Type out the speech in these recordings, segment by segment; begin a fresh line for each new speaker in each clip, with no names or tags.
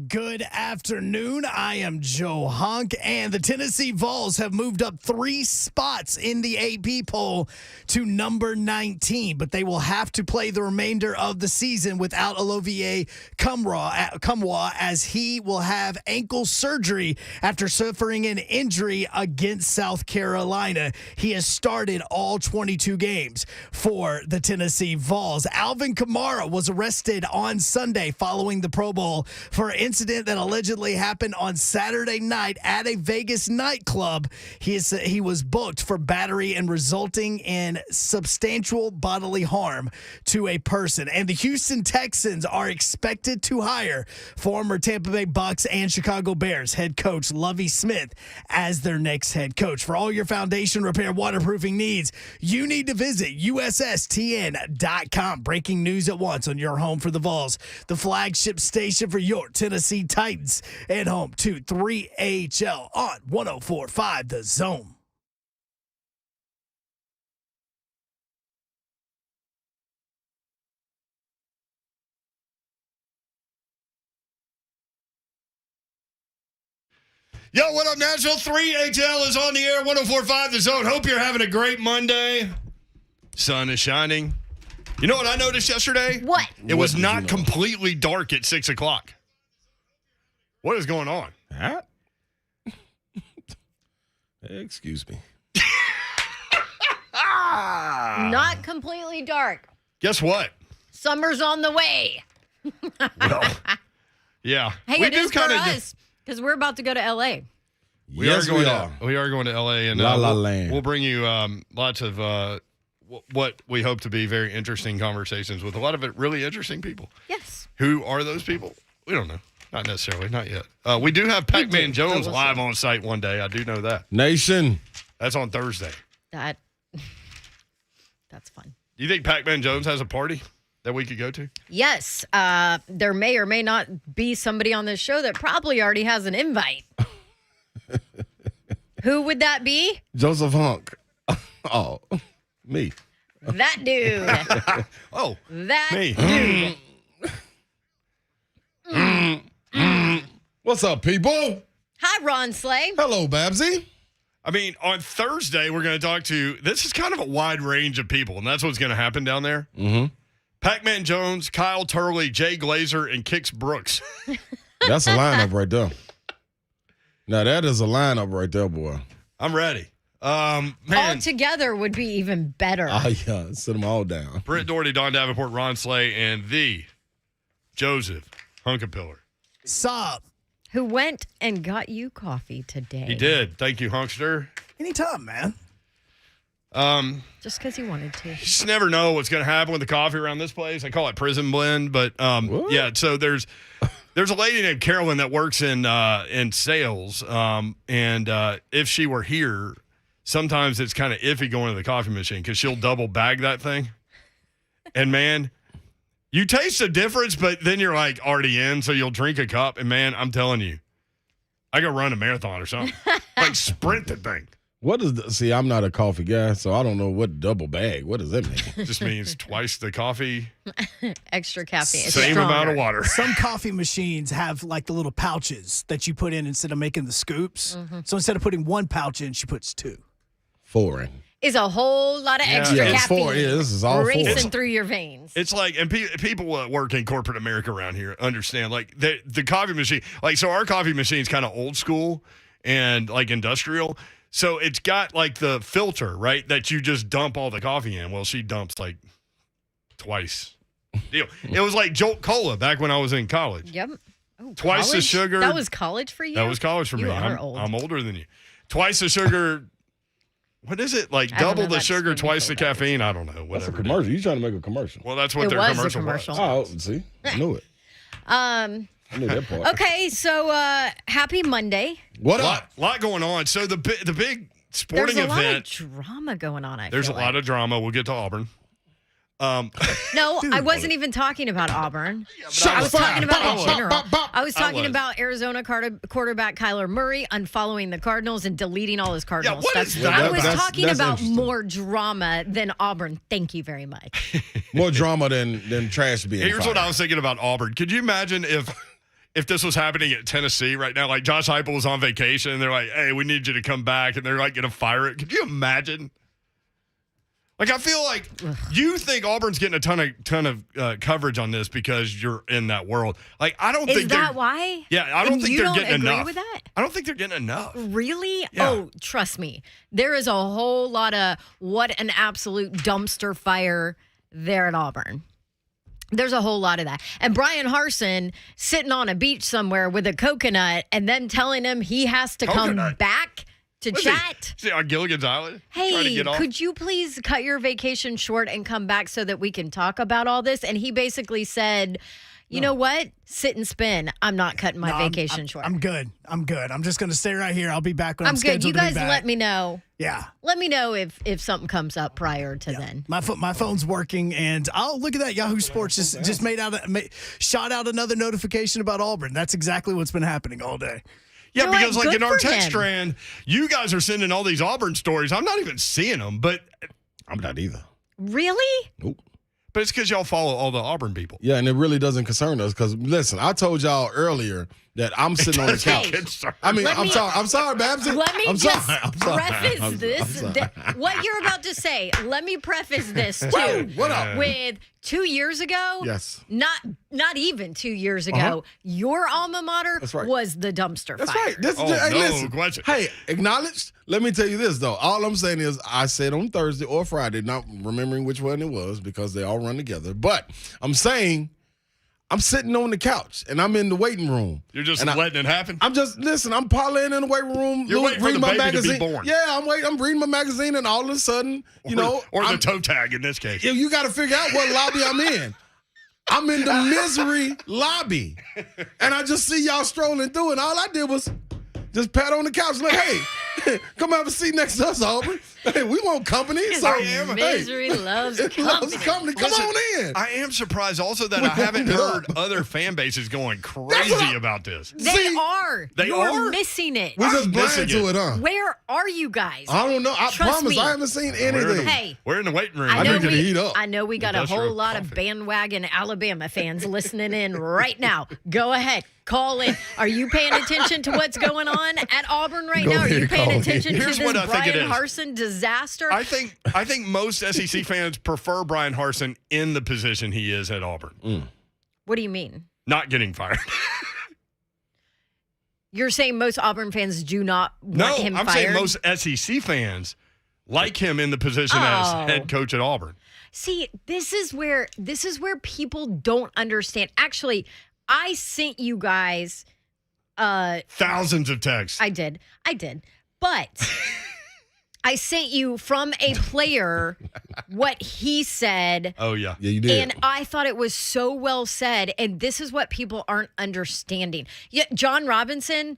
Good afternoon. I am Joe Honk, and the Tennessee Vols have moved up 3 spots in the AP poll to number 19, but they will have to play the remainder of the season without Alvin Kamara as he will have ankle surgery after suffering an injury against South Carolina. He has started all 22 games for the Tennessee Vols. Alvin Kamara was arrested on Sunday following the Pro Bowl for an incident that allegedly happened on Saturday night at a Vegas nightclub. He was booked for battery and resulting in substantial bodily harm to a person. And the Houston Texans are expected to hire former Tampa Bay Bucks and Chicago Bears head coach Lovie Smith as their next head coach. For all your foundation repair waterproofing needs, you need to visit USSTN.com. Breaking news at once on your home for the Vols, the flagship station for your Tennessee Titans, and home to 3HL on 104.5 The Zone.
Yo, what up, Nashville? 3HL is on the air, 104.5 The Zone. Hope you're having a great Monday. Sun is shining. You know what I noticed yesterday?
What?
It was not completely dark at 6 o'clock. What is going on?
Huh? Excuse me.
Not completely dark.
Guess what?
Summer's on the way.
Well, yeah.
Hey, it is for us because we're about to go to L.A.
We are going to L.A. and
La La Land.
We'll bring you lots of what we hope to be very interesting conversations with a lot of really interesting people.
Yes.
Who are those people? We don't know. Not necessarily. Not yet. We do have Pac-Man Jones live on site one day. I do know that.
Nation.
That's on Thursday.
That's fun.
Do you think Pac-Man Jones has a party that we could go to?
Yes. There may or may not be somebody on this show that probably already has an invite. Who would that be?
Joseph Honk. Oh, me.
That dude.
Oh,
That
me.
dude.
What's up, people?
Hi, Ron Slay.
Hello, Babsy.
I mean, on Thursday, we're going to talk to, this is kind of a wide range of people, and that's what's going to happen down there.
Mm-hmm.
Pac-Man Jones, Kyle Turley, Jay Glazer, and Kix Brooks.
That's a lineup right there. Now, that is a lineup right there, boy.
I'm ready.
All
Man,
together would be even better.
Oh, yeah. Sit them all down.
Britt Doherty, Don Davenport, Ron Slay, and the Joseph Hunkapiller.
Sup?
Who went and got you coffee today?
He did. Thank you, Hunkster.
Anytime, man.
Just because he wanted to.
You just never know what's going to happen with the coffee around this place. I call it prison blend, but yeah. So there's a lady named Carolyn that works in sales, and if she were here, sometimes it's kind of iffy going to the coffee machine because she'll double bag that thing, and man, you taste the difference, but then you're like already in, so you'll drink a cup, and man, I'm telling you, I could run a marathon or something, like sprint the thing.
What is see, I'm not a coffee guy, so I don't know what double bag. What does that mean?
It just means twice the coffee,
Extra caffeine. It's
same
stronger.
amount of water.
Some coffee machines have like the little pouches that you put in instead of making the scoops.
Mm-hmm.
So instead of putting 1 pouch in, she puts 2.
4 in.
Is a whole lot of extra
Yeah, it's
caffeine
4. Yeah, this is all 4.
racing through your veins.
It's like, and people that work in corporate America around here understand, like, the coffee machine, like, so our coffee machine's kind of old school and, like, industrial. So it's got, like, the filter, right, that you just dump all the coffee in. Well, she dumps, like, twice. Deal. It was like Jolt Cola back when I was in college.
Yep. Oh,
Twice the
college?
sugar.
That was college for you?
That was college for
You
me.
are old.
I'm older than you. Twice the sugar. What is it? Like
I don't
double
know,
the
that's
sugar,
when you
twice
feel
the
that.
caffeine? I don't know.
That's a
Whatever. it is.
commercial. You trying to make a commercial.
Well, that's what
It
their
was a
commercial
commercial.
was.
Oh, see? I knew it.
Um.
I knew that part.
Okay, so happy Monday.
What up?
Lot going on. So the big sporting
There's a lot of
event.
drama going on.
There's a
feel
lot
like.
of drama. We'll get to Auburn.
No, I wasn't even talking about Auburn. I was
Shots
talking
fired.
about in general. I was talking
was.
about Arizona quarterback Kyler Murray unfollowing the Cardinals and deleting all his Cardinals
what
stuff.
is that
I was
about?
talking
That's
about
interesting.
more drama than Auburn. Thank you very much.
More drama than trash being
Here's
fired.
what I was thinking about Auburn. Could you imagine if if this was happening at Tennessee right now, like Josh Heupel was on vacation and they're like, hey, we need you to come back, and they're like going to fire it. Could you imagine? Like, I feel like you think Auburn's getting a ton of coverage on this because you're in that world. Like, I don't think
Is that why?
Yeah, I don't think they're getting enough.
You don't agree with that?
I don't think they're getting enough.
Really?
Yeah.
Oh, trust me. There is a whole lot of what an absolute dumpster fire there at Auburn. There's a whole lot of that. And Brian Harsin sitting on a beach somewhere with a coconut and then telling him he has to come back to chat.
Is he on Gilligan's Island? Trying to
Hey,
get off?
could you please cut your vacation short and come back so that we can talk about all this? And he basically said, you know what? Sit and spin. I'm not cutting my vacation short.
I'm good. I'm just going to stay right here. I'll be back when I'm
good.
scheduled
You
to be
guys
back.
let me know.
Yeah.
Let me know if something comes up prior to then.
My phone's working, and look at that. Yahoo Sports just shot out another notification about Auburn. That's exactly what's been happening all day.
Yeah,
You know
because
what?
like
Good
in our
for
text
him.
strand, you guys are sending all these Auburn stories. I'm not even seeing them, but
I'm not either.
Really?
Nope.
it's because y'all follow all the Auburn people.
Yeah, and it really doesn't concern us because, listen, I told y'all earlier that I'm sitting on the couch. I mean, I'm sorry, Babs.
Let me
I'm
just
sorry.
preface
I'm
this.
sorry.
What you're about to say, let me preface this too.
Whoa, what up?
With 2 years ago,
Yes.
not even 2 years ago, your alma mater
That's right.
was the dumpster
That's
fire.
right.
Oh, no
listen.
question.
Hey, acknowledged. Let me tell you this, though. All I'm saying is I said on Thursday or Friday, not remembering which one it was because they all run together. But I'm saying I'm sitting on the couch and I'm in the waiting room.
You're just
And
letting it happen?
I'm parlaying in the waiting room.
You're waiting for
reading
the
my
baby to
magazine.
be born.
Yeah, I'm reading my magazine, and all of a sudden,
or
I'm-
the toe tag in this case.
you got to figure out what lobby I'm in. I'm in the misery lobby. And I just see y'all strolling through, and all I did was just pat on the couch like, hey, come have a seat next to us, Aubrey. Hey, we want company.
Misery loves
it loves
company.
Come
Listen,
on in.
I am surprised also that I haven't heard other fan bases going crazy about this.
They are.
They
You're
are?
missing it.
We're just
missing
blind to
it.
it, huh?
Where are you guys?
I don't know. I
Trust
promise
me.
I haven't seen anything.
Hey.
We're in the waiting room.
I know,
drinking the heat up.
I know we got a
Industrial
whole lot of
coffee.
bandwagon Alabama fans listening in right now. Go ahead. Call in. Are you paying attention to what's going on at Auburn right
Go
now? Are
ahead
you
and
paying
call in.
attention
Here's
to
what
this
I think it
Brian
is.
Harsin disaster?
I think most SEC fans prefer Brian Harsin in the position he is at Auburn.
What do you mean?
Not getting fired.
You're saying most Auburn fans do not want him
I'm
fired?
saying most SEC fans like him in the position as head coach at Auburn.
See, this is where people don't understand. Actually, I sent you guys
Thousands of texts.
I did. But I sent you from a player what he said.
Oh, yeah.
Yeah, you did.
And I thought it was so well said. And this is what people aren't understanding. Yeah, John Robinson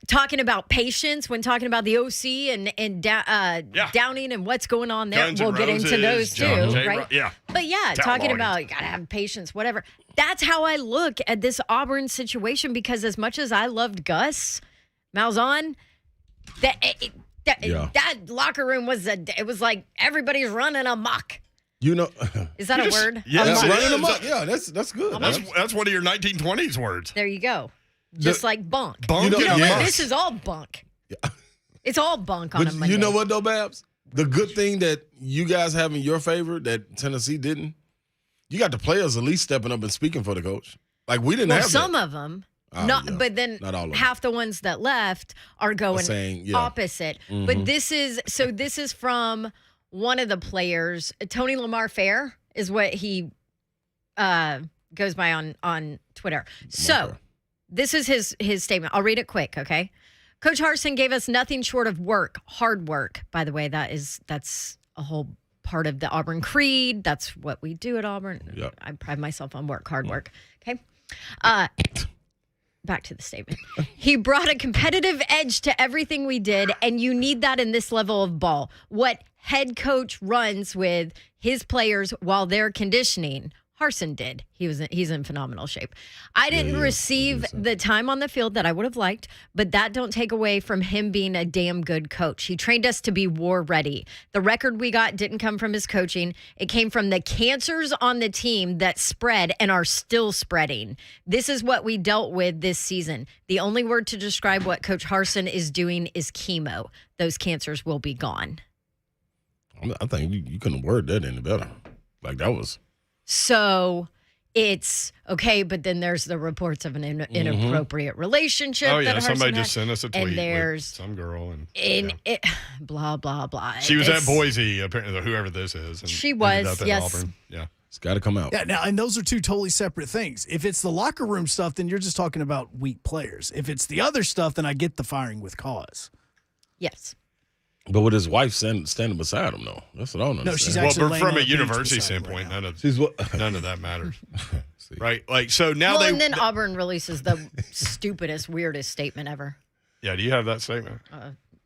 talking about patience when talking about the OC and Downing and what's going on there.
Guns
we'll
N'
get into
Roses,
those
John
too,
J.
right?
Yeah.
But yeah,
Tout
talking
lauding.
about you gotta have patience, whatever. That's how I look at this Auburn situation because as much as I loved Gus Malzahn, that locker room it was like everybody's running amok. Is that a word?
Yes, it
running
is.
them up. Yeah, that's good.
That's one of your 1920s words.
There you go. Just like bunk.
Bunk
You know
and
what?
bunk.
This is all bunk. It's all bunk on
But
a Monday.
you know what, though, Babs? The good thing that you guys have in your favor that Tennessee didn't, you got the players at least stepping up and speaking for the coach. Like, we didn't
Well,
have
some
that.
of them.
Yeah.
But then
Not all of them.
half the ones that left are going
saying, yeah.
opposite. But this is from one of the players. Tony Lamar Fair is what he goes by on Twitter. So this is his statement. I'll read it quick, okay? Coach Harsin gave us nothing short of work, hard work. By the way, that's a whole part of the Auburn creed. That's what we do at Auburn.
Yep.
I pride myself on work, hard work. Okay. Back to the statement. He brought a competitive edge to everything we did, and you need that in this level of ball. What head coach runs with his players while they're conditioning, Harsin did. He's in phenomenal shape. I didn't receive the time on the field that I would have liked, but that don't take away from him being a damn good coach. He trained us to be war ready. The record we got didn't come from his coaching. It came from the cancers on the team that spread and are still spreading. This is what we dealt with this season. The only word to describe what Coach Harsin is doing is chemo. Those cancers will be gone.
I think you couldn't have worded that any better. Like, that was.
So it's okay, but then there's the reports of an inappropriate relationship.
Oh, yeah.
That
Somebody
Harsin
just sent us a tweet.
and there's
with some girl.
Blah, blah, blah.
She was at Boise, apparently, whoever this is. And
She was,
ended up at
yes.
Auburn. Yeah.
It's got to come out.
Yeah, now, and those are two totally separate things. If it's the locker room stuff, then you're just talking about weak players. If it's the other stuff, then I get the firing with cause.
Yes.
But with his wife standing beside him, though. That's what I don't understand.
No, she's
Well,
actually
but
laying
from
on
a
bench
university
beside him
standpoint,
right now.
none of that matters.
See.
Right? Like, so now
And then Auburn releases the stupidest, weirdest statement ever.
Yeah, do you have that statement?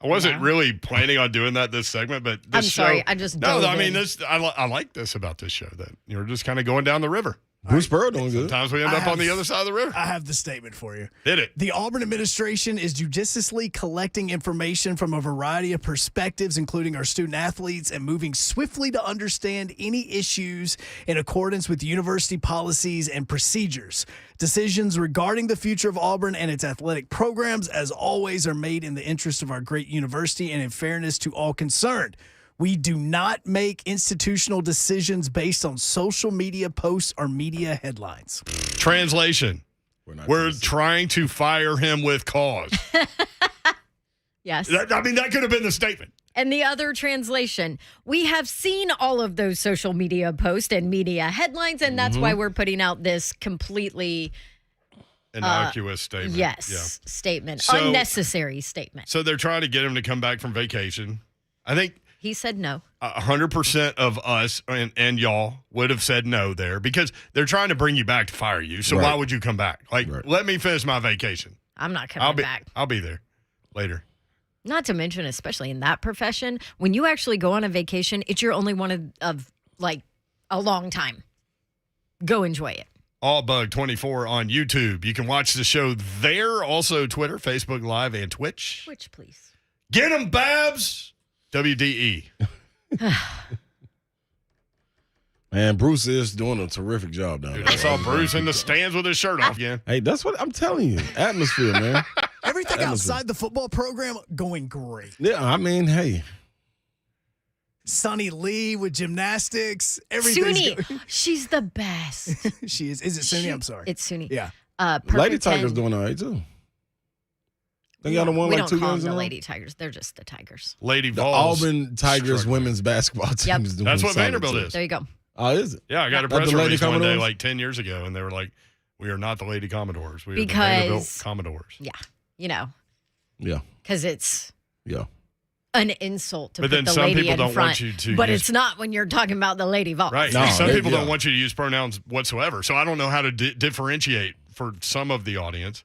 I wasn't really planning on doing that this segment, but this
I'm sorry,
show-
I just
No,
dove
I mean,
in.
I like this about this show, that you're just kind of going down the river.
Bruce Burrow doing good.
Sometimes we end up on the other side of the river.
I have the statement for you.
Hit it.
The Auburn administration is judiciously collecting information from a variety of perspectives, including our student athletes, and moving swiftly to understand any issues in accordance with university policies and procedures. Decisions regarding the future of Auburn and its athletic programs, as always, are made in the interest of our great university and in fairness to all concerned. We do not make institutional decisions based on social media posts or media headlines.
Translation. We're trying to fire him with cause.
Yes.
That could have been the statement.
And the other translation, we have seen all of those social media posts and media headlines, and that's why we're putting out this completely
Innocuous statement.
statement.
So-
Unnecessary statement.
So they're trying to get him to come back from vacation. I think
He said no.
100% of us and y'all would have said no there, because they're trying to bring you back to fire you. So why would you come back? Like, let me finish my vacation.
I'm not coming back.
I'll be there later.
Not to mention, especially in that profession, when you actually go on a vacation, it's your only one of like a long time. Go enjoy it.
Allbug24 on YouTube. You can watch the show there. Also Twitter, Facebook Live, and Twitch.
Twitch, please.
Get 'em, Babs. WDE.
Man, Bruce is doing a terrific job down there.
I saw Bruce in the stands with his shirt off again.
Hey, that's what I'm telling you. Atmosphere, man.
Everything outside the football program going great.
Yeah, I mean, hey.
Sonny Lee with gymnastics. Everything's
Suni,
good.
she's the best.
She is. Is it Suni? I'm sorry.
It's Suni.
Yeah.
Lady Tigers doing all right, too. They got won
we
like
don't
2
call
games
them
in
the
a row.
Lady Tigers. They're just the Tigers.
Lady
The
Vols.
Auburn Tigers
struggling.
women's basketball team
Yep.
is doing
That's what
solid,
Vanderbilt
too.
is.
There you go.
Oh, is it?
Yeah, I got a
Not
press
the Lady
release one day
Commodores?
like 10 years ago, and they were like, we are not the Lady Commodores. We are the
Because-
Vanderbilt Commodores.
Yeah. You know,
Yeah.
because it's
Yeah.
an insult to
But
put
then
the
some
lady
people
in
don't
front.
want you to
But
use-
it's not when you're talking about the Lady Vols.
Right.
No,
Some
they-
people don't
yeah.
want you to use pronouns whatsoever. So I don't know how to differentiate for some of the audience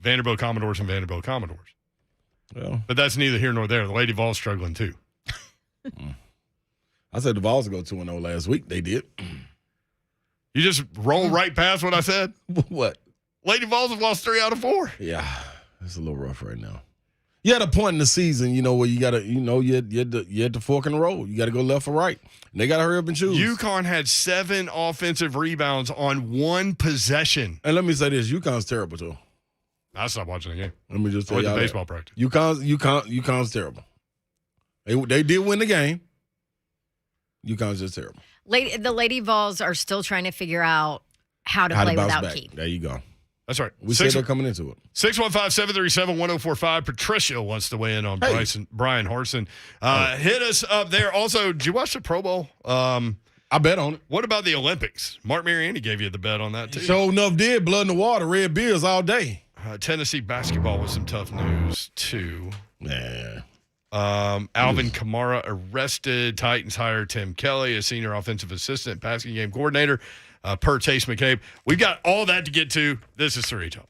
Vanderbilt Commodores and Vanderbilt Commodores.
Well,
But that's neither here nor there. The Lady Vols struggling too.
I said the Vols would go 2-0 last week. They did.
You just roll right past what I said.
What?
Lady Vols have lost 3 out of 4.
Yeah, it's a little rough right now. You had a point in the season, where you got to, you had the fork in the road. You got to go left or right. And they got to hurry up and choose.
UConn had 7 offensive rebounds on 1 possession.
And let me say this, UConn's terrible, too.
I stopped watching the game.
Let me just
I
tell
went
you
to baseball practice.
UConn's terrible. They did win the game. UConn's just terrible.
The Lady Vols are still trying to figure out how to
How
play
to bounce
without
back.
Key.
There you go.
That's right.
We said they're coming into it.
615-737-1045. Patricia wants to weigh in on Brian Harsin. Hit us up there. Also, did you watch the Pro Bowl?
I bet on it.
What about the Olympics? Mark Mariani gave you the bet on that, too.
Sure enough did. Blood in the water, red beers all day.
Tennessee basketball with some tough news, too.
Yeah.
Alvin Kamara arrested. Titans hire Tim Kelly, a senior offensive assistant, passing game coordinator, per Chase McCabe. We've got all that to get to. This is 3 Talk.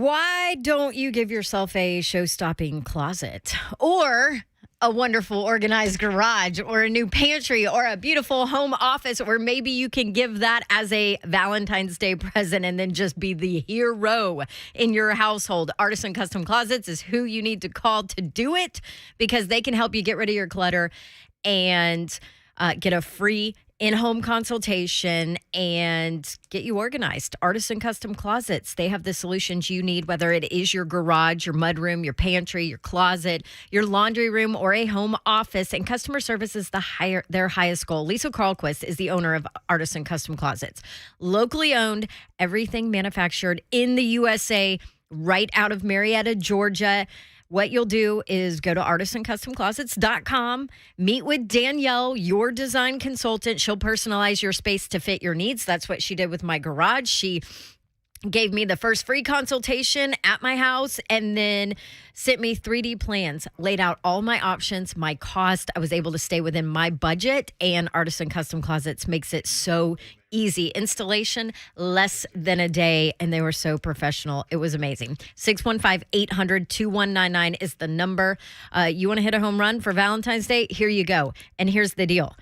Why don't you give yourself a show-stopping closet or a wonderful organized garage or a new pantry or a beautiful home office, or maybe you can give that as a Valentine's Day present and then just be the hero in your household. Artisan Custom Closets is who you need to call to do it, because they can help you get rid of your clutter and get a free in-home consultation and get you organized. Artisan Custom Closets, they have the solutions you need, whether it is your garage, your mudroom, your pantry, your closet, your laundry room, or a home office. And customer service is their highest goal. Lisa Carlquist is the owner of Artisan Custom Closets. Locally owned, everything manufactured in the USA, right out of Marietta, Georgia. What you'll do is go to artisancustomclosets.com, meet with Danielle, your design consultant. She'll personalize your space to fit your needs. That's what she did with my garage. She gave me the first free consultation at my house and then sent me 3D plans, laid out all my options, my cost. I was able to stay within my budget, and Artisan Custom Closets makes it so easy. Installation, less than a day, and they were so professional. It was amazing. 615-800-2199 is the number. You want to hit a home run for Valentine's Day? Here you go. And here's the deal.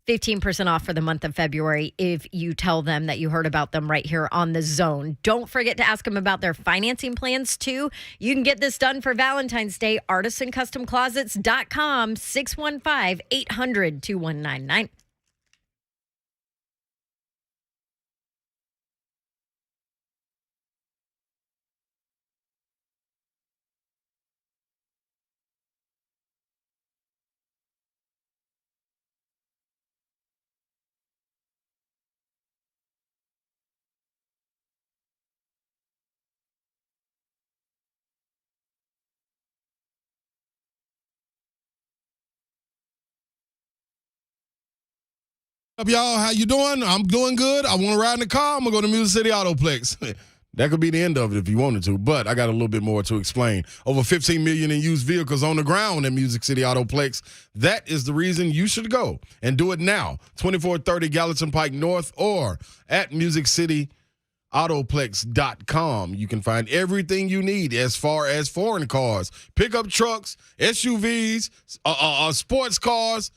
15% off for the month of February if you tell them that you heard about them right here on The Zone. Don't forget to ask them about their financing plans, too. You can get this done for Valentine's Day. ArtisanCustomClosets.com, 615-800-2199.
Up, y'all? How you doing? I'm doing good. I want to ride in the car. I'm going to go to Music City Autoplex. That could be the end of it if you wanted to, but I got a little bit more to explain. Over 15 million in used vehicles on the ground at Music City Autoplex. That is the reason you should go and do it now. 2430 Gallatin Pike North or at musiccityAutoplex.com. You can find everything you need as far as foreign cars, pickup trucks, SUVs, sports cars,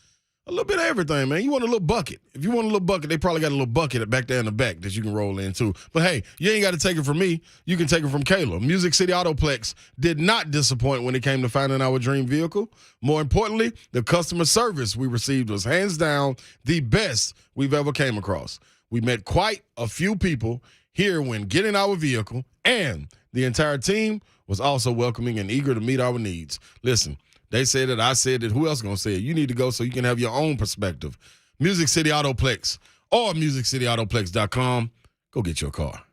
a little bit of everything, man. You want a little bucket. If you want a little bucket, they probably got a little bucket back there in the back that you can roll into. But, hey, you ain't got to take it from me. You can take it from Kayla. Music City Autoplex did not disappoint when it came to finding our dream vehicle. More importantly, the customer service we received was hands down the best we've ever came across. We met quite a few people here when getting our vehicle, and the entire team was also welcoming and eager to meet our needs. Listen, they said it, I said it, who else going to say it? You need to go so you can have your own perspective. Music City Autoplex or musiccityAutoplex.com. Go get your car.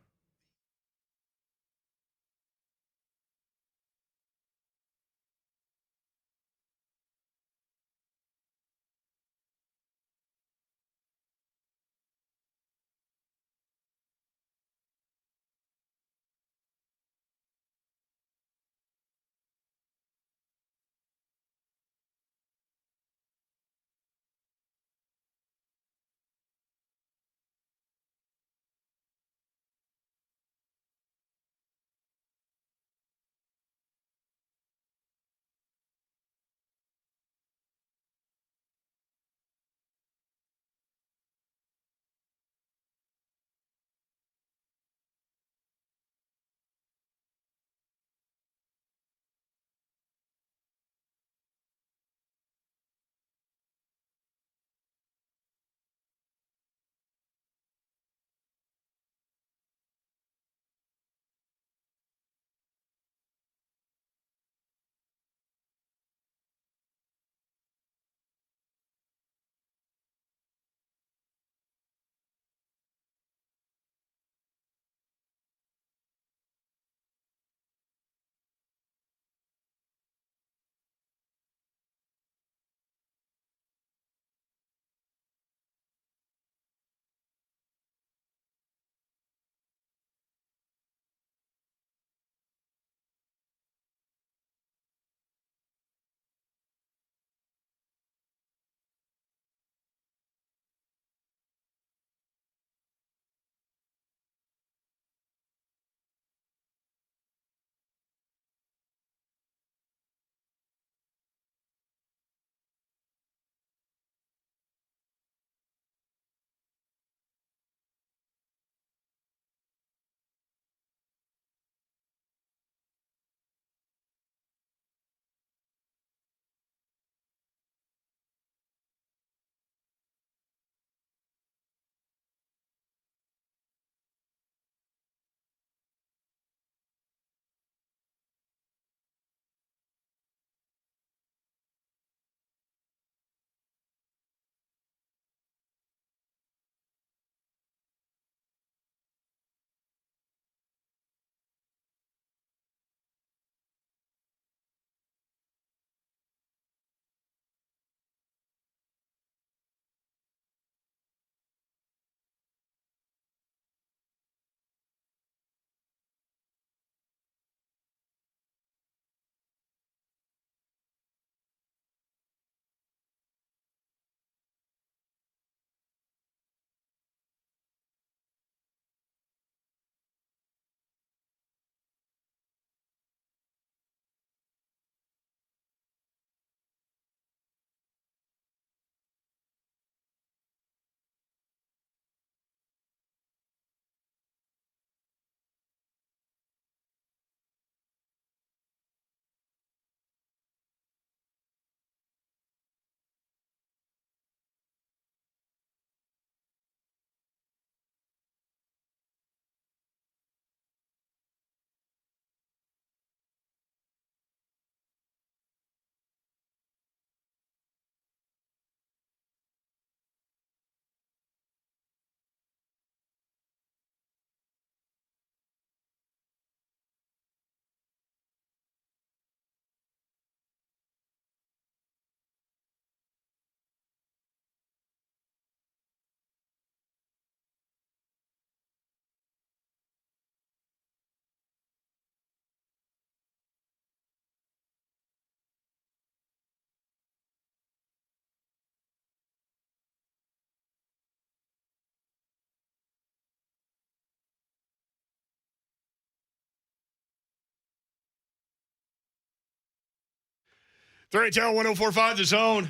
3HL 1045 The Zone.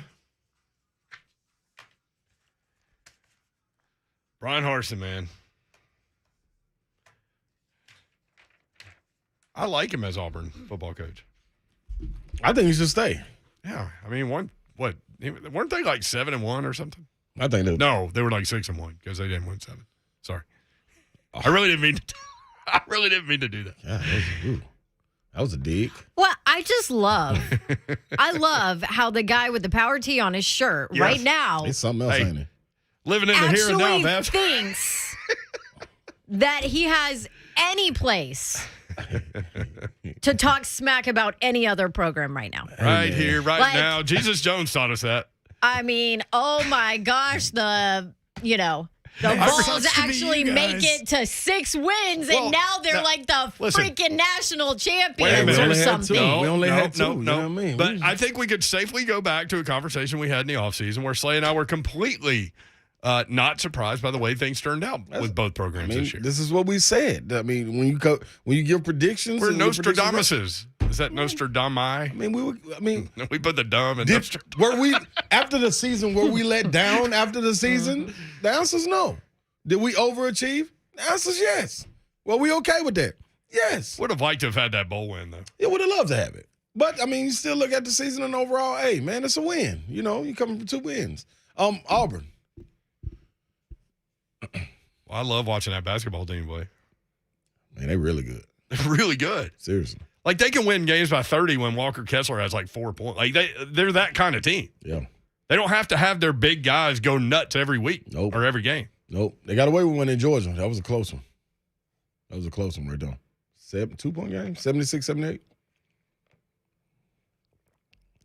Brian Harsin, man. I like him as Auburn football coach.
I think he should stay.
Yeah. I mean, weren't they like 7-1 or something?
I think that.
No, they were like 6-1 because they didn't win 7. Sorry. I really didn't mean to do that.
Yeah, that was a dig.
Well, I just love how the guy with the power tee on his shirt right now
It's something else, ain't it?
Living in the here and now,
actually
Babs.
thinks that he has any place to talk smack about any other program right now.
Right here, right
Like-
now. Jesus Jones taught us that.
I mean, oh my gosh, the Vols
sucks to be
actually
you
make
guys.
it to 6 wins,
Well,
and now they're
no,
like the
listen.
freaking national
Wait a
champions
minute.
or
only had
something.
two. We only had two,
No,
you know what I mean?
But
We-
I think we could safely go back to a conversation we had in the offseason where Slay and I were completely not surprised by the way things turned out with both programs this year.
This is what we said. I mean, when you give predictions,
We're
and your predictions right-
Nostradamuses. Is that Nostradami?
we
put the dumb and
did,
Nostradamus.
were we after the season? Were we let down after the season? The answer's no. Did we overachieve? The answer's yes. Well, we okay with that? Yes.
Would have liked to have had that bowl win, though.
Yeah, would have loved to have it. But I mean, you still look at the season and overall. Hey, man, it's a win. You know, you coming from 2 wins. Auburn.
Well, I love watching that basketball team play.
Man, they really good.
They're really good.
Seriously.
Like, they can win games by 30 when Walker Kessler has like 4 points. Like, they're that kind of team.
Yeah.
They don't have to have their big guys go nuts every week
Nope.
or every game.
Nope. They got away with one in Georgia. That was a close one. That was a close one right there. 2-point game, 76, 78.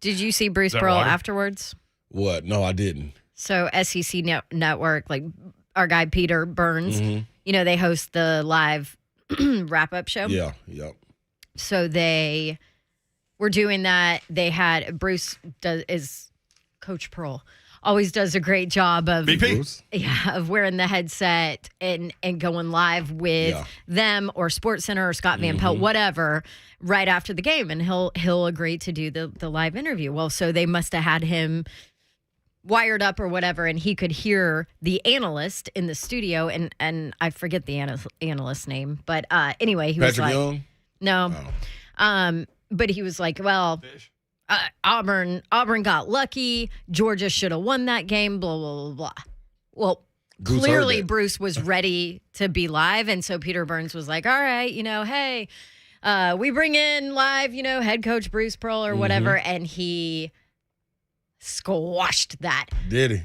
Did you see Bruce
that
Pearl
water?
afterwards?
What? No, I didn't.
So SEC Network, like our guy Peter Burns,
Mhm.
they host the live wrap-up show.
Yeah, yep.
So they were doing that. They had Bruce is Coach Pearl always does a great job of
BP.
Bruce?
of wearing the headset and going live with
Yeah.
them or Sports Center or Scott Van Pelt, whatever, right after the game, and he'll agree to do the live interview. Well, so they must have had him wired up or whatever, and he could hear the analyst in the studio, and I forget the analyst's name, but anyway, he was
Patrick
like,
Young?
no,
Oh.
but he was like, well, Auburn got lucky. Georgia should have won that game. Blah blah blah blah. Well,
Bruce heard
clearly
that.
Bruce was ready to be live, and so Peter Burns was like, "All right, hey, we bring in live, head coach Bruce Pearl or whatever," and he squashed that.
Did he?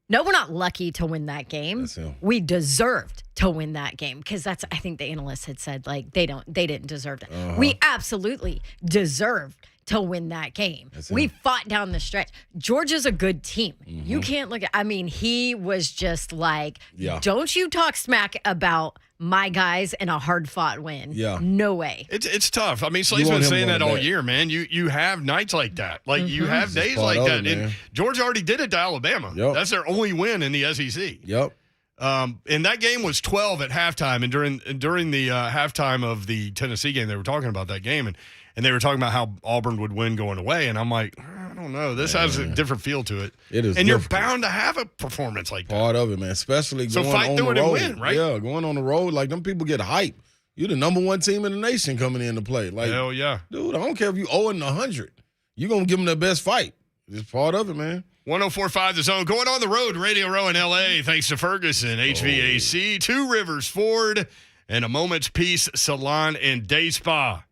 No, we're not lucky to win that game.
That's him.
We deserved to win that game because I think the analyst had said like they didn't deserve it. We absolutely deserved to win that game.
That's
We
him.
fought down the stretch. Georgia's a good team. You can't look at, he was just like,
Yeah.
don't you talk smack about my guys in a hard fought win.
Yeah.
No way.
It's tough. I mean, Slade's
want
been
him
saying
going
that all
back.
year, man. You have nights like that. Like, you have days
part
like
of
that.
it,
And
man.
Georgia already did it to Alabama.
Yep.
That's their only win in the SEC.
Yep.
And that game was 12 at halftime. And during the halftime of the Tennessee game, they were talking about that game. And they were talking about how Auburn would win going away. And I'm like, I don't know. This has a different feel to it.
It is
And you're
difficult.
bound to have a performance like that.
Part of it, man. Especially
So
going
fight
on
through
the
it and
road.
win, right?
Yeah, going on the road. Like, them people get hype. You're the number 1 team in the nation coming in to play. Like,
Hell yeah.
dude, I don't care if you 0-100. You're going to give them their best fight. It's part of it, man.
1045 The Zone. Going on the road, Radio Row in L.A. Thanks to Ferguson, HVAC, Two Rivers Ford, and A Moment's Peace Salon and Day Spa.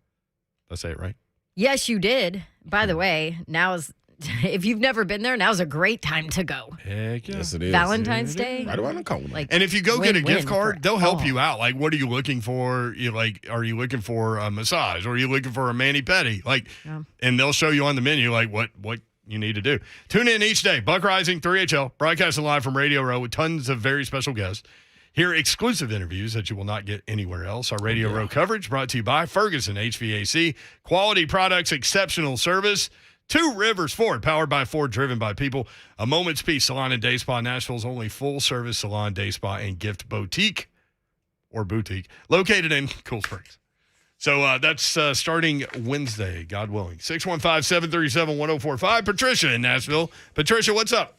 Did I say it right?
Yes, you did. By the way, if you've never been there, now's a great time to go.
Heck yeah.
Yes, it is.
Valentine's Day.
Right around the corner.
Like,
And if you go get a
win-win
gift card,
for
they'll help
all.
you out. Like, what are you looking for? Are you looking for a massage? Or are you looking for a mani-pedi? Like,
Yeah.
and they'll show you on the menu, like, what you need to do. Tune in each day. Buck Reising, 3HL, broadcasting live from Radio Row with tons of very special guests. Hear exclusive interviews that you will not get anywhere else. Our Radio Row coverage brought to you by Ferguson HVAC. Quality products, exceptional service. Two Rivers Ford, powered by Ford, driven by people. A Moment's Peace Salon and Day Spa, Nashville's only full-service salon, day spa, and gift boutique, located in Cool Springs. So that's starting Wednesday, God willing. 615-737-1045. Patricia in Nashville. Patricia, what's up?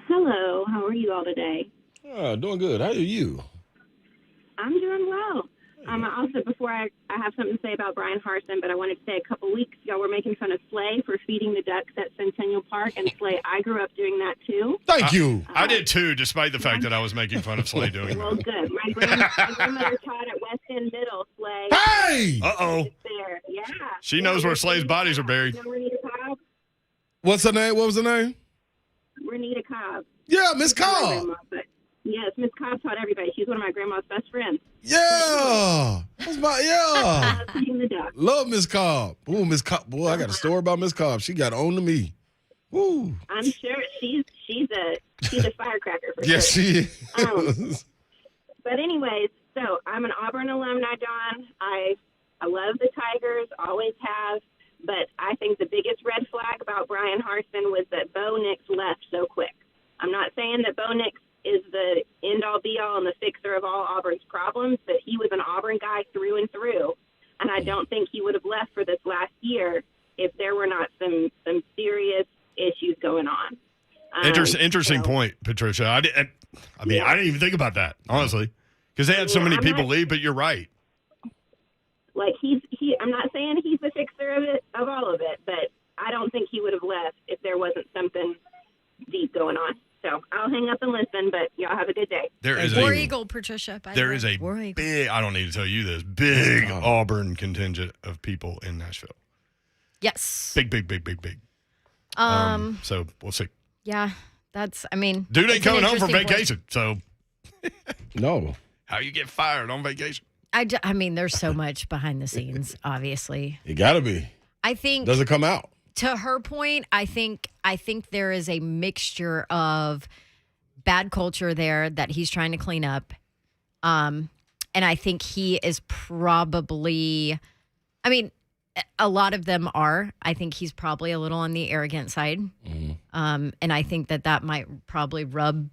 Hello, how are you all today?
Oh, doing good. How are you?
I'm doing well. Also, before I have something to say about Brian Harsin, but I wanted to say a couple weeks ago we're making fun of Slay for feeding the ducks at Centennial Park, and Slay, I grew up doing that too.
Thank you.
I did too, despite the fact that I was making fun of Slay doing
Well,
that.
good. My grandmother taught at West End Middle, Slay.
Hey!
Uh-oh.
It's there, yeah.
She knows where Slay's bodies are buried.
You know Renita Cobb?
What's her name? What was her name?
Renita Cobb.
Yeah, Miss
She's my
Cobb.
grandma, but yes, Miss Cobb taught everybody. She's one of my grandma's best friends.
Yeah. That's my,
Feeding the ducks.
Love Miss Cobb. Ooh, Miss Cobb. Boy, I got a story about Miss Cobb. She got on to me. Woo.
I'm sure she's a firecracker for
Yes,
sure.
she is.
But anyways, so I'm an Auburn alumni, Don. I love the Tigers, always have. But I think the biggest red flag about Brian Harsin was that Bo Nix left so quick. I'm not saying that Bo Nix is the end-all, be-all, and the fixer of all Auburn's problems, but he was an Auburn guy through and through. And I don't think he would have left for this last year if there were not some serious issues going on.
Interesting point, Patricia. I didn't even think about that, honestly, because they had so many people leave, but you're right.
Like I'm not saying he's the fixer of all of it, but I don't think he would have left if there wasn't something deep going on. So I'll hang up and listen, but y'all have a good day.
There is
War Eagle, Patricia.
there is a big, I don't need to tell you this, big Auburn contingent of people in Nashville.
Yes.
Big. So we'll see.
Yeah, that's, I mean.
Dude ain't
it's an
coming home for
interesting point.
vacation, so
No.
how you get fired on vacation?
I mean, there's so much behind the scenes, obviously.
It got to be.
I think.
Does it come out?
To her point, I think there is a mixture of bad culture there that he's trying to clean up. And I think he is probably, I mean, a lot of them are. I think he's probably a little on the arrogant side. And I think that might probably rub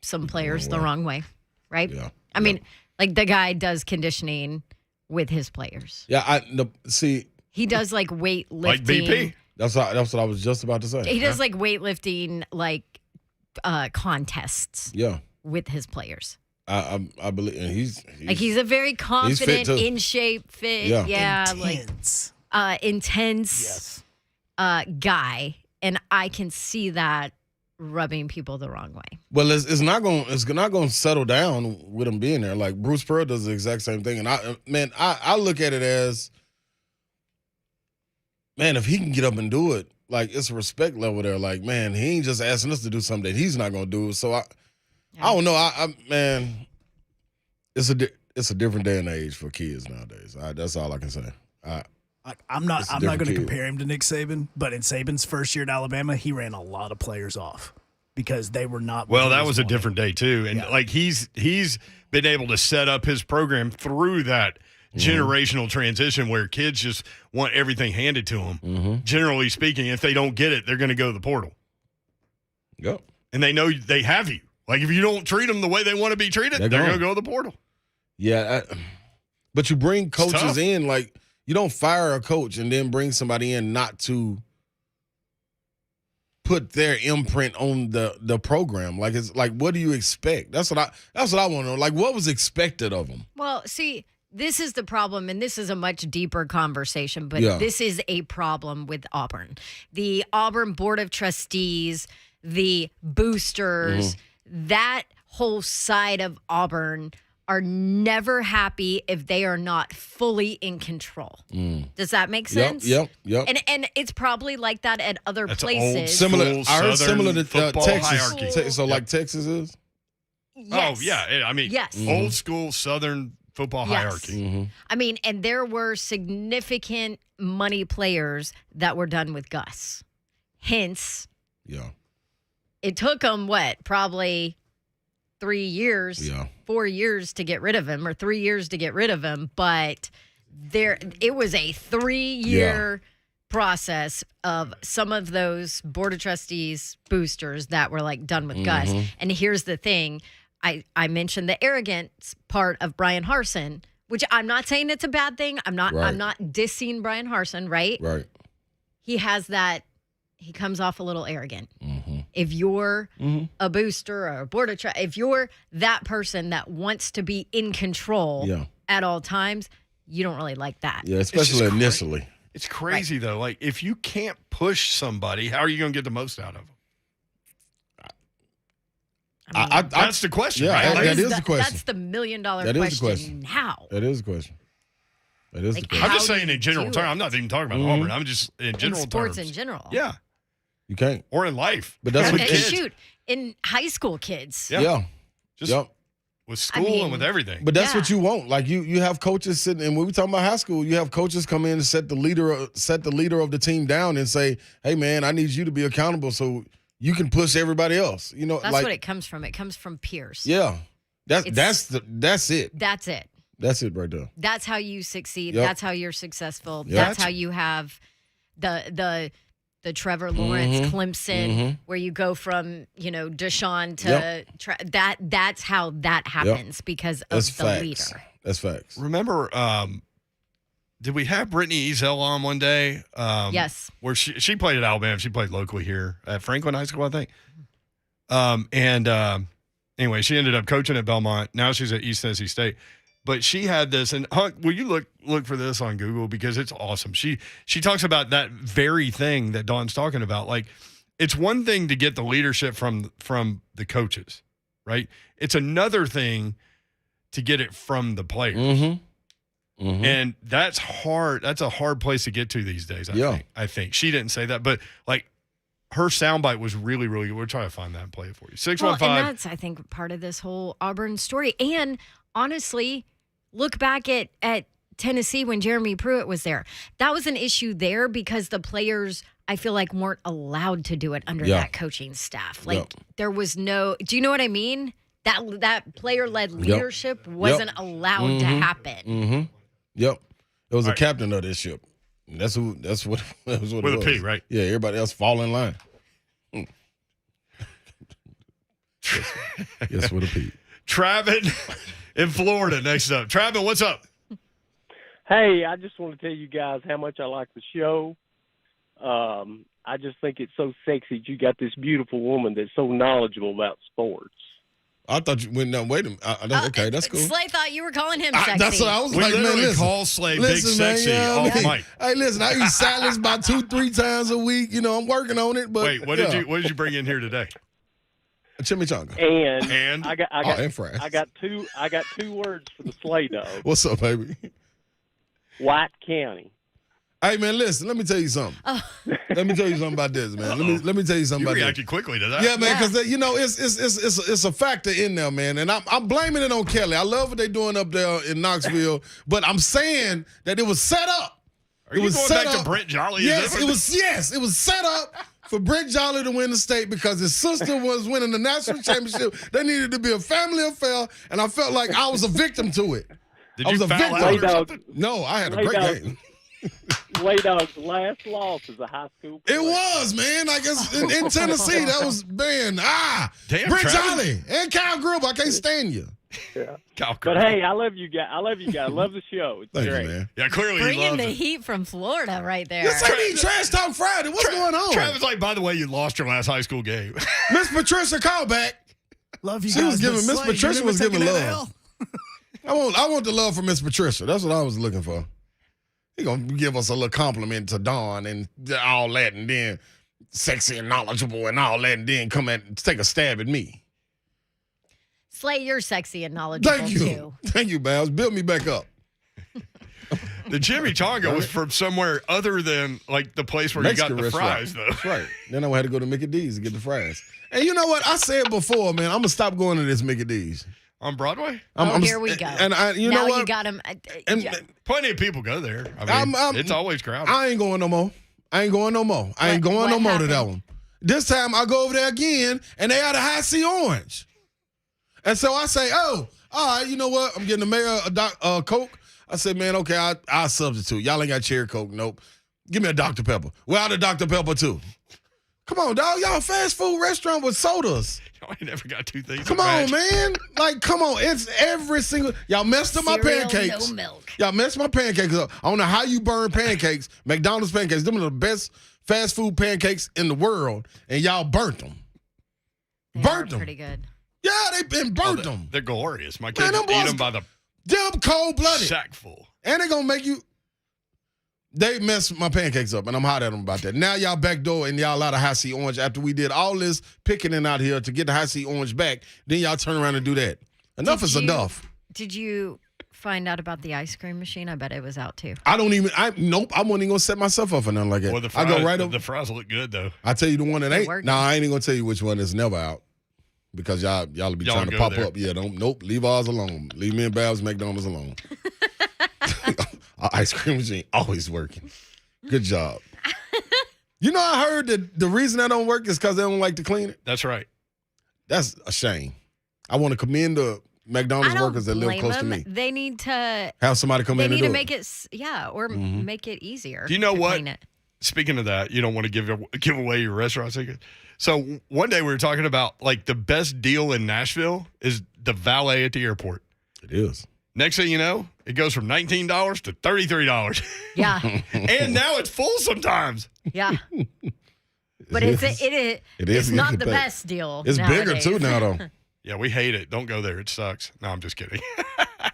some players the wrong way, right?
Yeah.
I mean, like the guy does conditioning with his players.
Yeah, see.
He does like weightlifting.
Like BP.
That's what I was just about to say.
He does like weightlifting, like contests.
Yeah.
With his players.
I believe, and
he's a very confident,
too.
in shape, fit,
Intense.
intense guy, and I can see that rubbing people the wrong way.
Well, it's not going to settle down with him being there. Like Bruce Pearl does the exact same thing, and I look at it as, man, if he can get up and do it, like it's a respect level there. Like, man, he ain't just asking us to do something that he's not going to do. So I don't know. Man, it's a different day and age for kids nowadays. That's all I can say.
I'm not going to
kid.
compare him to Nick Saban, but in Saban's first year at Alabama, he ran a lot of players off because they were not.
Well, that was a different day too, and like he's been able to set up his program through that generational transition where kids just want everything handed to them. Generally speaking, if they don't get it, they're going to go to the portal.
Yep.
And they know they have you. Like if you don't treat them the way they want to be treated, they're going to go to the portal.
Yeah, but you bring coaches in, like you don't fire a coach and then bring somebody in not to put their imprint on the program. Like it's like, what do you expect? That's what I want to know. Like, what was expected of them?
Well, see, this is the problem, and this is a much deeper conversation, but this is a problem with Auburn. The Auburn Board of Trustees, the boosters, that whole side of Auburn are never happy if they are not fully in control. Does that make sense?
Yep.
And it's probably like that at other
That's
places.
School,
I heard similar to
football
Texas.
hierarchy.
So like Texas is?
Yes.
Oh, yeah. I mean, old school Southern football hierarchy.
I mean, and there were significant money players that were done with Gus. Hence, it took them, probably 3 years, 4 years to get rid of him, or 3 years to get rid of him. But it was a 3-year process of some of those Board of Trustees boosters that were like done with Gus. And here's the thing. I mentioned the arrogance part of Brian Harsin, which I'm not saying it's a bad thing. I'm not dissing Brian Harsin, right?
Right.
He has that, he comes off a little arrogant.
Mm-hmm.
If you're a booster or a board of if you're that person that wants to be in control at all times, you don't really like that.
Yeah, especially initially.
It's crazy, though. Like, if you can't push somebody, how are you going to get the most out of them? That's the question,
yeah,
right?
that is the question.
That's the $1 million
That
question.
is the question.
How?
That is the question. That is the question.
I'm just
How do
saying
you
in general
do
terms.
it?
I'm not even talking about Auburn. I'm just in general
In sports
terms.
in general.
Yeah.
You can't.
Or in life.
But that's
And
what
shoot, in high school kids.
Yeah.
Just
With school and with everything.
But that's what you want. Like you have coaches sitting, and when we talking about high school, you have coaches come in and set the leader of the team down and say, "Hey, man, I need you to be accountable so you can push everybody else." You know,
That's
like,
what it comes from. It comes from peers.
Yeah, that's it.
That's it.
That's it right there.
That's how you succeed.
Yep.
That's how you're successful.
Yep.
That's how you have the Trevor Lawrence, Clemson, where you go from Deshaun to that's how that happens because of the leader.
That's facts.
Remember, did we have Brittany Ezel on one day?
Yes.
Where she played at Alabama. She played locally here at Franklin High School, I think. Anyway, she ended up coaching at Belmont. Now she's at East Tennessee State. But she had this, and Hunk, will you look for this on Google because it's awesome. She talks about that very thing that Dawn's talking about. Like, it's one thing to get the leadership from the coaches, right? It's another thing to get it from the players. And that's hard. That's a hard place to get to these days, I think. She didn't say that, but like her soundbite was really, really good. We're trying to find that and play it for you. 615.
Well, and that's, I think, part of this whole Auburn story. And honestly, look back at Tennessee when Jeremy Pruitt was there. That was an issue there because the players, I feel like, weren't allowed to do it under that coaching staff. Like there was no, do you know what I mean? That player-led leadership wasn't allowed to happen.
Yep. It was a captain of this ship. That's what it was.
With a P, right?
Yeah, everybody else fall in line. Yes, with a P.
Travis in Florida next up. Travis, what's up?
Hey, I just want to tell you guys how much I like the show. I just think it's so sexy that you got this beautiful woman that's so knowledgeable about sports.
I thought you went down. Wait a minute. Okay, that's cool.
Slay thought you were calling him sexy.
That's what I was
We
like, man.
literally
Listen,
call Slay big sexy off mic.
Hey, listen, I eat salads about 2-3 times a week. You know, I'm working on it. But
Wait, what did you bring in here today?
A chimichanga.
And I got
and fries.
I got two words for the Slay Dog.
What's up, baby?
White County.
Hey, man, listen, let me tell you something. Let me tell you something about this, man. Let me tell you something
You
about this.
reacted quickly to that.
Yeah, man, because it's a factor in there, man, and I'm blaming it on Kelly. I love what they're doing up there in Knoxville, but I'm saying that it was set up.
Are you going back to Brent Jolly?
Yes, it was set up for Brent Jolly to win the state because his sister was winning the national championship. They needed to be a family affair, and I felt like I was a victim to it.
Did
I was
you
a
foul
victim.
out or something?
No, I had a
Slay
great
Dog.
game.
Slay Dog's last loss as a high school player.
It was, man. I guess in Tennessee, that was, man,
Damn,
Brent
Travis.
Jolly and Kyle Gruber. I can't stand you.
Yeah.
Kyle
But
Cooper.
hey, I love you guys. I love the show. It's
Thank
great.
you, man.
Yeah, clearly you
Bringing
love
the
it.
heat from Florida right there.
This ain't Trash Talk Friday. What's going on?
Travis, like, by the way, you lost your last high school game.
Miss Patricia, call back.
Love you
She
guys.
was giving-
but
Miss
Slay, you
Patricia
never
was
taking
giving
that
love.
L?
I want the love from Miss Patricia. That's what I was looking for. He gonna give us a little compliment to Dawn and all that, and then sexy and knowledgeable and all that, and then come and take a stab at me.
Slay, you're sexy and knowledgeable
Thank you,
too.
thank you, Babs. Build me back up.
The Jimmy Chongo was from somewhere other than like the place where
Mexican
you got the
restaurant.
fries, though.
That's right. Then I had to go to Mickey D's to get the fries. And you know what? I said before, man, I'm gonna stop going to this Mickey D's.
On Broadway?
Here we go.
And you
now
know what?
you got him.
And
Plenty of people go there. I mean, it's always crowded.
I ain't going no more. I ain't going no more to that
happened?
one. This time I go over there again, and they had a high C orange. And so I say, oh, all right, you know what? I'm getting the mayor a Coke. I said, man, okay, I'll substitute. Y'all ain't got cherry Coke. Nope. Give me a Dr. Pepper. Well, out of Dr. Pepper, too. Come on, dog. Y'all a fast food restaurant with sodas.
I never got two things.
Come on, man. Like, come on. It's every single. Y'all messed up my
Cereal,
pancakes.
no milk.
Y'all messed my pancakes up. I don't know how you burn pancakes. McDonald's pancakes. Them are the best fast food pancakes in the world, and y'all burnt them.
They
Burnt
are
them.
pretty good.
Yeah, they been burnt them.
They're glorious. My kids
them
eat
boys-
them by the
Them cold-blooded.
sack full.
And they gonna make you. They messed my pancakes up, and I'm hot at them about that. Now y'all backdoor and y'all out of high C orange after we did all this picking out here to get the high C orange back. Then y'all turn around and do that. Enough is enough.
Did you find out about the ice cream machine? I bet it was out too.
Nope. I wasn't even gonna set myself up for nothing like that.
Well, the
I
fries,
go right over.
the fries look good though.
I tell you the one that ain't.
working.
No, I ain't even gonna tell you which one is never out because y'all be
Y'all
trying to
go
pop
there.
up. Yeah, nope. Leave ours alone. Leave me and Babs McDonald's alone. Our ice cream machine always working. Good job. You know, I heard that the reason that don't work is because they don't like to clean it.
That's right.
That's a shame. I want to commend the McDonald's
I don't
workers that live
blame
close to
them.
me.
They need to.
Have somebody come
They
in and
need
do
to
it.
make it, or make it easier.
Do you know
to
what?
clean it.
Speaking of that, you don't want to give away your restaurant secret. So one day we were talking about like the best deal in Nashville is the valet at the airport.
It is.
Next thing you know, it goes from $19 to $33.
Yeah,
And now it's full sometimes.
yeah. But
is.
it's
is
not
getting
the
paid.
best deal.
It's bigger
nowadays.
too now, though.
Yeah, we hate it. Don't go there. It sucks. No, I'm just kidding.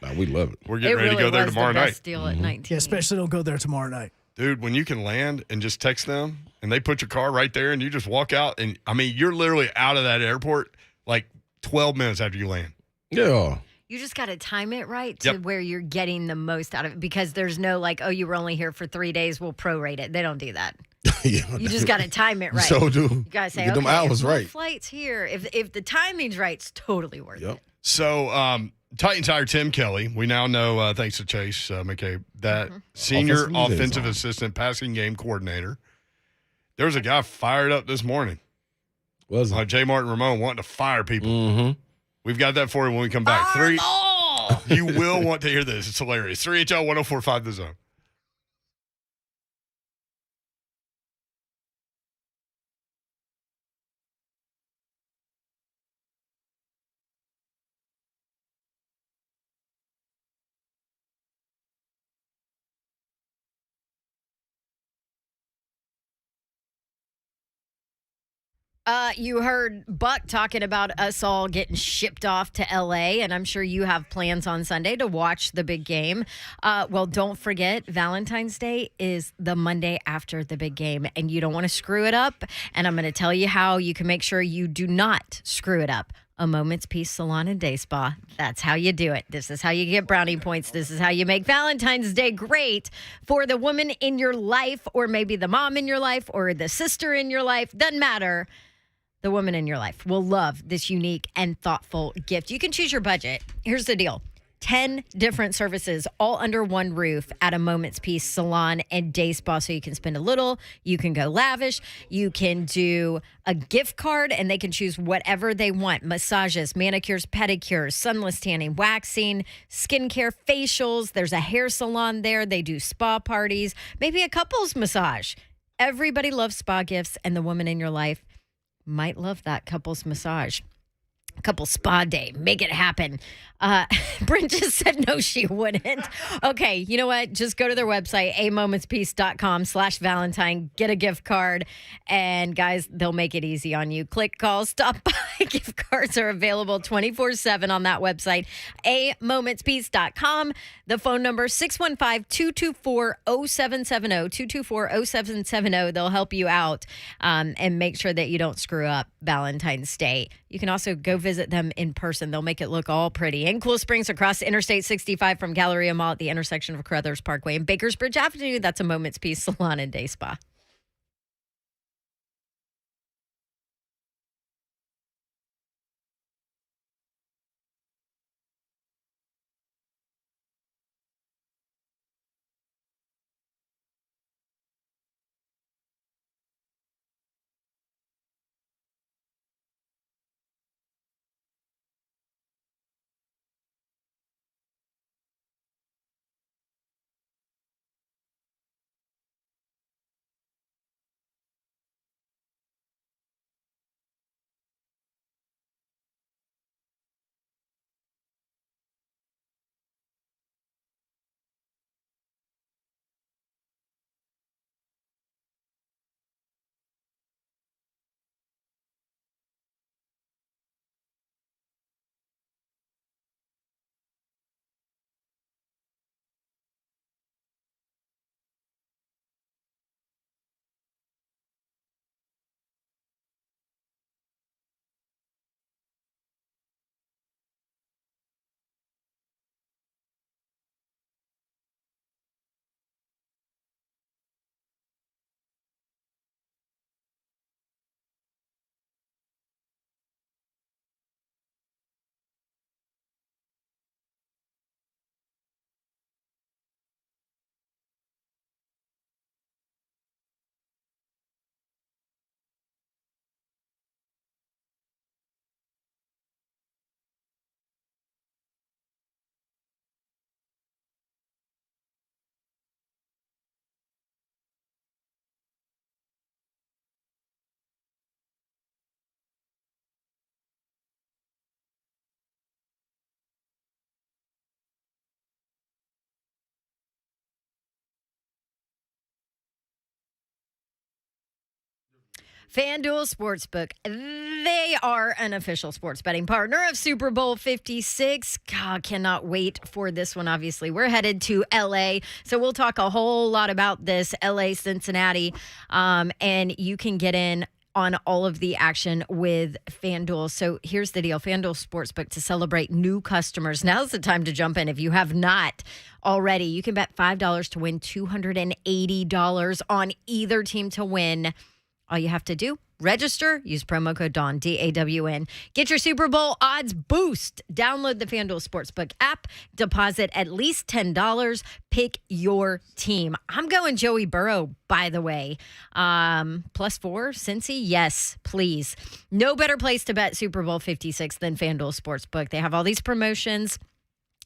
Nah, we love it.
We're
It
getting ready
really
to go there
was
tomorrow
the
night.
best deal at 19.
Yeah, especially don't go there tomorrow night.
Dude, when you can land and just text them and they put your car right there and you just walk out and I mean, you're literally out of that airport like 12 minutes after you land.
Yeah.
You just got to time it right to
Yep.
where you're getting the most out of it because there's no like, oh, you were only here for 3 days. We'll prorate it. They don't do that.
Yeah.
You just got to time it right.
So do.
You got to say,
Get them
okay,
hours
if my
right.
flight's here. If the timing's right, it's totally worth
Yep.
it.
So, Titans hired Tim Kelly. We now know, thanks to Chase McCabe, that senior
Offensive
offensive
liaison.
assistant passing game coordinator. There was a guy fired up this morning.
Was it?
J. Martin Ramon wanting to fire people.
Mm-hmm.
We've got that for you when we come back. You will want to hear this. It's hilarious. 3HL 1045 The Zone.
You heard Buck talking about us all getting shipped off to LA, and I'm sure you have plans on Sunday to watch the big game. Well, don't forget, Valentine's Day is the Monday after the big game, and you don't want to screw it up. And I'm going to tell you how you can make sure you do not screw it up. A Moment's Peace Salon and Day Spa. That's how you do it. This is how you get brownie points. This is how you make Valentine's Day great for the woman in your life, or maybe the mom in your life, or the sister in your life. Doesn't matter. The woman in your life will love this unique and thoughtful gift. You can choose your budget. Here's the deal. 10 different services all under one roof at A Moment's Peace Salon and Day Spa. So you can spend a little, you can go lavish, you can do a gift card, and they can choose whatever they want. Massages, manicures, pedicures, sunless tanning, waxing, skincare, facials. There's a hair salon there. They do spa parties, maybe a couples massage. Everybody loves spa gifts, and the woman in your life might love that couples massage. Couple spa day. Make it happen. Brent just said no, she wouldn't. Okay, you know what? Just go to their website, amomentspeace.com/Valentine. Get a gift card. And guys, they'll make it easy on you. Click, call, stop by. Gift cards are available 24/7 on that website, amomentspeace.com. The phone number, 615-224-0770, 224-0770. They'll help you out and make sure that you don't screw up Valentine's Day. You can also go visit them in person. They'll make it look all pretty. In Cool Springs, across Interstate 65 from Galleria Mall at the intersection of Carruthers Parkway and Bakersbridge Avenue. That's A Moment's Peace Salon and Day Spa. Fanduel Sportsbook. They are an official sports betting partner of Super Bowl 56. God, cannot wait for this one, obviously. We're headed to L.A., so we'll talk a whole lot about this, L.A., Cincinnati, and you can get in on all of the action with FanDuel. So here's the deal. FanDuel Sportsbook, to celebrate new customers. Now's the time to jump in. If you have not already, you can bet $5 to win $280 on either team to win. All you have to do, register, use promo code DAWN, D-A-W-N. Get your Super Bowl odds boost. Download the FanDuel Sportsbook app. Deposit at least $10. Pick your team. I'm going Joey Burrow, by the way. +4, Cincy? Yes, please. No better place to bet Super Bowl 56 than FanDuel Sportsbook. They have all these promotions,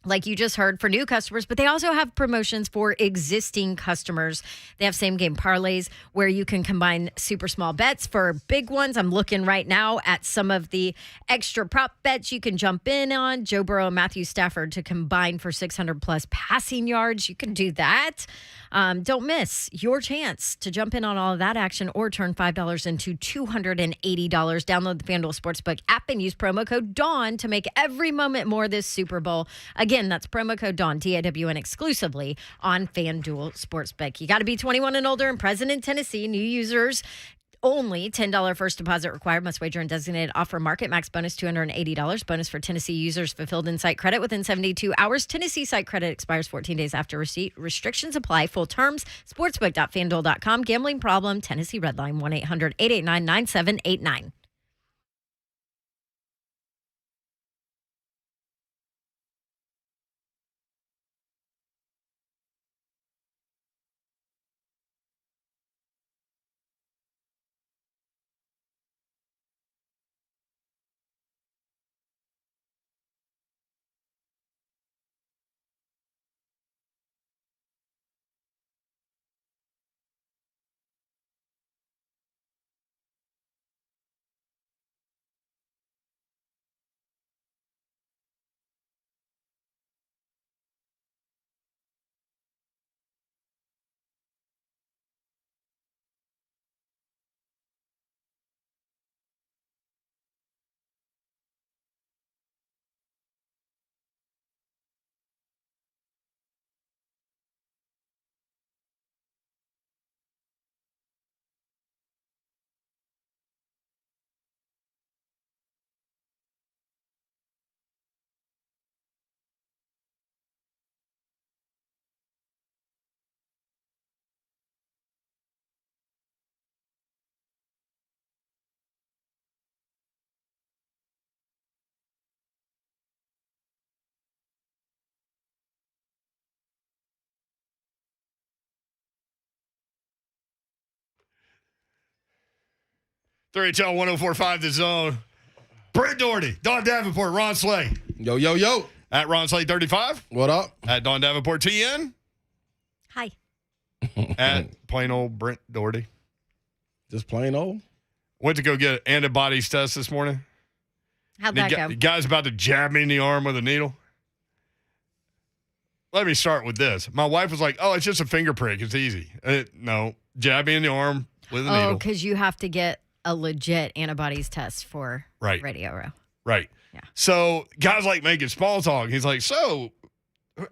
like you just heard, for new customers, but they also have promotions for existing customers. They have same-game parlays where you can combine super small bets for big ones. I'm looking right now at some of the extra prop bets you can jump in on. Joe Burrow and Matthew Stafford to combine for 600-plus passing yards. You can do that. Don't miss your chance to jump in on all of that action or turn $5 into $280. Download the FanDuel Sportsbook app and use promo code DAWN to make every moment more this Super Bowl. Again, that's promo code DAWN, D-A-W-N, exclusively on FanDuel Sportsbook. You got to be 21 and older and present in Tennessee. New users only. $10 first deposit required. Must wager in designated offer market. Max bonus $280. Bonus for Tennessee users fulfilled in site credit within 72 hours. Tennessee site credit expires 14 days after receipt. Restrictions apply. Full terms. Sportsbook.fanduel.com. Gambling problem. Tennessee Redline 1-800-889-9789.
HL 1045 The Zone. Brent Doherty, Don Davenport, Ron Slay.
Yo, yo, yo.
At Ron Slay 35.
What up?
At Don Davenport TN.
Hi.
At plain old Brent Doherty.
Just plain old?
Went to go get an antibodies test this morning.
How'd that go?
The guy's about to jab me in the arm with a needle. Let me start with this. My wife was like, oh, it's just a finger prick. It's easy. No, jab me in the arm with a needle.
Oh, because you have to get a legit antibodies test for Radio Row.
Right.
Yeah.
So guys like making small talk. He's like, so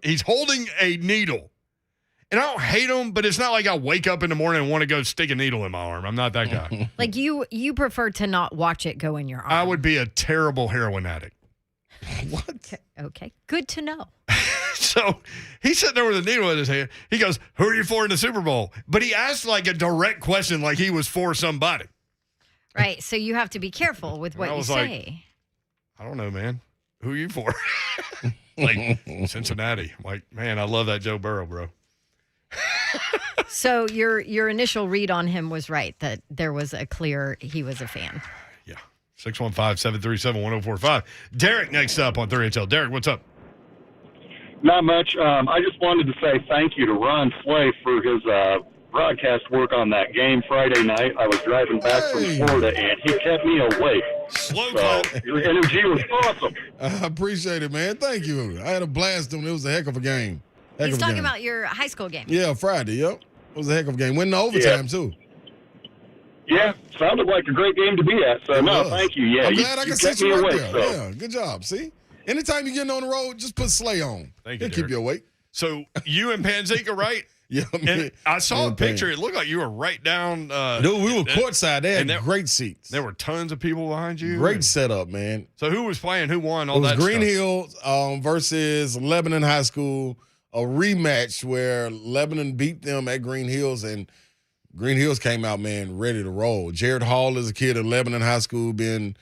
he's holding a needle. And I don't hate him, but it's not like I wake up in the morning and want to go stick a needle in my arm. I'm not that guy.
Like you prefer to not watch it go in your arm.
I would be a terrible heroin addict.
What?
Okay. Good to know.
So he's sitting there with a needle in his hand. He goes, who are you for in the Super Bowl? But he asked like a direct question like he was for somebody.
Right. So you have to be careful with what you say.
I don't know, man. Who are you for? Like Cincinnati. I'm like, man, I love that Joe Burrow, bro.
So your initial read on him was right, that there was a clear he was a fan.
Yeah. 615-737-1045. Derek next up on 3HL. Derek, what's up?
Not much. I just wanted to say thank you to Ron Slay for his broadcast work on that game Friday night. I was driving back from Florida, and he kept me awake.
Slow
So
clap.
your energy was awesome.
I appreciate it, man. Thank you. I had a blast doing it. It was a heck of a game.
He's talking about your high school game.
Yeah, Friday, yep. It was a heck of a game. Went in overtime, too.
Yeah, sounded like a great game to be at. So, no, thank you. Yeah,
I'm glad I can
kept
sit you
me
right
awake,
there.
so.
Yeah, good job. See? Anytime you're getting on the road, just put Slay on.
Thank you,
He'll keep
Derek.
you awake.
So you and Panzeca, right?
Yeah,
And I saw a
man,
picture. It looked like you were right down.
Dude, we were courtside. They had
and
great seats.
There were tons of people behind you.
Great setup, man.
So who was playing? Who won? All
It was
that
Green
stuff?
Hills versus Lebanon High School, a rematch where Lebanon beat them at Green Hills, and Green Hills came out, man, ready to roll. Jared Hall is a kid at Lebanon High School, been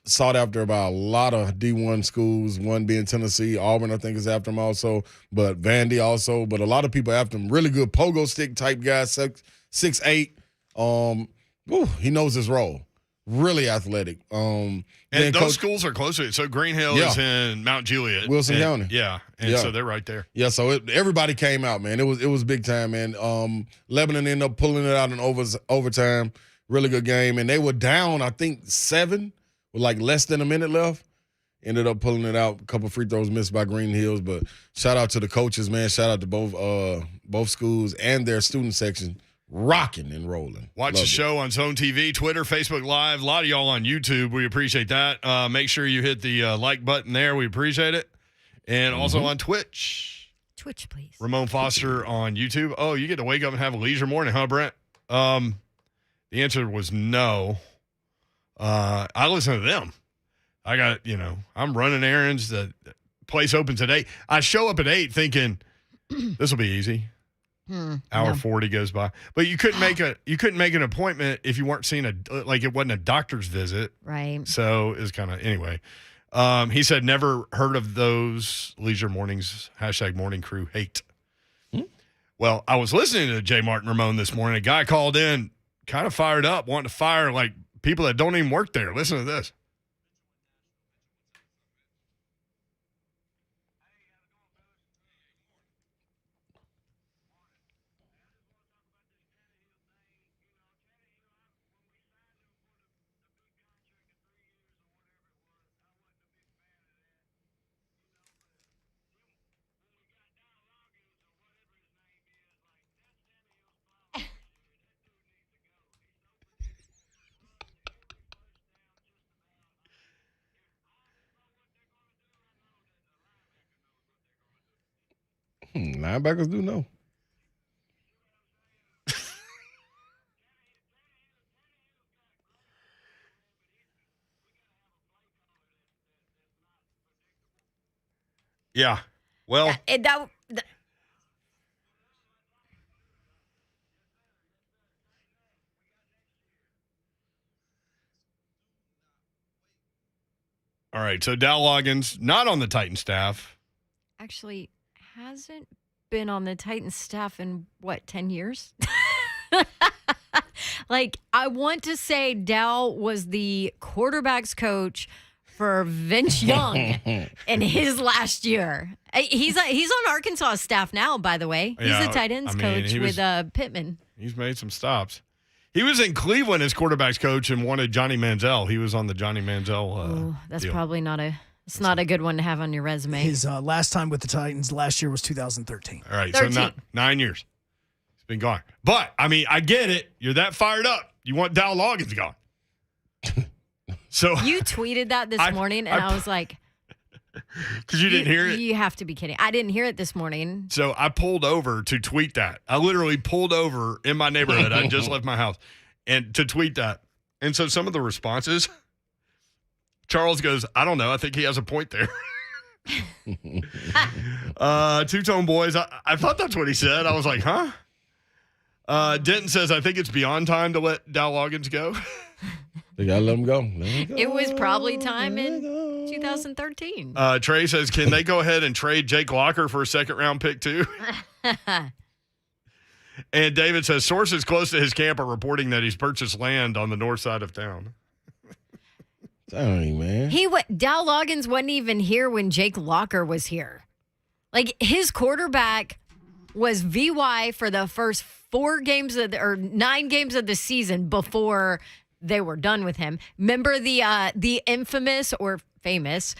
sought after by a lot of D1 schools, one being Tennessee. Auburn, I think, is after him also, but Vandy also. But a lot of people after him. Really good pogo stick type guy, 6'8". He knows his role. Really athletic.
And those schools are close to it. So Green Hill is in Mount Juliet.
Wilson County.
Yeah. And so they're right there.
Yeah, so everybody came out, man. It was big time, man. Lebanon ended up pulling it out in overtime. Really good game. And they were down, I think, 7 with like less than a minute left. Ended up pulling it out. A couple free throws missed by Green Hills. But shout out to the coaches, man. Shout out to both schools and their student section. Rocking and rolling.
Watch the show on Zone TV, Twitter, Facebook Live. A lot of y'all on YouTube. We appreciate that. Make sure you hit the like button there. We appreciate it. And also on Twitch.
Twitch, please.
Ramon Foster on YouTube. Oh, you get to wake up and have a leisure morning, huh, Brent? The answer was no. I listen to them. I got, I'm running errands. The place opens at 8. I show up at 8 thinking this will be easy. Hour 40 goes by, but you couldn't make an appointment if you weren't seeing it wasn't a doctor's visit,
right?
So it's kind of anyway. He said never heard of those leisure mornings. #morning crew hate. Well, I was listening to J. Martin Ramon this morning. A guy called in, kind of fired up, wanting to fire like people that don't even work there. Listen to this.
Linebackers do know.
Yeah. Well, all right. So Dow Loggins, not on the Titan staff.
Actually hasn't been on the Titans staff in 10 years? Like, I want to say Dow was the quarterback's coach for Vince Young in his last year. He's on Arkansas staff now, by the way. He's a tight ends coach with Pittman.
He's made some stops. He was in Cleveland as quarterback's coach and wanted Johnny Manziel. He was on the Johnny Manziel.
That's
deal.
probably not a. It's not a good one to have on your resume.
His last time with the Titans last year was 2013.
All right,
13.
so 9 years. He's been gone. But, I mean, I get it. You're that fired up. You want Dow Loggins gone. So
You tweeted that this morning, and I was like...
Because you didn't hear it?
You have to be kidding. I didn't hear it this morning.
So I pulled over to tweet that. I literally pulled over in my neighborhood. I just left my house and to tweet that. And so some of the responses... Charles goes, I don't know. I think he has a point there. Two-Tone Boys. I thought that's what he said. I was like, huh? Denton says, I think it's beyond time to let Dow Loggins go.
They got to let him go.
It was probably time in 2013.
Trey says, can they go ahead and trade Jake Locker for a second-round pick, too? And David says, sources close to his camp are reporting that he's purchased land on the north side of town.
Dang, man.
Dow Loggins wasn't even here when Jake Locker was here. Like, his quarterback was VY for the first 9 games of the season before they were done with him. Remember the infamous or famous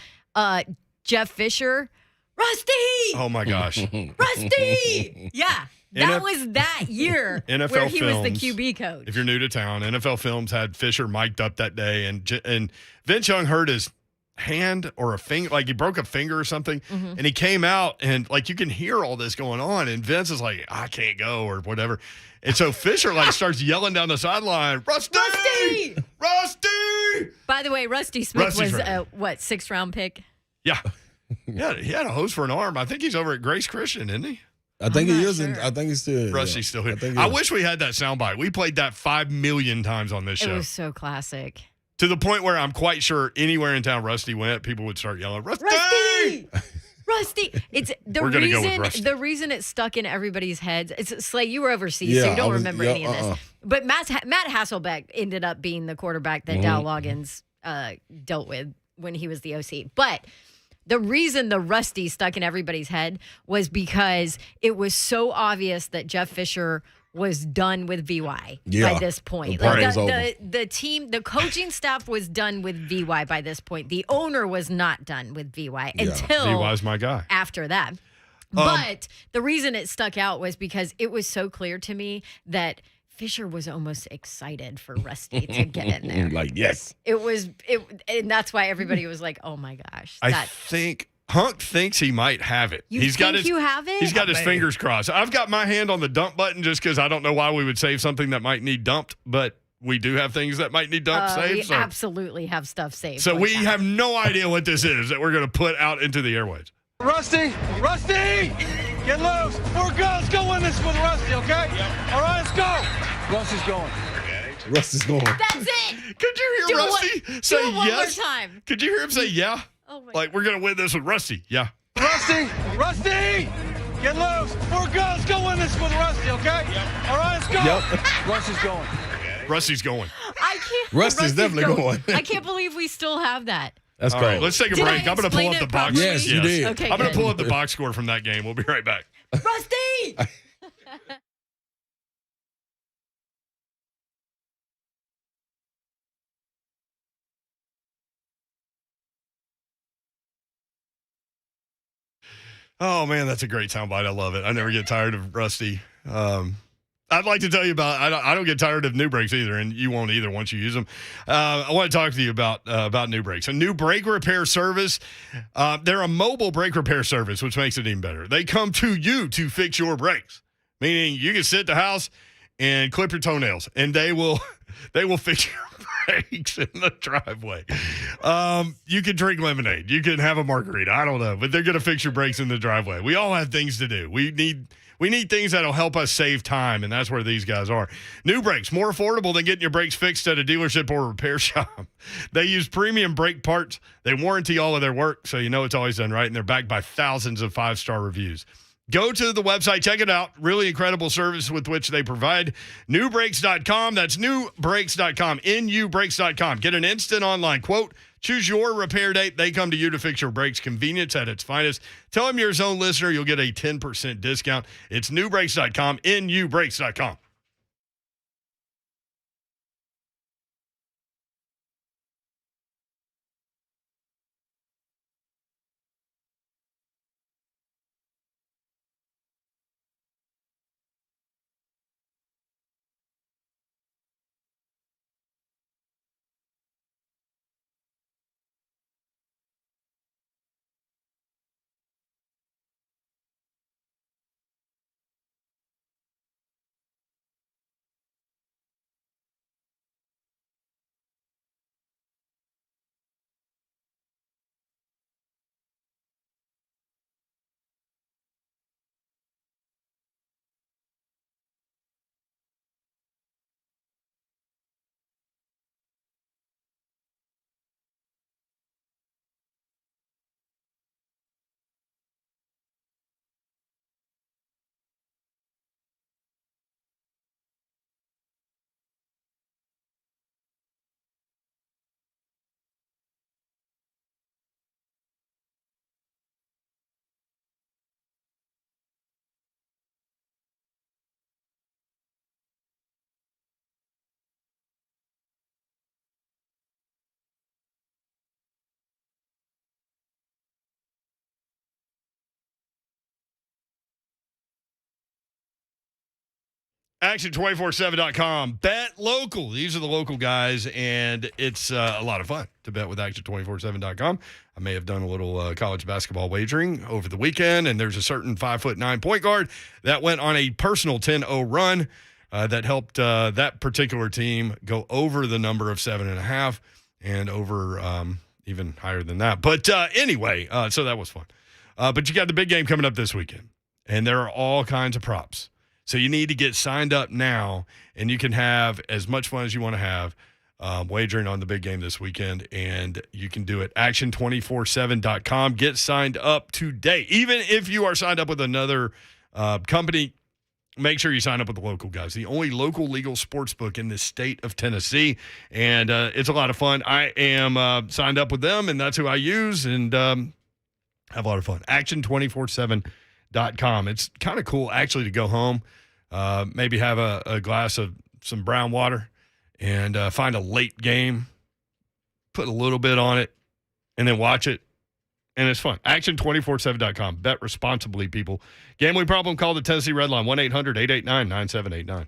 Jeff Fisher? Rusty!
Oh, my gosh.
Rusty! Yeah. That was that year
NFL
where he was the
Films,
QB coach.
If you're new to town, NFL Films had Fisher mic'd up that day, and Vince Young hurt his hand or a finger, like he broke a finger or something, and he came out and like you can hear all this going on, and Vince is like, I can't go or whatever. And so Fisher like starts yelling down the sideline, Rusty! Rusty!
By the way, Rusty Smith
Rusty's
was
ready.
what, 6th round pick?
Yeah. Yeah, he had a hose for an arm. I think he's over at Grace Christian, isn't he?
I think
I'm
he
not
is.
sure.
I think he's still.
Rusty's still here.
I think he
I
is.
wish we had that soundbite. We played that 5 million times on this
It
show.
was so classic.
To the point where I'm quite sure anywhere in town Rusty went, people would start yelling, Rusty!
Rusty! Rusty! It's the
We're gonna go with
reason.
Rusty.
The reason it stuck in everybody's heads. It's Slay. You were overseas, so
Yeah,
you don't
I was-
remember
yeah,
any of this. But Matt Hasselbeck ended up being the quarterback that Dow Loggins dealt with when he was the OC. But the reason the Rusty stuck in everybody's head was because it was so obvious that Jeff Fisher was done with VY
Yeah,
by this point.
the party
Like
was over.
the team, the coaching staff was done with VY by this point. The owner was not done with VY until
VY's my guy.
after that. But the reason it stuck out was because it was so clear to me that Fisher was almost excited for Rusty to get in there.
Like, yes.
And that's why everybody was like, "Oh my gosh!"
I think Hunk thinks he might have it.
You
He's got his,
you have it?
He's got his fingers crossed. I've got my hand on the dump button just because I don't know why we would save something that might need dumped, but we do have things that might need dumped
We
saved. So,
absolutely have stuff saved.
so
like
we
that.
have no idea what this is that we're going to put out into the airwaves.
Rusty! Rusty! Get loose! We're good. Let's go win this with Rusty, okay? All right, let's go. Rusty's going.
Rusty's going.
That's it.
Could you hear
Do it
Rusty
one-
say
do it one
yes?
more time.
Could you hear him say yeah?
Oh my
Like, we're going to win this with Rusty. Yeah.
Rusty! Rusty! Get loose! We're good. Let's go win this with Rusty, okay? All right, let's go.
Yep.
Rusty's going.
Rusty's going.
I can't.
Rusty's definitely going.
I can't believe we still have that.
That's
All
great.
right, let's take a
Did I
break. I'm going to
explain
pull up
it
the box.
properly?
Yes, you did.
Okay,
I'm going
good.
to pull up the box score from that game. We'll be right back.
Rusty.
Oh, man, that's a great soundbite. I love it. I never get tired of Rusty. I'd like to tell you about, I don't get tired of new brakes either, and you won't either once you use them. I want to talk to you about new brakes. A new brake repair service. They're a mobile brake repair service, which makes it even better. They come to you to fix your brakes, meaning you can sit at the house and clip your toenails, and they will fix your brakes in the driveway. You can drink lemonade. You can have a margarita. I don't know, but they're going to fix your brakes in the driveway. We all have things to do. We need things that'll help us save time, and that's where these guys are. New brakes, more affordable than getting your brakes fixed at a dealership or repair shop. They use premium brake parts. They warranty all of their work, so you know it's always done right, and they're backed by thousands of 5-star reviews. Go to the website, check it out. Really incredible service with which they provide. Newbrakes.com. That's newbrakes.com. nubrakes.com. Get an instant online quote. Choose your repair date. They come to you to fix your brakes. Convenience at its finest. Tell them you're a Zone listener. You'll get a 10% discount. It's newbrakes.com. nubrakes.com. Action247.com. Bet local. These are the local guys, and it's a lot of fun to bet with Action247.com. I may have done a little college basketball wagering over the weekend, and there's a certain 5'9" point guard that went on a personal 10-0 run that helped that particular team go over the number of 7.5 and over even higher than that. But anyway, so that was fun. But you got the big game coming up this weekend, and there are all kinds of props. So you need to get signed up now, and you can have as much fun as you want to have wagering on the big game this weekend, and you can do it action247.com. Get signed up today. Even if you are signed up with another company, make sure you sign up with the local guys, the only local legal sports book in the state of Tennessee, and it's a lot of fun. I am signed up with them, and that's who I use, and have a lot of fun. Action247.com. It's kind of cool, actually, to go home, maybe have a glass of some brown water and find a late game, put a little bit on it, and then watch it. And it's fun. Action247.com. Bet responsibly, people. Gambling problem? Call the Tennessee Red Line, 1-800-889-9789.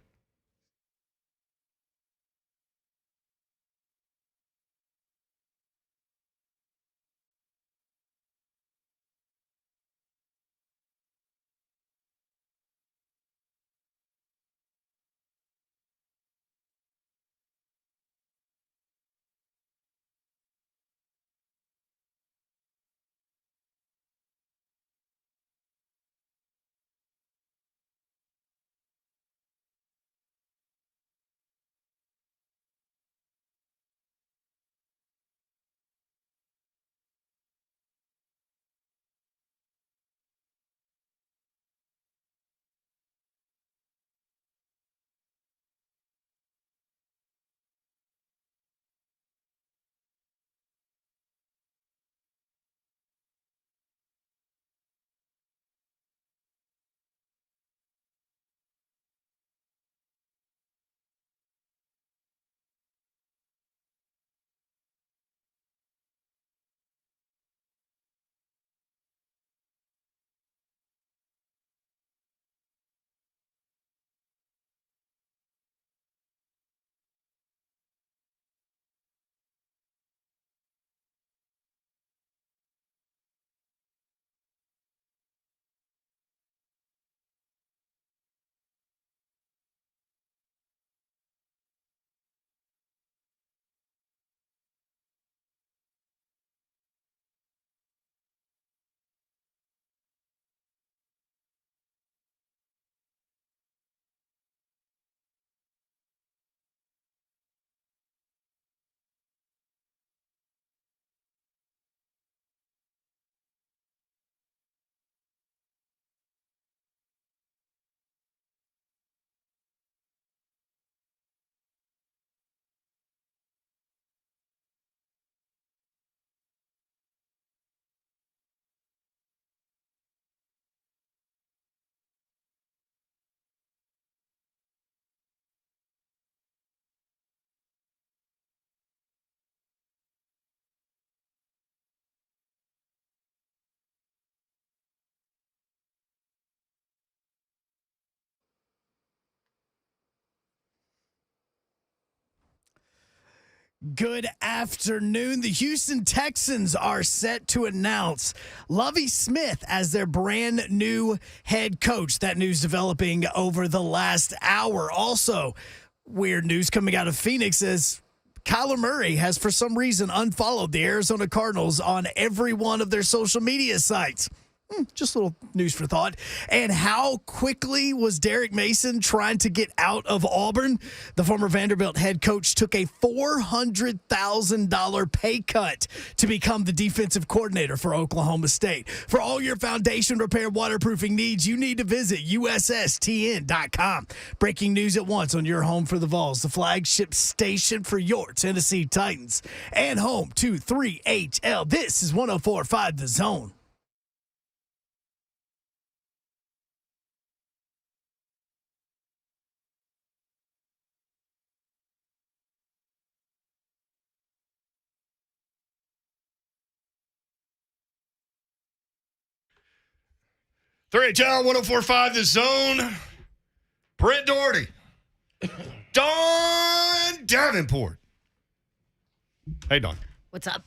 Good afternoon. The Houston Texans are set to announce Lovie Smith as their brand new head coach. That news developing over the last hour. Also, weird news coming out of Phoenix as Kyler Murray has, for some reason, unfollowed the Arizona Cardinals on every one of their social media sites. Just a little news for thought. And how quickly was Derek Mason trying to get out of Auburn? The former Vanderbilt head coach took a $400,000 pay cut to become the defensive coordinator for Oklahoma State. For all your foundation repair waterproofing needs, you need to visit USSTN.com. Breaking news at once on your home for the Vols, the flagship station for your Tennessee Titans, and home to 3HL. This is 104.5 The Zone.
HL 104.5 The Zone. Brent Doherty Dawn Davenport. Hey, Dawn.
What's up?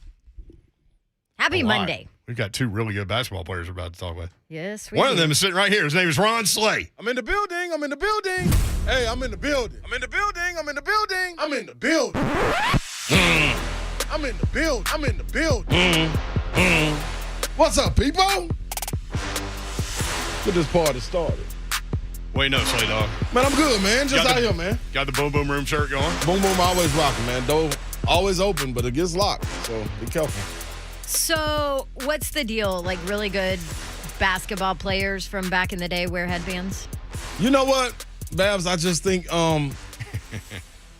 Happy
A lot.
Monday.
We've got two really good basketball players we're about to talk with.
Yes, we
One
do.
of them is sitting right here. His name is Ron Slay.
I'm in the building. I'm in the building. Hey, I'm in the building. I'm in the building. I'm in the building. I'm in the building. I'm in the building. I'm in the building. What's up, people? Get this party started.
Wait, no, Slay Dog.
Man, I'm good, man. Just
Got
out
the-
here, man.
Got the Boom Boom Room shirt going.
Boom, boom, always rocking, man. Door always open, but it gets locked, so be careful.
So, what's the deal? Like, really good basketball players from back in the day wear headbands?
You know what, Babs? I just think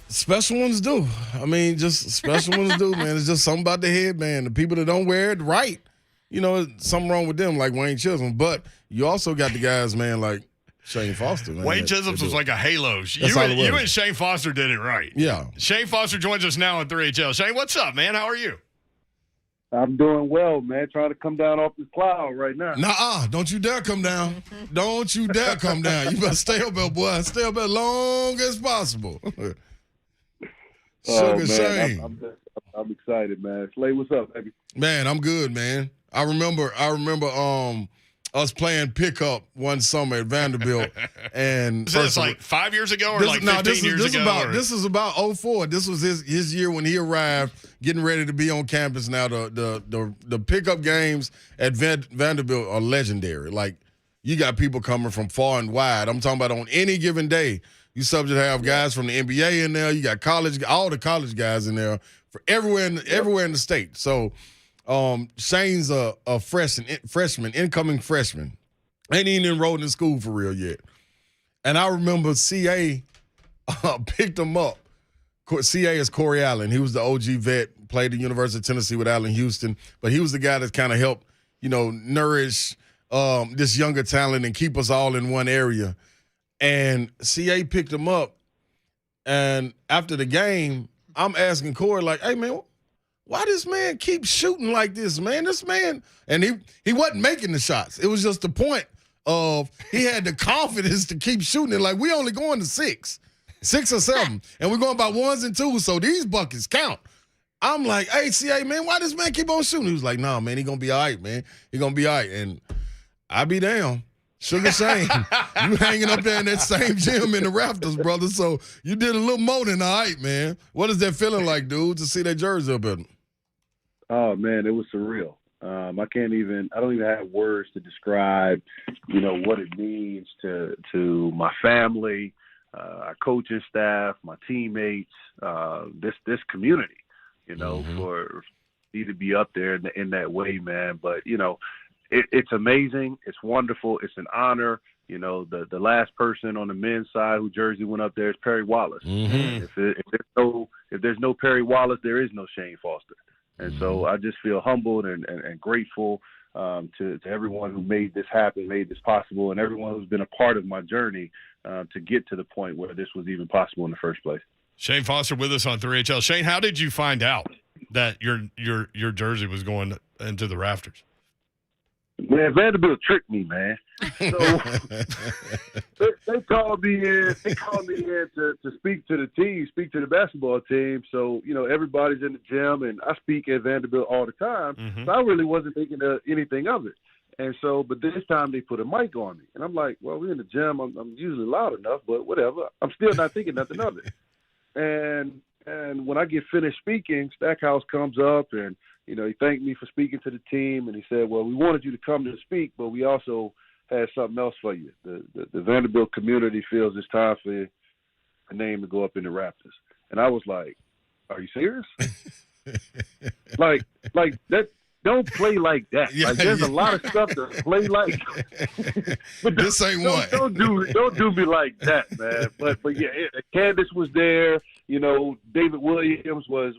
special ones do. I mean, just special ones do, man. It's just something about the headband. The people that don't wear it right, you know, something wrong with them, like Wayne Chisholm. But you also got the guys, man, like Shane Foster. Man,
Wayne
that
Chisholm's
do
was
it.
like a halo.
That's all it was.
You and Shane Foster did it right.
Yeah.
Shane Foster joins us now on 3HL. Shane, what's up, man? How are you?
I'm doing well, man. Trying to come down off this cloud right now.
Nuh-uh. Don't you dare come down. Don't you dare come down. You better stay up there, boy. Stay up there long as possible. Sugar Shane.
I'm excited, man. Slay, what's up, baby?
Man, I'm good, man. I remember us playing pickup one summer at Vanderbilt, and
Is this like 5 years ago or like 15 years ago?
This is about 04. This was his year when he arrived, getting ready to be on campus. Now the pickup games at Vanderbilt are legendary. Like, you got people coming from far and wide. I'm talking about on any given day, you subject to have guys from the NBA in there. You got all the college guys in there for everywhere in the state. So. Shane's a freshman, incoming freshman. Ain't even enrolled in school for real yet. And I remember CA picked him up. CA is Corey Allen. He was the OG vet, played at the University of Tennessee with Allen Houston. But he was the guy that kind of helped, nourish this younger talent and keep us all in one area. And CA picked him up. And after the game, I'm asking Corey, like, hey, man, why this man keep shooting like this, man? This man, and he wasn't making the shots. It was just the point of he had the confidence to keep shooting it. Like, we only going to 6 or 7, and we're going by 1s and 2s, so these buckets count. I'm like, hey, CA, man, why this man keep on shooting? He was like, nah, man, he going to be all right, man. He going to be all right. And I be damn. Sugar Shane, you hanging up there in that same gym in the rafters, brother, so you did a little more than all right, man. What is that feeling like, dude, to see that jersey up at him?
Oh man, it was surreal. I don't even have words to describe, what it means to my family, our coaching staff, my teammates, this community, for me to be up there in that way, man. But it's amazing. It's wonderful. It's an honor. The last person on the men's side who jersey went up there is Perry Wallace.
Mm-hmm.
If there's no Perry Wallace, there is no Shane Foster. And so I just feel humbled and grateful to everyone who made this happen, made this possible, and everyone who's been a part of my journey to get to the point where this was even possible in the first place.
Shane Foster with us on 3HL. Shane, how did you find out that your jersey was going into the rafters?
Man, Vanderbilt tricked me, man. So they called me in. They called me in to speak to the team, speak to the basketball team. So everybody's in the gym, and I speak at Vanderbilt all the time.
Mm-hmm.
So I really wasn't thinking of anything of it. And so, but this time they put a mic on me, and I'm like, well, we're in the gym. I'm usually loud enough, but whatever. I'm still not thinking nothing of it. And when I get finished speaking, Stackhouse comes up and. He thanked me for speaking to the team, and he said, well, we wanted you to come to speak, but we also had something else for you. The Vanderbilt community feels it's time for a name to go up in the Raptors. And I was like, are you serious? like that. Don't play like that.
Yeah,
there's a lot of stuff to play like. But
this ain't one.
Don't do me like that, man. But yeah, Candace was there. David Williams was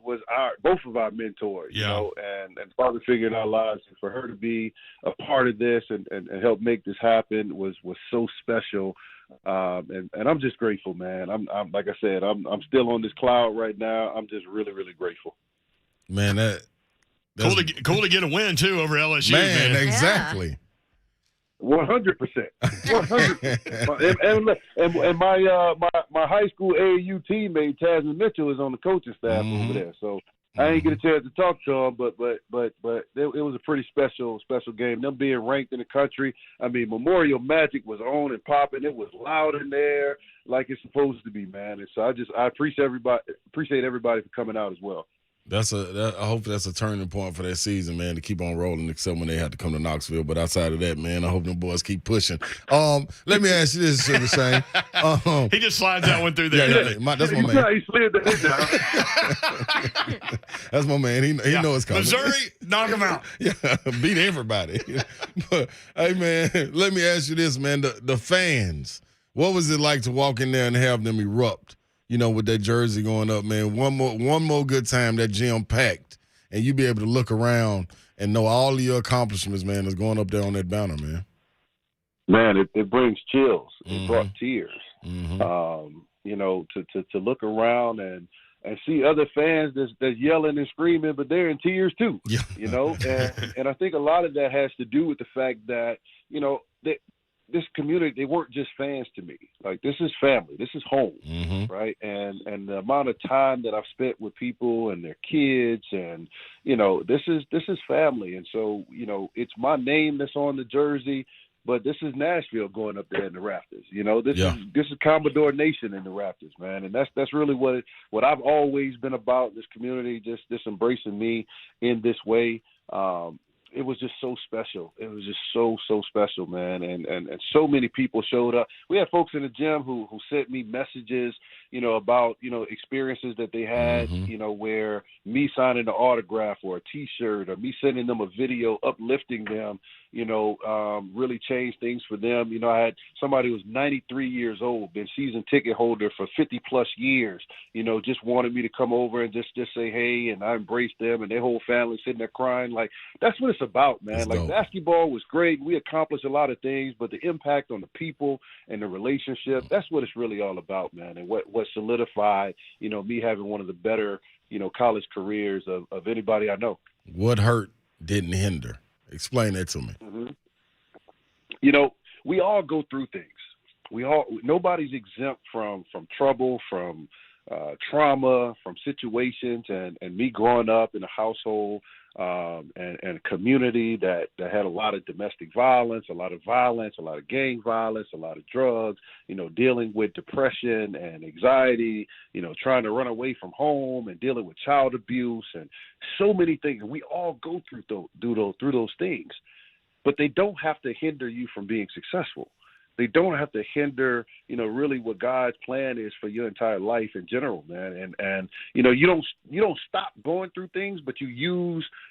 both of our mentors.
Yeah.
And father figure in our lives. And for her to be a part of this and help make this happen was so special. And I'm just grateful, man. I'm like I said, I'm still on this cloud right now. I'm just really, really grateful.
Man, that's
Cool to get a win too over LSU,
man.
man.
Exactly.
100%. 100%. And my high school AAU teammate Tasman Mitchell is on the coaching staff over there. So I didn't get a chance to talk to him, but it was a pretty special game. Them being ranked in the country. I mean, Memorial Magic was on and popping. It was loud in there like it's supposed to be, man. And so I appreciate everybody for coming out as well.
I hope that's a turning point for that season, man, to keep on rolling, except when they had to come to Knoxville. But outside of that, man, I hope them boys keep pushing. Let me ask you this, Sugar Shane.
He just slides that one through there.
That's my man.
He slid that down.
That's my man. He knows it's coming.
Missouri, knock him out.
Yeah, beat everybody. But, hey, man, let me ask you this, man. The fans, what was it like to walk in there and have them erupt? With that jersey going up, man, one more good time, that gym packed, and you be able to look around and know all of your accomplishments, man, is going up there on that banner, man.
Man, it brings chills.
Mm-hmm.
It brought tears. Mm-hmm. To look around and see other fans that's yelling and screaming, but they're in tears too.
Yeah.
And I think a lot of that has to do with the fact that, this community, they weren't just fans to me. Like, this is family. This is home,
mm-hmm.
right? And the amount of time that I've spent with people and their kids, and this is family. And so it's my name that's on the jersey, but this is Nashville going up there in the rafters. This is Commodore Nation in the rafters, man. And that's really what I've always been about. This community, just embracing me in this way. It was just so special. It was just so special, man. And so many people showed up. We had folks in the gym who sent me messages, about, experiences that they had,
mm-hmm.
Where me signing an autograph or a T-shirt or me sending them a video uplifting them, really changed things for them. I had somebody who was 93 years old, been season ticket holder for 50 plus years, just wanted me to come over and just say, hey, and I embraced them and their whole family sitting there crying. Like, that's what it's about, man.
That's
like,
dope.
Basketball was great. We accomplished a lot of things, but the impact on the people and the relationship, that's what it's really all about, man. And what solidified, me having one of the better, college careers of anybody I know.
What hurt didn't hinder? Explain that to me.
Mm-hmm. We all go through things. Nobody's exempt from trouble, from trauma, from situations, and me growing up in a household and a community that had a lot of domestic violence, a lot of gang violence, a lot of drugs, dealing with depression and anxiety, trying to run away from home and dealing with child abuse and so many things. And we all go through those things, but they don't have to hinder you from being successful. They don't have to hinder, really what God's plan is for your entire life in general, man. And you don't stop going through things, but you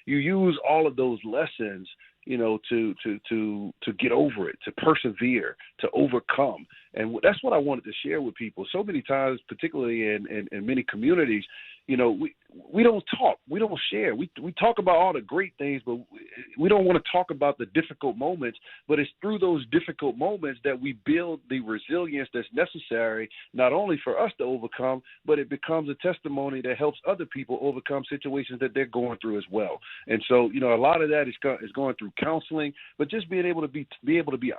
use all of those lessons, to get over it, to persevere, to overcome. And that's what I wanted to share with people. So many times, particularly in many communities, we don't talk, we don't share. We talk about all the great things, but we don't want to talk about the difficult moments. But it's through those difficult moments that we build the resilience that's necessary, not only for us to overcome, but it becomes a testimony that helps other people overcome situations that they're going through as well. And so, a lot of that is going through counseling, but just being able to be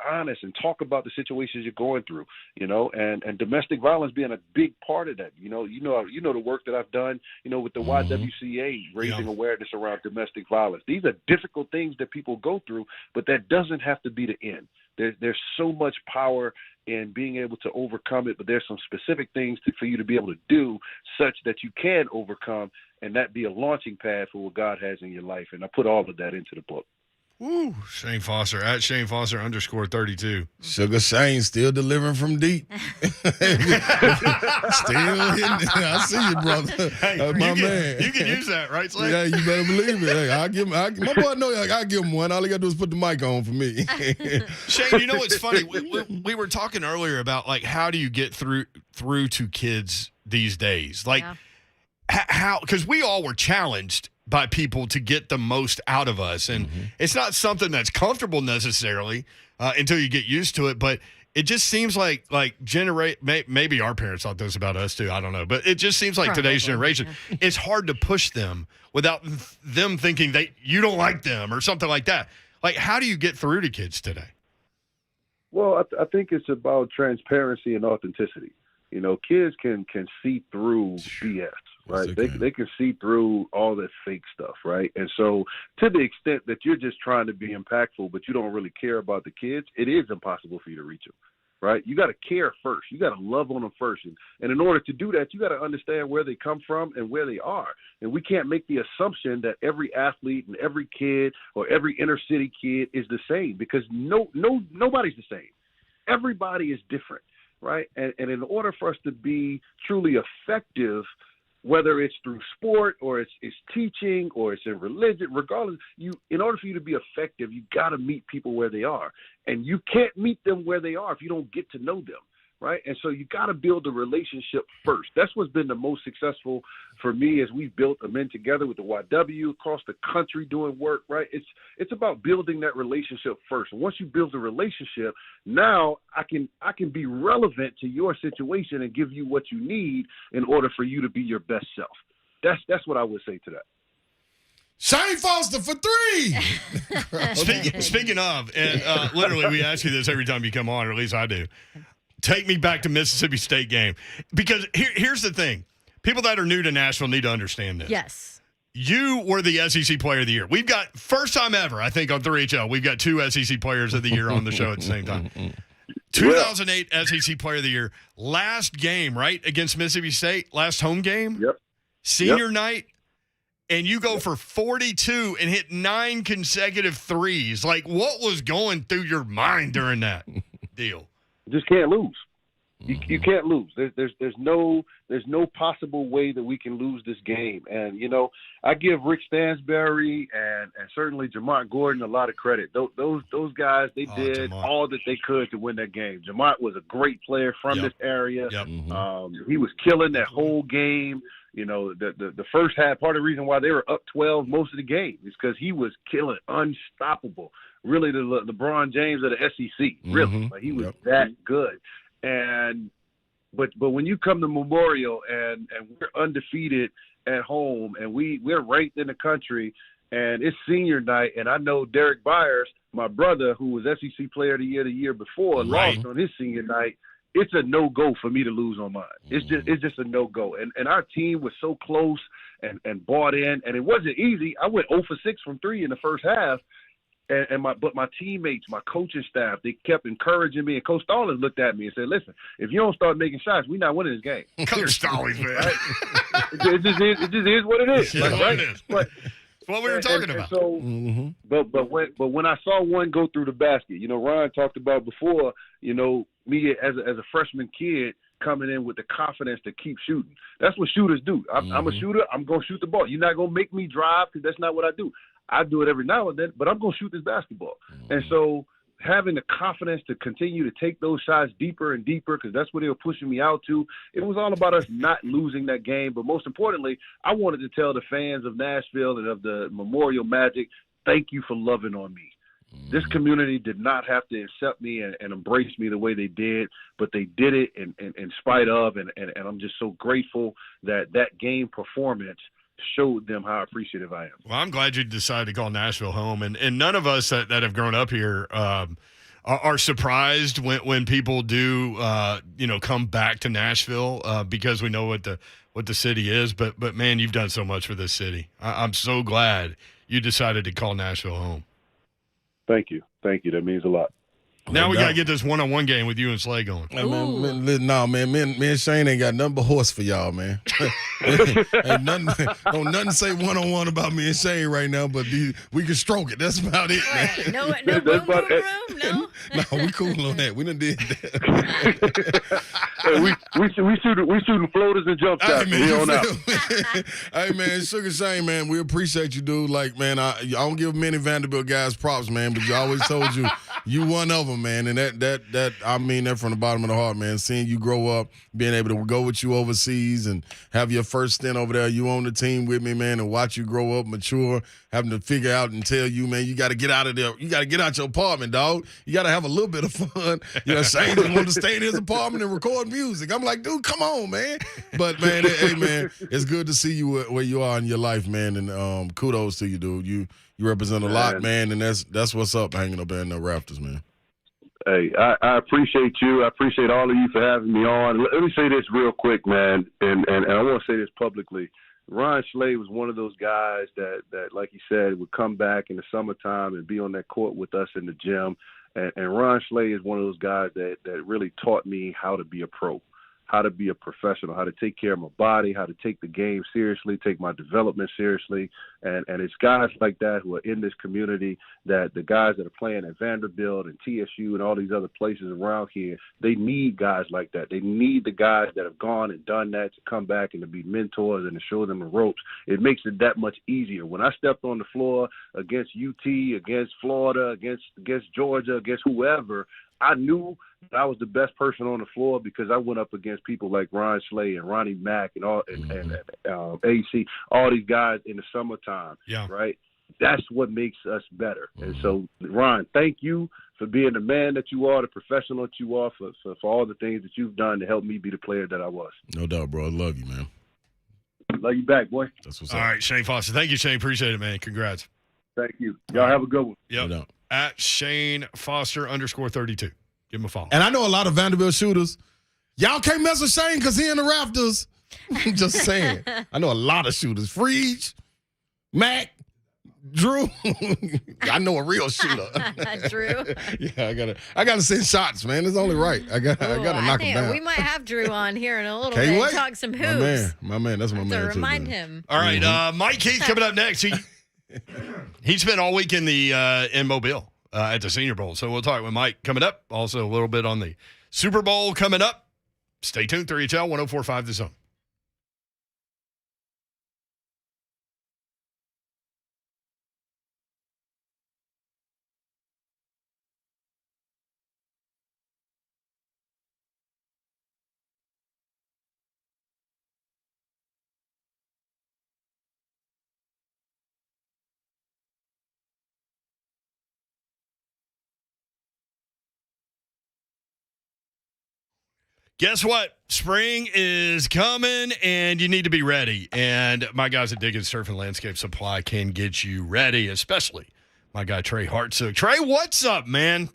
honest and talk about the situations you're going through, and domestic violence being a big part of that. The work that I've done, with the YWCA, raising awareness around domestic violence. These are difficult things that people go through, but that doesn't have to be the end. There's so much power in being able to overcome it, but there's some specific things for you to be able to do such that you can overcome, and that be a launching pad for what God has in your life. And I put all of that into the book.
Woo, Shane Foster at Shane Foster _32.
Sugar Shane still delivering from deep. Still hitting. I see you, brother.
Hey,
man.
You can use that, right, Slade?
Yeah, you better believe it. Hey, I'll give him. My boy know I'll give him one. All he got to do is put the mic on for me.
Shane, what's funny? We were talking earlier about, like, how do you get through to kids these days? Like, how, because we all were challenged by people to get the most out of us. And it's not something that's comfortable necessarily until you get used to it. But it just seems like maybe our parents thought this about us too. I don't know. But it just seems like today's generation, it's hard to push them without them thinking you don't like them or something like that. Like, how do you get through to kids today?
Well, I think it's about transparency and authenticity. You know, kids can see through BS, right? They can see through all that fake stuff, right? And so to the extent that you're just trying to be impactful, but you don't really care about the kids, it is impossible for you to reach them, right? You got to care first. You got to love on them first. And in order to do that, you got to understand where they come from and where they are. And we can't make the assumption that every athlete and every kid or every inner city kid is the same, because nobody's the same. Everybody is different. Right. And in order for us to be truly effective, whether it's through sport or it's teaching or it's in religion, regardless, in order for you to be effective, you got to meet people where they are. And you can't meet them where they are if you don't get to know them. Right. And so you got to build a relationship first. That's what's been the most successful for me as we've built a Men Together with the YW across the country doing work. Right. It's about building that relationship first. And once you build a relationship, now I can be relevant to your situation and give you what you need in order for you to be your best self. That's what I would say to that.
Shan Foster for 3.
Speaking of, and literally we ask you this every time you come on, or at least I do. Take me back to Mississippi State game. Because here's the thing. People that are new to Nashville need to understand this.
Yes.
You were the SEC Player of the Year. We've got, first time ever, I think, on 3HL, we've got 2 SEC Players of the Year on the show at the same time. 2008 SEC Player of the Year. Last game, right, against Mississippi State? Last home game?
Yep.
Senior night? And you go for 42 and hit 9 consecutive threes. Like, what was going through your mind during that deal?
Just can't lose. You can't lose. There's no possible way that we can lose this game. And you know, I give Rick Stansberry and certainly Jamont Gordon a lot of credit. Those guys, they did all that they could to win that game. Jamont was a great player from this area.
Yep.
He was killing that whole game. You know, the first half, part of the reason why they were up 12 most of the game is because he was killing, unstoppable. Really, the LeBron James of the SEC. Really, like, he was that good. But when you come to Memorial and we're undefeated at home and we're ranked in the country and it's senior night, and I know Derek Byers, my brother, who was SEC Player of the Year before, lost on his senior night. It's a no-go for me to lose on mine. It's just a no-go. And our team was so close and bought in, and it wasn't easy. I went 0 for 6 from 3 in the first half. But my teammates, my coaching staff, they kept encouraging me. And Coach Stallings looked at me and said, "Listen, if you don't start making shots, we're not winning this game."
Coach Stallings, man.
Right? it just is what it is.
Yeah,
right?
it is. But what we were talking about.
So, but when I saw one go through the basket, you know, Ryan talked about before, you know, me as a freshman kid coming in with the confidence to keep shooting. That's what shooters do. I'm a shooter. I'm going to shoot the ball. You're not going to make me drive because that's not what I do. I do it every now and then, but I'm going to shoot this basketball. And so having the confidence to continue to take those shots deeper and deeper, because that's what they were pushing me out to, it was all about us not losing that game. But most importantly, I wanted to tell the fans of Nashville and of the Memorial Magic, thank you for loving on me. This community did not have to accept me and embrace me the way they did, but they did it in spite of, and I'm just so grateful that game performance showed them how appreciative I am.
Well, I'm glad you decided to call Nashville home, and none of us that have grown up here are surprised when people do come back to Nashville because we know what the city is. But man, you've done so much for this city. I'm so glad you decided to call Nashville home.
Thank you. That means a lot.
Now we got to get this one-on-one game with you and Slay going.
Hey, man, me and Shane ain't got nothing but horse for y'all, man. Ain't nothing say one-on-one about me and Shane right now, but we can stroke it. That's about it, man.
Right. No boom, no?
No, we cool on that. We done did that.
Hey, we shooting floaters and jump shots.
Hey, man, Sugar Shane, man, we appreciate you, dude. Like, man, I don't give many Vanderbilt guys props, man, but you always told you one of them, man, and that I mean that from the bottom of the heart, man. Seeing you grow up, being able to go with you overseas and have your first stint over there, you on the team with me, man, and watch you grow up, mature, having to figure out and tell you, man, you got to get out of there. You got to get out your apartment, dog. You got to have a little bit of fun. You know, Shane didn't want to stay in his apartment and record music. I'm like, dude, come on, man. But, man, hey, man, it's good to see you where you are in your life, man, and kudos to you, dude. You represent a lot, man, and that's what's up hanging up in the rafters, man.
Hey, I appreciate you. I appreciate all of you for having me on. Let me say this real quick, man, and I want to say this publicly. Ryan Slade was one of those guys that, like you said, would come back in the summertime and be on that court with us in the gym. And Ryan Slade is one of those guys that really taught me how to be a pro, how to be a professional, how to take care of my body, how to take the game seriously, take my development seriously. And it's guys like that who are in this community, that the guys that are playing at Vanderbilt and TSU and all these other places around here, they need guys like that. They need the guys that have gone and done that to come back and to be mentors and to show them the ropes. It makes it that much easier. When I stepped on the floor against UT, against Florida, against Georgia, against whoever, I knew that I was the best person on the floor because I went up against people like Ryan Slade and Ronnie Mack and AC, all these guys in the summertime.
Yeah.
Right. That's what makes us better. And so, Ron, thank you for being the man that you are, the professional that you are, for all the things that you've done to help me be the player that I was.
No doubt, bro. I love you, man.
Love you back, boy.
That's what's
All
up.
right, Shane Foster. Thank you, Shane. Appreciate it, man. Congrats.
Thank you. Y'all have a good one.
Yep.
No doubt.
At Shane Foster _32. Give him a follow.
And I know a lot of Vanderbilt shooters. Y'all can't mess with Shane because he in the Raptors. Just saying. I know a lot of shooters. Freeze, Mac, Drew. I know a real shooter.
Drew.
Yeah, I gotta send shots, man. It's only right. I gotta knock him down.
We might have Drew on here in a little
Can't
bit.
wait.
Talk some hoops.
My man. That's my man.
To
too,
remind
man.
him.
All right, Mike Keith coming up next. He spent all week in Mobile at the Senior Bowl. So we'll talk with Mike coming up. Also a little bit on the Super Bowl coming up. Stay tuned. 3HL 104.5 The Zone. Guess what? Spring is coming, and you need to be ready. And my guys at Diggins Turf and Landscape Supply can get you ready, especially my guy Trey Hartsook. Trey, what's up, man?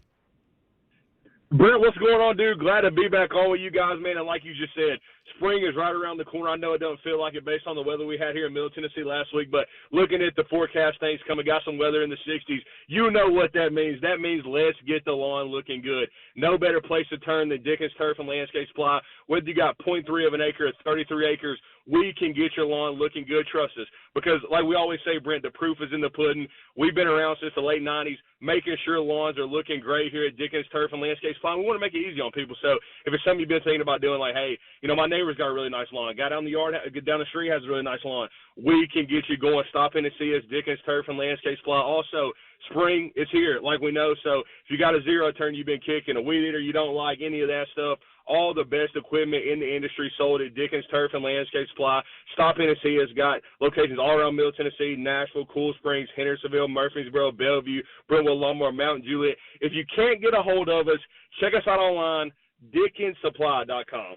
Brent, what's going on, dude? Glad to be back on with you guys, man. And like you just said, spring is right around the corner. I know it doesn't feel like it based on the weather we had here in Middle Tennessee last week, but looking at the forecast, things coming, got some weather in the 60s. You know what that means. That means let's get the lawn looking good. No better place to turn than Dickens Turf and Landscape Supply. Whether you got 0.3 of an acre or 33 acres, we can get your lawn looking good. Trust us. Because like we always say, Brent, the proof is in the pudding. We've been around since the late 90s, making sure lawns are looking great here at Dickens Turf and Landscape Supply. We want to make it easy on people. So if it's something you've been thinking about doing, like, hey, you know, my neighbor's got a really nice lawn. Guy down the yard, down the street has a really nice lawn. We can get you going. Stop in and see us, Dickens Turf and Landscape Supply. Also, spring is here, like we know. So if you got a zero turn you've been kicking, a weed eater you don't like, any of that stuff, all the best equipment in the industry sold at Dickens Turf and Landscape Supply. Stop in and see us. Got locations all around Middle Tennessee, Nashville, Cool Springs, Hendersonville, Murfreesboro, Bellevue, Brentwood, Lombard, Mount Juliet. If you can't get a hold of us, check us out online, DickensSupply.com.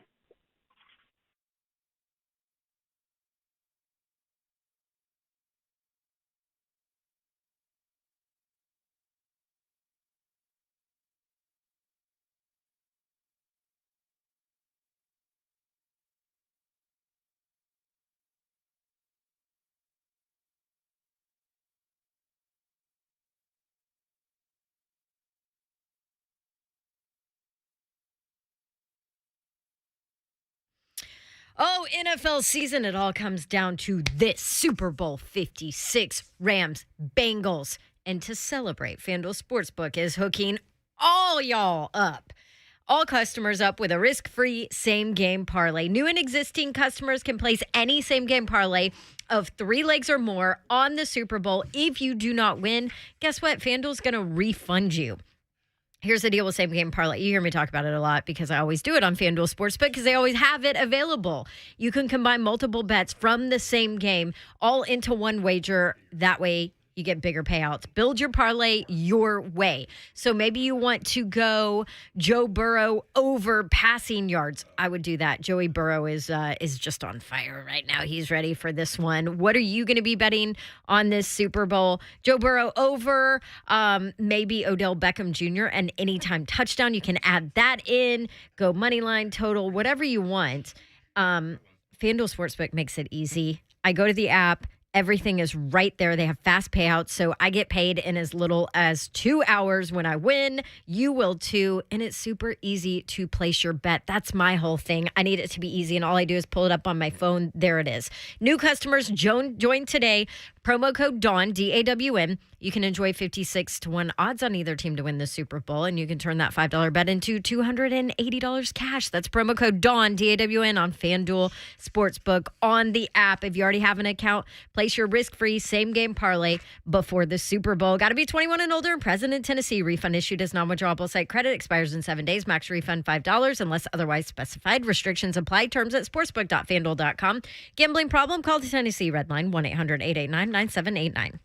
Oh, NFL season, it all comes down to this Super Bowl 56, Rams, Bengals. And to celebrate, Fanduel Sportsbook is hooking all y'all up. All customers up with a risk-free same-game parlay. New and existing customers can place any same-game parlay of 3 legs or more on the Super Bowl. If you do not win, guess what? FanDuel's going to refund you. Here's the deal with same game parlay. You hear me talk about it a lot because I always do it on FanDuel Sportsbook because they always have it available. You can combine multiple bets from the same game all into one wager. That way you get bigger payouts. Build your parlay your way. So maybe you want to go Joe Burrow over passing yards. I would do that. Joey Burrow is just on fire right now. He's ready for this one. What are you going to be betting on this Super Bowl? Joe Burrow over, maybe Odell Beckham Jr. and anytime touchdown. You can add that in. Go money line, total, whatever you want. FanDuel Sportsbook makes it easy. I go to the app. Everything is right there. They have fast payouts, so I get paid in as little as 2 hours when I win. You will too, and it's super easy to place your bet. That's my whole thing. I need it to be easy, and all I do is pull it up on my phone. There it is. New customers join today. Promo code DAWN, DAWN. You can enjoy 56-1 odds on either team to win the Super Bowl, and you can turn that $5 bet into $280 cash. That's promo code DAWN, DAWN on FanDuel Sportsbook on the app. If you already have an account, place your risk-free same-game parlay before the Super Bowl. Got to be 21 and older and present in Tennessee. Refund issued as non-withdrawable site credit. Expires in 7 days. Max refund $5 unless otherwise specified. Restrictions apply. Terms at sportsbook.fanduel.com. Gambling problem? Call the Tennessee Red Line 1-800-889-9789.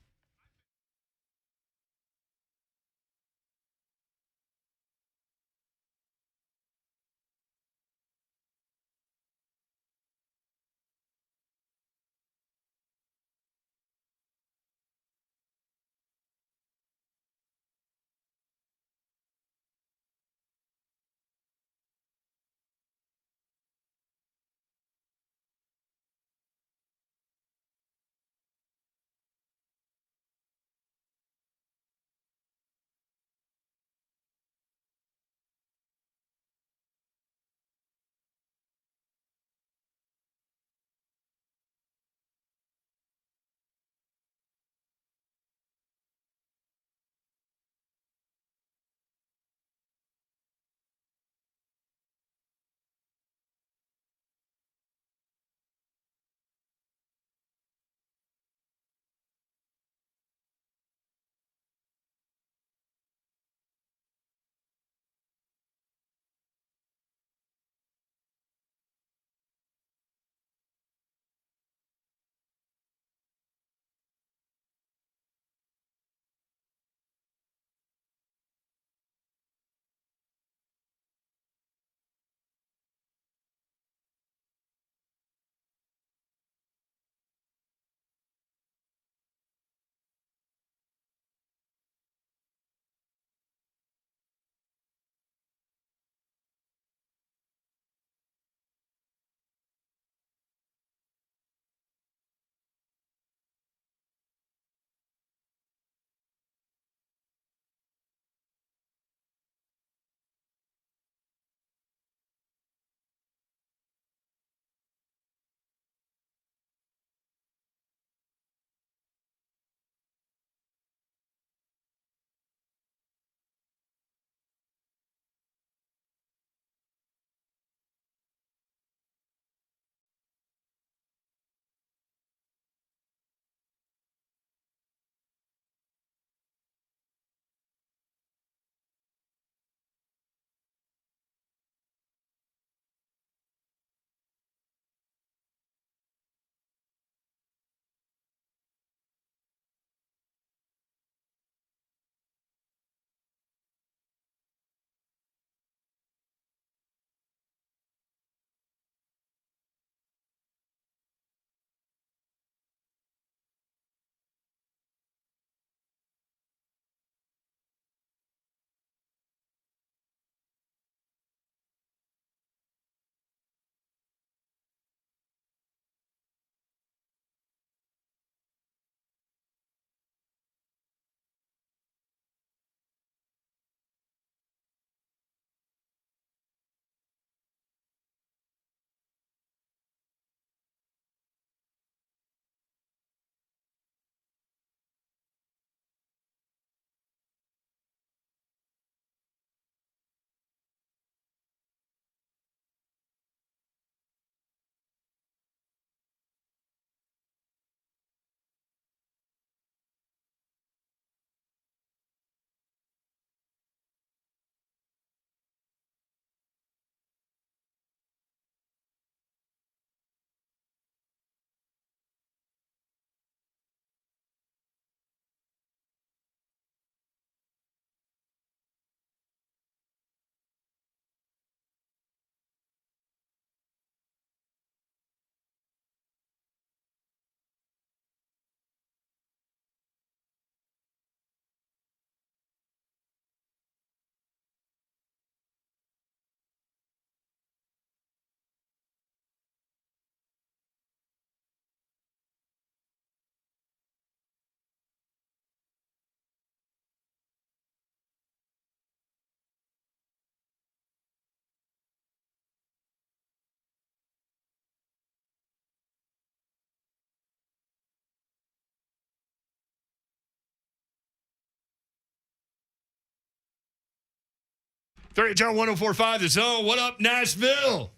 3HR 104.5 The Zone. What up, Nashville?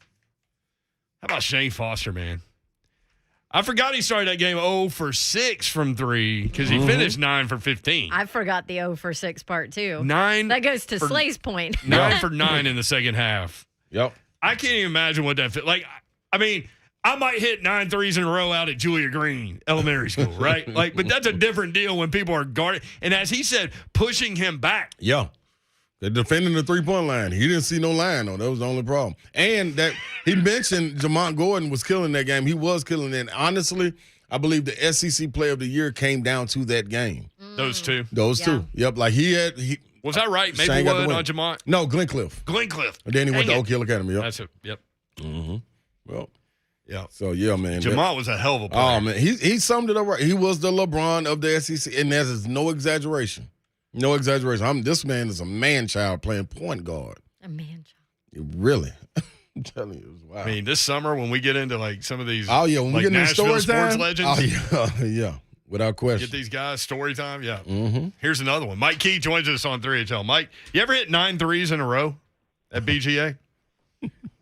How about Shane Foster, man? I forgot he started that game 0 for 6 from 3 because he finished 9 for 15.
I forgot the 0 for 6 part, too.
9.
That goes to Slay's point.
9 for 9 in the second half.
Yep.
I can't even imagine what that felt like. I mean, I might hit 9 threes in a row out at Julia Green Elementary School, right? But that's a different deal when people are guarding. And as he said, pushing him back.
Yeah. They're defending the three-point line. He didn't see no line, though. That was the only problem. And that he mentioned Jamont Gordon was killing that game. He was killing it. Honestly, I believe the SEC Player of the Year came down to that game.
Those two.
Those two. Yep. Like
was that right?
Shane got the
Maplewood
win.
on Jamont?
No, Glencliff.
Glencliff.
And then he went to Oak Hill Academy. Yep.
That's it. Yep.
Mm-hmm. Well.
Yeah.
So, yeah, man.
Jamont was a hell of a player.
Oh, man. He summed it up right. He was the LeBron of the SEC, and that is no exaggeration. No exaggeration. This man is a man-child playing point guard.
A man-child.
Really. I'm telling you. Wow.
I mean, this summer when we get into, like, some of these
when we get into
Nashville
story
sports
time,
legends.
Yeah. Without question.
Get these guys story time. Yeah.
Mm-hmm.
Here's another one. Mike Key joins us on 3HL. Mike, you ever hit 9 threes in a row at BGA?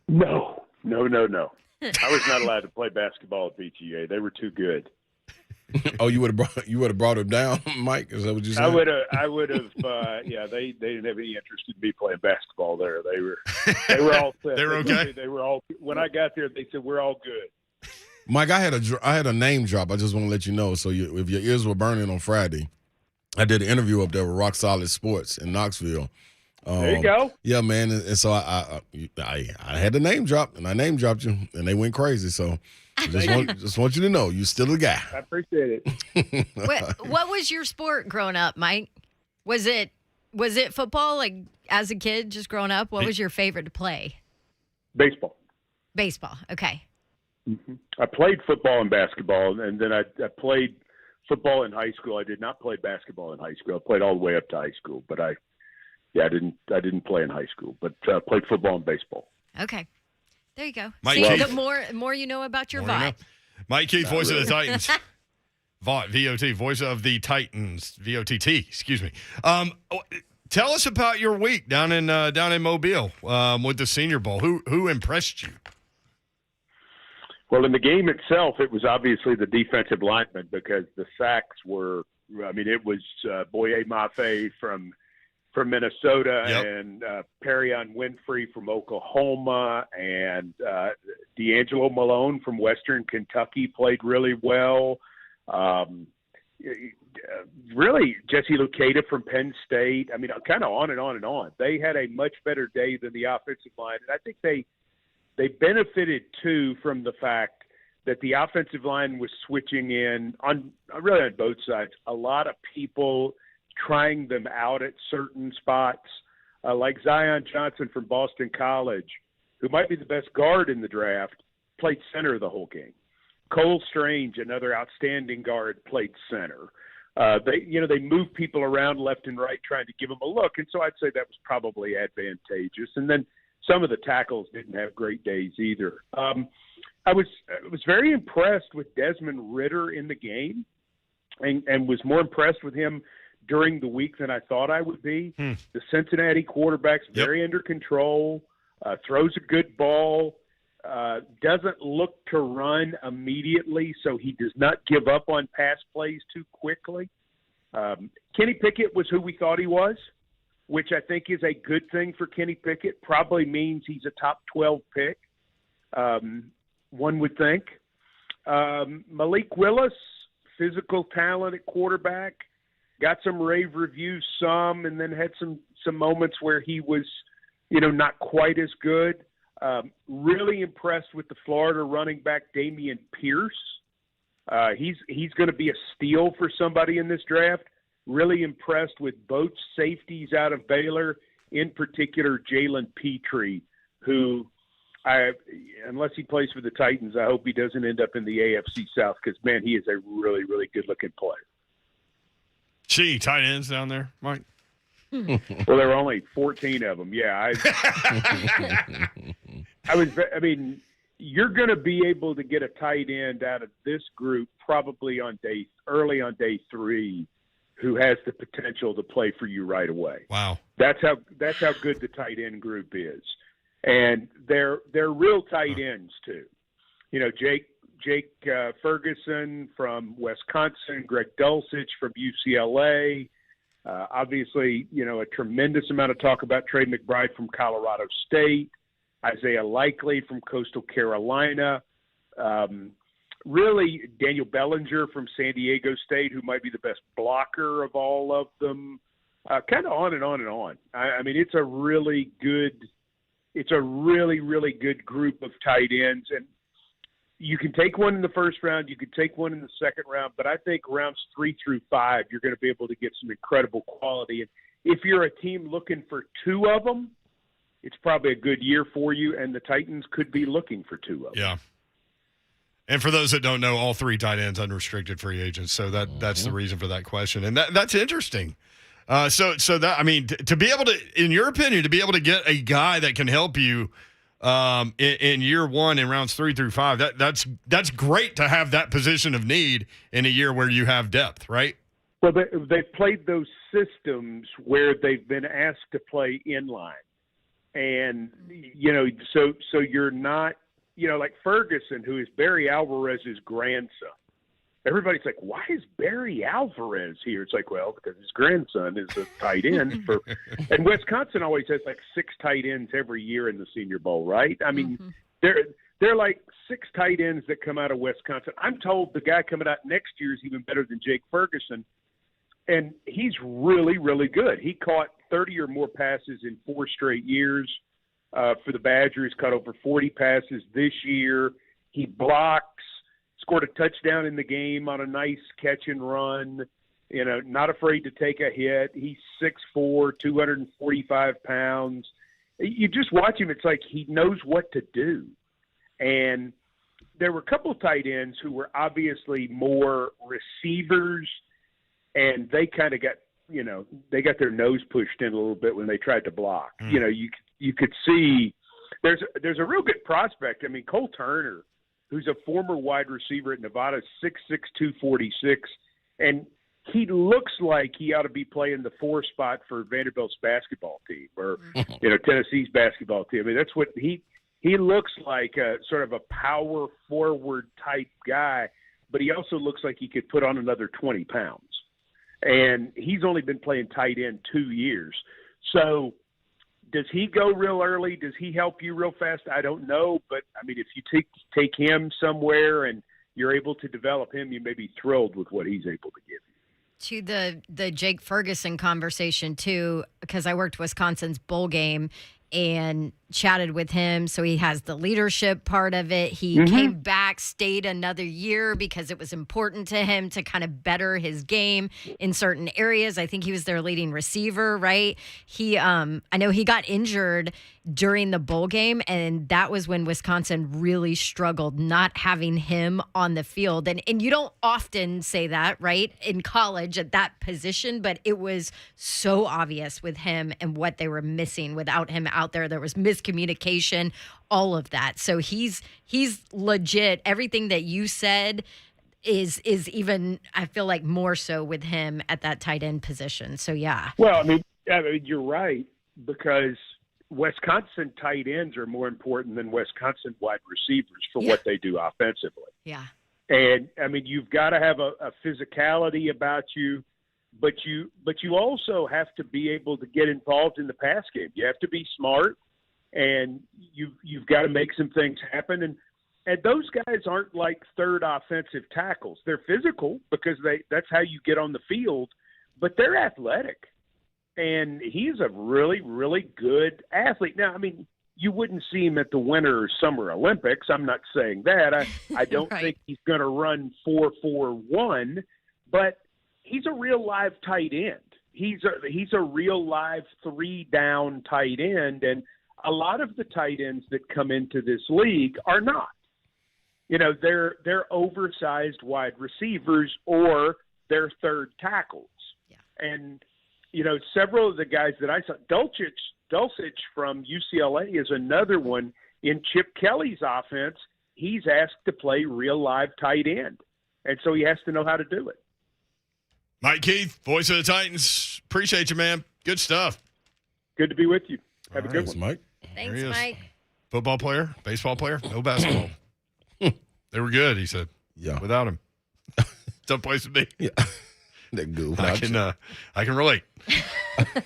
No. I was not allowed to play basketball at BGA. They were too good.
Oh, you would have brought him down, Mike? Is that what you said?
I would have. Yeah, they didn't have any interest in me playing basketball there. They were all set.
They were okay.
They were all. When I got there, they said we're all good.
Mike, I had a name drop. I just want to let you know. So if your ears were burning on Friday, I did an interview up there with Rock Solid Sports in Knoxville.
There you go.
Yeah, man. And so I had the name drop, and I name dropped you, and they went crazy. So I just want you to know you're still a guy.
I appreciate it.
What was your sport growing up, Mike? Was it football? Like as a kid, just growing up, what was your favorite to play?
Baseball.
Baseball. Okay.
Mm-hmm. I played football and basketball, and then I played football in high school. I did not play basketball in high school. I played all the way up to high school, but I didn't play in high school, but played football and baseball.
Okay. There you go.
Mike
See,
Keith.
the more you know about your VOT.
Mike Keith, voice of the Titans. VOT, V-O-T, voice of the Titans, V-O-T-T, excuse me. Tell us about your week down in Mobile with the Senior Bowl. Who impressed you?
Well, in the game itself, it was obviously the defensive linemen because the sacks were. I mean, it was Boye Mafe from Minnesota and Perion Winfrey from Oklahoma and D'Angelo Malone from Western Kentucky played really well. Really, Jesse Lucada from Penn State. I mean, kind of on and on and on. They had a much better day than the offensive line, and I think they benefited too from the fact that the offensive line was switching in on both sides. A lot of people trying them out at certain spots, like Zion Johnson from Boston College, who might be the best guard in the draft, played center the whole game. Cole Strange, another outstanding guard, played center. They moved people around left and right trying to give them a look, and so I'd say that was probably advantageous. And then some of the tackles didn't have great days either. I was very impressed with Desmond Ridder in the game, and was more impressed with him during the week than I thought I would be. The Cincinnati quarterback's very under control, throws a good ball, doesn't look to run immediately, so he does not give up on pass plays too quickly. Kenny Pickett was who we thought he was, which I think is a good thing for Kenny Pickett. Probably means he's a top 12 pick, one would think. Malik Willis, physical talent at quarterback, got some rave reviews, and then had some moments where he was, not quite as good. Really impressed with the Florida running back Dameon Pierce. He's going to be a steal for somebody in this draft. Really impressed with both safeties out of Baylor, in particular Jalen Petrie, who, unless he plays for the Titans, I hope he doesn't end up in the AFC South because, man, he is a really, really good-looking player.
Gee, tight ends down there, Mike?
Well, there were only 14 of them. Yeah, you're going to be able to get a tight end out of this group probably early on day 3,
who has the potential to play for you right away.
Wow.
That's how good the tight end group is. And they're real tight ends too. You know, Jake Ferguson from Wisconsin, Greg Dulcich from UCLA. Obviously, you know, a tremendous amount of talk about Trey McBride from Colorado State, Isaiah Likely from Coastal Carolina. Really, Daniel Bellinger from San Diego State, who might be the best blocker of all of them. Kind of on and on and on. I mean, it's a really, really good group of tight ends. And you can take one in the first round, you could take one in the second round, but I think rounds 3 through 5, you're going to be able to get some incredible quality. And if you're a team looking for 2 of them, it's probably a good year for you, and the Titans could be looking for 2 of them.
Yeah. And for those that don't know, all 3 tight ends unrestricted free agents. So that's the reason for that question. And that's interesting. So that, I mean, to be able to, in your opinion, to be able to get a guy that can help you in year 1 in rounds 3 through 5, that's great to have that position of need in a year where you have depth, right?
Well, they've played those systems where they've been asked to play inline. And, you know, so you're not, you know, like Ferguson, who is Barry Alvarez's grandson. Everybody's like, why is Barry Alvarez here? It's like, well, because his grandson is a tight end and Wisconsin always has like 6 tight ends every year in the Senior Bowl, right? I mean, they're like 6 tight ends that come out of Wisconsin. I'm told the guy coming out next year is even better than Jake Ferguson, and he's really, really good. He caught 30 or more passes in 4 straight years. For the Badgers, caught over 40 passes this year. He blocks, scored a touchdown in the game on a nice catch and run, you know, not afraid to take a hit. He's 6'4", 245 pounds. You just watch him, it's like he knows what to do. And there were a couple of tight ends who were obviously more receivers, and they kind of got, you know, they got their nose pushed in a little bit when they tried to block. You know, you could see there's a real good prospect. I mean, Cole Turner, who's a former wide receiver at Nevada, 6'6", 246, and he looks like he ought to be playing the 4 spot for Vanderbilt's basketball team or, you know, Tennessee's basketball team. I mean, that's what he looks like, a sort of a power forward type guy, but he also looks like he could put on another 20 pounds. And he's only been playing tight end 2 years. So does he go real early? Does he help you real fast? I don't know. But, I mean, if you take him somewhere and you're able to develop him, you may be thrilled with what he's able to give you.
To the Jake Ferguson conversation, too, because I worked Wisconsin's bowl game and chatted with him. So he has the leadership part of it. He came back, stayed another year because it was important to him to kind of better his game in certain areas. I think he was their leading receiver, right? He, I know he got injured during the bowl game, and that was when Wisconsin really struggled not having him on the field. And you don't often say that, right, in college at that position, but it was so obvious with him and what they were missing without him out there. There was miscommunication, all of that. So he's legit. Everything that you said is even, I feel like, more so with him at that tight end position. So yeah.
Well, I mean you're right, because Wisconsin tight ends are more important than Wisconsin wide receivers for what they do offensively.
Yeah.
And I mean, you've got to have a physicality about you, but you also have to be able to get involved in the pass game. You have to be smart, and you've got to make some things happen. And those guys aren't like third offensive tackles. They're physical because that's how you get on the field, but they're athletic. And he's a really, really good athlete. Now, I mean, you wouldn't see him at the Winter or Summer Olympics. I'm not saying that. I don't think he's going to run 4.41, but he's a real live tight end. He's a real live 3-down tight end, and a lot of the tight ends that come into this league are not. You know, they're oversized wide receivers or they're third tackles.
Yeah.
And you know, several of the guys that I saw, Dulcich from UCLA is another one. In Chip Kelly's offense, he's asked to play real live tight end, and so he has to know how to do it.
Mike Keith, voice of the Titans. Appreciate you, man. Good stuff.
Good to be with you. Have a good
Thanks,
one.
Mike.
Thanks,
There he is.
Mike.
Football player, baseball player, no basketball. They were good, he said.
Yeah.
Without him. Tough place to be.
Yeah. That good.
I can relate.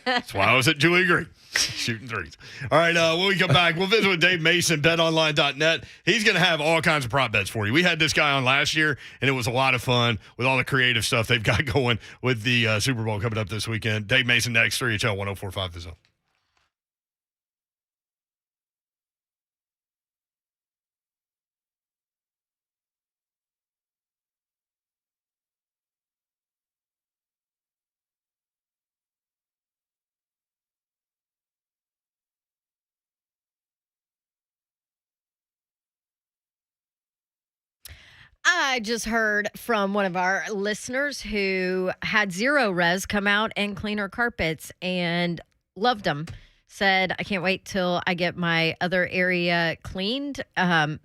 That's why I was at Julie Green shooting threes. All right, when we come back, we'll visit with Dave Mason, betonline.net. He's going to have all kinds of prop bets for you. We had this guy on last year, and it was a lot of fun with all the creative stuff they've got going with the Super Bowl coming up this weekend. Dave Mason next, 3HL 1045 The Zone.
I just heard from one of our listeners who had Zero Res come out and clean her carpets and loved them. Said, I can't wait till I get my other area cleaned,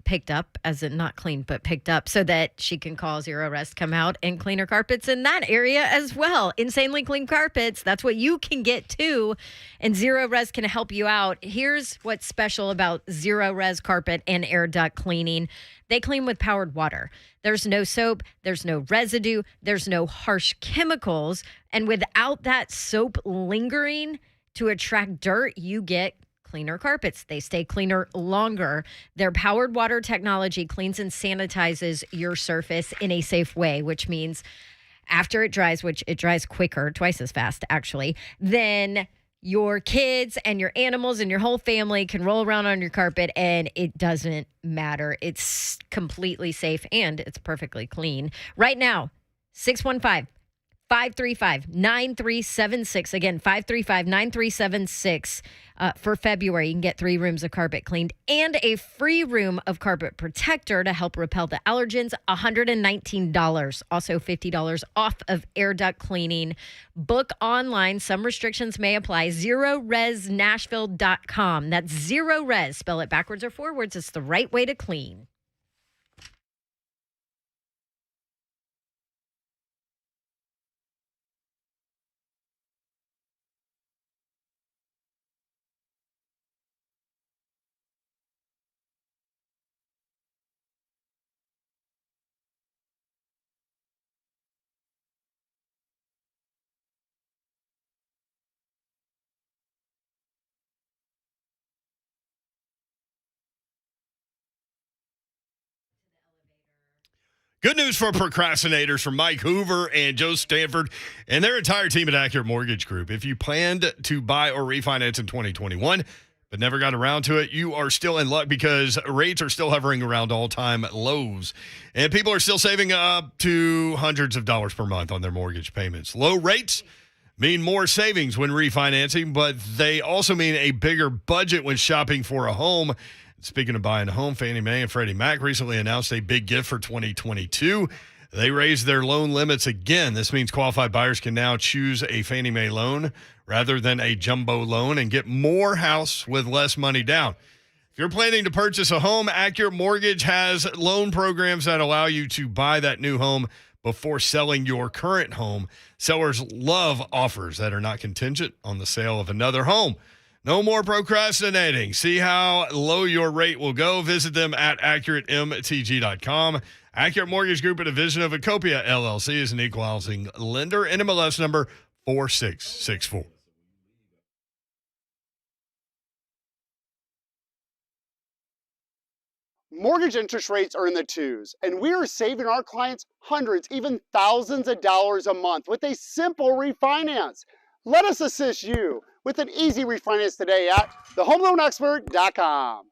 picked up, as in not cleaned, but picked up, so that she can call Zero Res to come out and clean her carpets in that area as well. Insanely clean carpets. That's what you can get too. And Zero Res can help you out. Here's what's special about Zero Res carpet and air duct cleaning. They clean with powered water. There's no soap, there's no residue, there's no harsh chemicals. And without that soap lingering to attract dirt, you get cleaner carpets. They stay cleaner longer. Their powered water technology cleans and sanitizes your surface in a safe way, which means after it dries, which it dries quicker, twice as fast actually, then your kids and your animals and your whole family can roll around on your carpet and it doesn't matter. It's completely safe and it's perfectly clean. Right now, 615-535-9376. Again, 535-9376 for February. You can get 3 rooms of carpet cleaned and a free room of carpet protector to help repel the allergens. $119. Also $50 off of air duct cleaning. Book online. Some restrictions may apply. ZeroResNashville.com. That's Zero Res. Spell it backwards or forwards. It's the right way to clean.
Good news for procrastinators from Mike Hoover and Joe Stanford and their entire team at Accurate Mortgage Group. If you planned to buy or refinance in 2021 but never got around to it, you are still in luck because rates are still hovering around all-time lows. And people are still saving up to hundreds of dollars per month on their mortgage payments. Low rates mean more savings when refinancing, but they also mean a bigger budget when shopping for a home. Speaking of buying a home, Fannie Mae and Freddie Mac recently announced a big gift for 2022. They raised their loan limits again. This means qualified buyers can now choose a Fannie Mae loan rather than a jumbo loan and get more house with less money down. If you're planning to purchase a home, Accurate Mortgage has loan programs that allow you to buy that new home before selling your current home. Sellers love offers that are not contingent on the sale of another home. No more procrastinating. See how low your rate will go. Visit them at AccurateMTG.com. Accurate Mortgage Group, a division of Acopia LLC, is an equal housing lender. NMLS number 4664.
Mortgage interest rates are in the twos, and we are saving our clients hundreds, even thousands of dollars a month with a simple refinance. Let us assist you with an easy refinance today at thehomeloanexpert.com.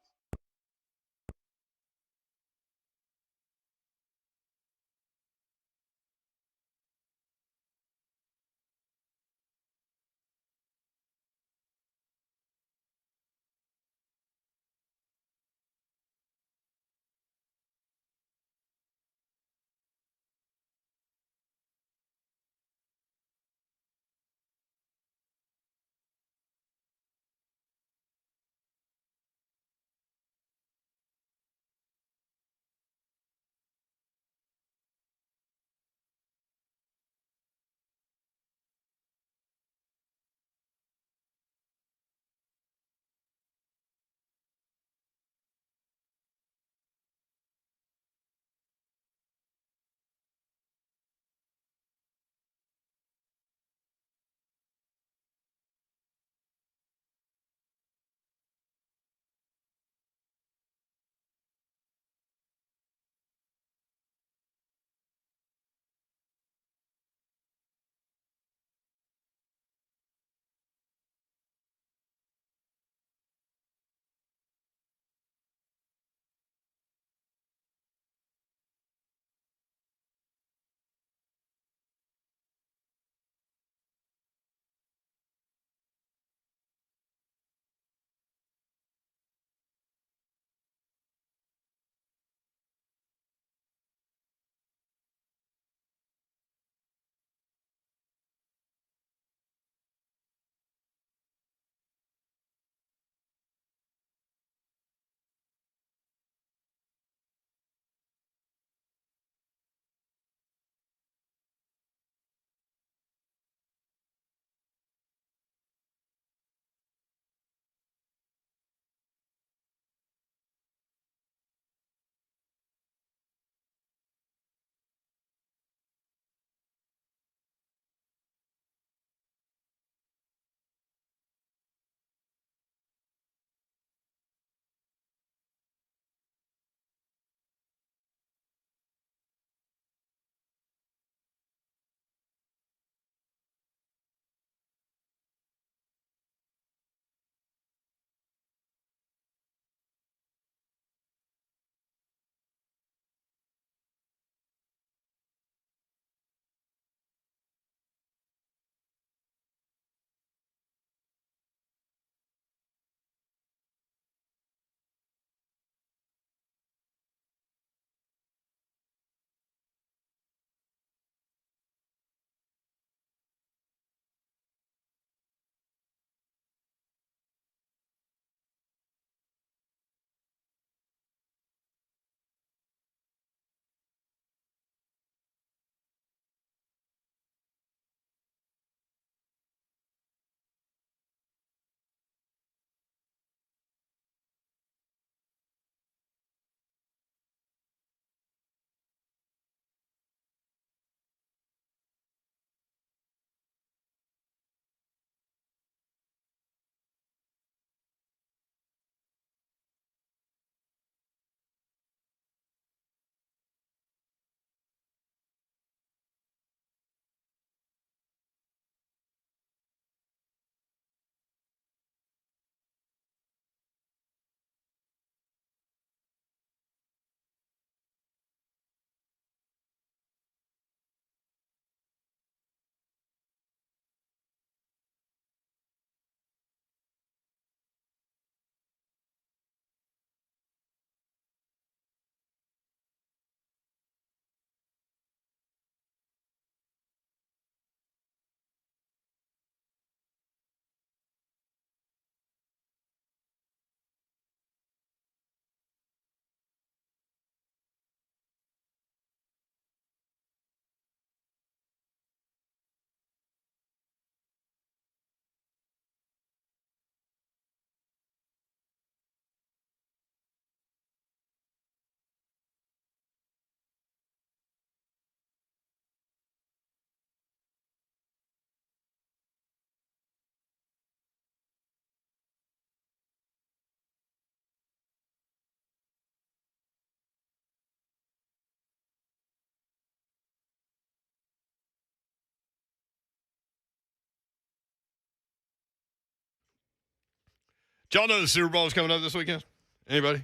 Y'all know the Super Bowl is coming up this weekend? Anybody?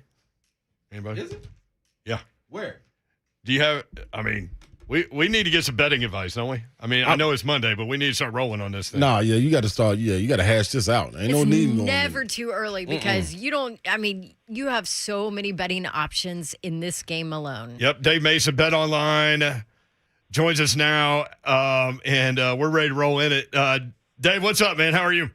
Is it?
Yeah.
Where?
Do you have? I mean, we need to get some betting advice, don't we? I mean, I know it's Monday, but we need to start rolling on this thing.
Nah, yeah, you got to start. Yeah, you got to hash this out. Ain't no need.
It's never too early because you don't. I mean, you have so many betting options in this game alone.
Yep. Dave Mason, Bet Online, joins us now, and we're ready to roll in it. Dave, what's up, man? How are you?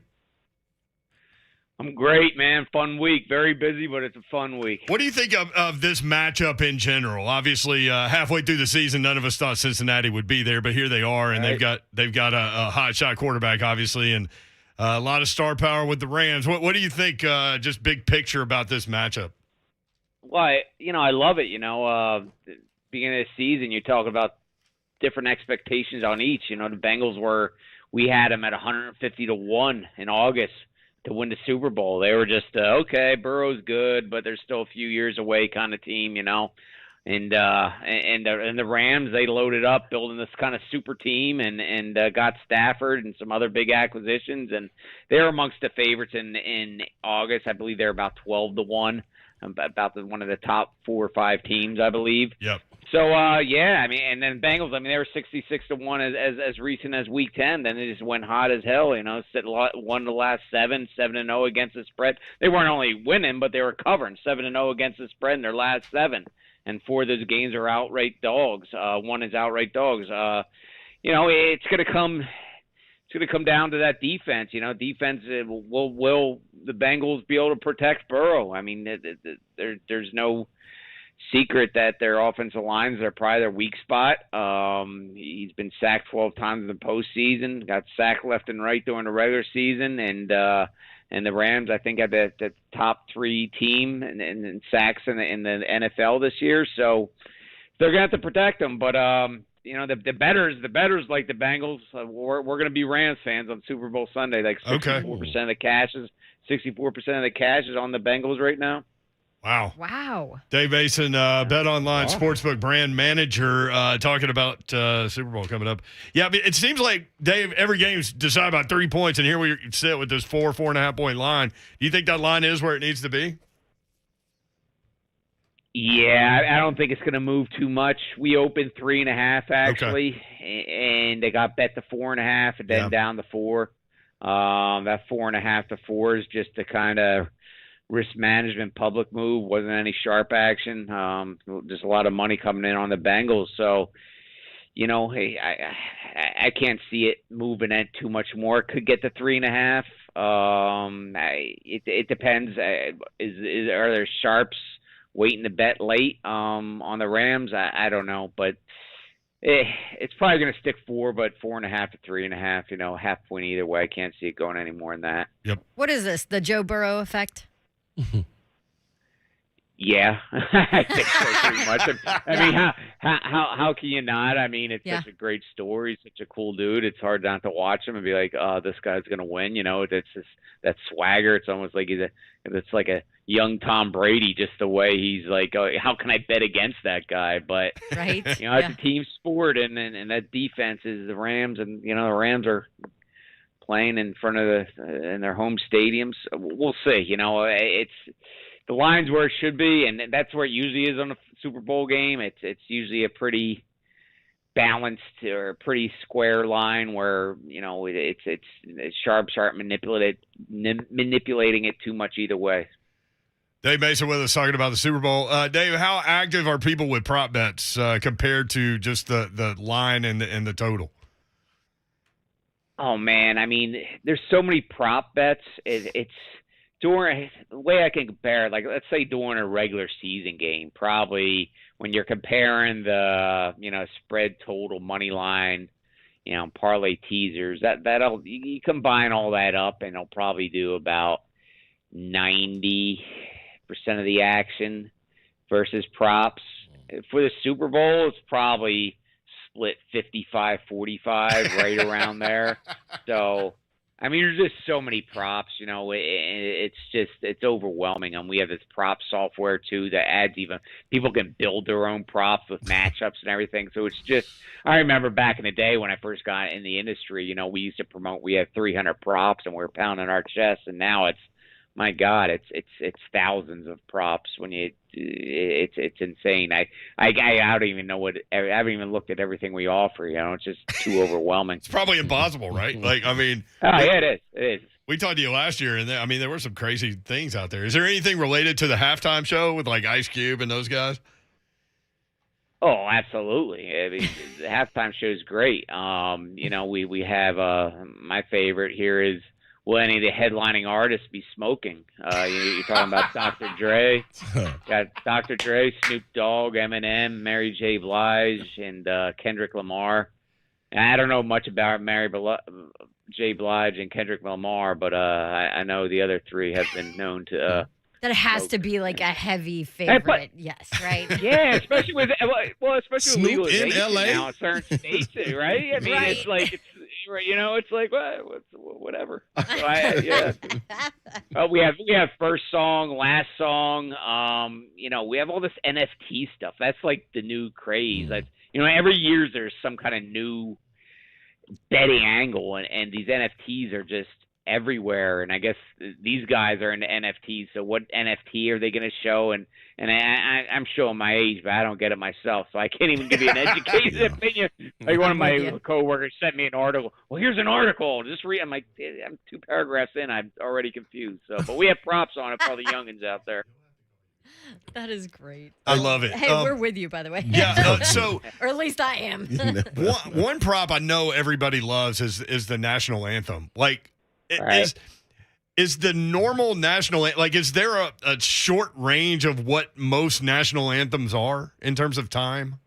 I'm great, man. Fun week. Very busy, but it's a fun week.
What do you think of this matchup in general? Obviously, halfway through the season, none of us thought Cincinnati would be there, but here they are, and
Right.
they've got a hot shot quarterback, obviously, and a lot of star power with the Rams. What do you think? Just big picture about this matchup.
Well, I love it. Beginning of the season, you talk about different expectations on each. The Bengals we had them at 150-1 in August to win the Super Bowl. They were just okay. Burrow's good, but they're still a few years away kind of team, And the Rams, they loaded up building this kind of super team and got Stafford and some other big acquisitions, and they're amongst the favorites in August. I believe they're about 12-1, about one of the top 4 or 5 teams, I believe.
Yep.
So and then Bengals, they were 66-1 as recent as Week 10. Then they just went hot as hell. Won the last 7-0 against the spread. They weren't only winning, but they were covering 7-0 against the spread in their last 7. And 4 of those games are outright dogs. One is outright dogs. It's going to come down to that defense. Defense will the Bengals be able to protect Burrow? I mean, there's no secret that their offensive lines are probably their weak spot. He's been sacked 12 times in the postseason. Got sacked left and right during the regular season, and the Rams, I think, have the top 3 team in sacks in the NFL this year. So they're gonna have to protect them. But the bettors like the Bengals. We're gonna be Rams fans on Super Bowl Sunday. Like 64% of the cash is on the Bengals right now.
Wow. Dave Mason, Bet Online Sportsbook brand manager, talking about Super Bowl coming up. Yeah, but it seems like, Dave, every game's decided by 3 points, and here we sit with this 4.5 point line. Do you think that line is where it needs to be?
Yeah, I don't think it's going to move too much. We opened 3.5 actually, and they got bet to 4.5, and then down to 4. That 4.5 to 4 is just the kind of risk management public move. Wasn't any sharp action. Just a lot of money coming in on the Bengals. So, hey, I can't see it moving in too much more. Could get to 3.5. It depends. Are there sharps waiting to bet late on the Rams? I don't know, but it's probably going to stick 4, but 4.5 to 3.5. Half point either way. I can't see it going any more than that.
Yep.
What is this? The Joe Burrow effect?
Yeah, I think so pretty much. I mean, how can you not? I mean, it's such a great story. Such a cool dude. It's hard not to watch him and be like, oh, this guy's gonna win. It's just that swagger. It's almost like it's like a young Tom Brady, just the way he's like, oh, how can I bet against that guy? But
right,
it's a team sport, and that defense is the Rams, and the Rams are playing in front of in their home stadiums. We'll see. It's the line's where it should be, and that's where it usually is on a Super Bowl game. It's usually a pretty balanced or pretty square line where it's sharps aren't manipulating it too much either way.
Dave Mason with us talking about the Super Bowl. Dave, how active are people with prop bets compared to just the line and the total?
Oh man, I mean, there's so many prop bets. It's during the way I can compare, like let's say during a regular season game, probably when you're comparing the spread total, money line, parlay teasers, that'll you combine all that up and it'll probably do about 90% of the action versus props. For the Super Bowl, it's probably split 55-45 right around there. So, I mean, there's just so many props, it's overwhelming. And we have this prop software too that adds people can build their own props with matchups and everything. So it's just, I remember back in the day when I first got in the industry, we used to promote, we had 300 props and we were pounding our chests, and now it's my God, it's thousands of props when it's insane. I don't even know I haven't even looked at everything we offer. It's just too overwhelming.
It's probably impossible, right? Like, I mean,
yeah, it is.
We talked to you last year, and there were some crazy things out there. Is there anything related to the halftime show with like Ice Cube and those guys?
Oh, absolutely. I mean, the halftime show is great. We have my favorite here is, will any of the headlining artists be smoking? You're talking about Dr. Dre. Got Dr. Dre, Snoop Dogg, Eminem, Mary J. Blige, and Kendrick Lamar. And I don't know much about J. Blige and Kendrick Lamar, but I know the other three have been known to.
That has to be like a heavy favorite, yes, right?
Yeah, especially with
Snoop
legalization
in LA
now in certain states, right? I mean,
Right.
it's like it's like whatever. So we have first song, last song. We have all this NFT stuff. That's like the new craze. Every year there's some kind of new betting angle, and these NFTs are just everywhere. And I guess these guys are into NFTs. So what NFT are they going to show? And I'm showing my age, but I don't get it myself, so I can't even give you an educated opinion. Like one of my coworkers sent me an article. Well, here's an article. Just read. I'm like, I'm 2 paragraphs in. I'm already confused. So, but we have props on it for all the youngins out there.
That is great.
I love it.
Hey, we're with you, by the way.
Yeah. So,
or at least I am.
one prop I know everybody loves is the national anthem. Like,
Right.
is the normal national, like, is there a short range of what most national anthems are in terms of time?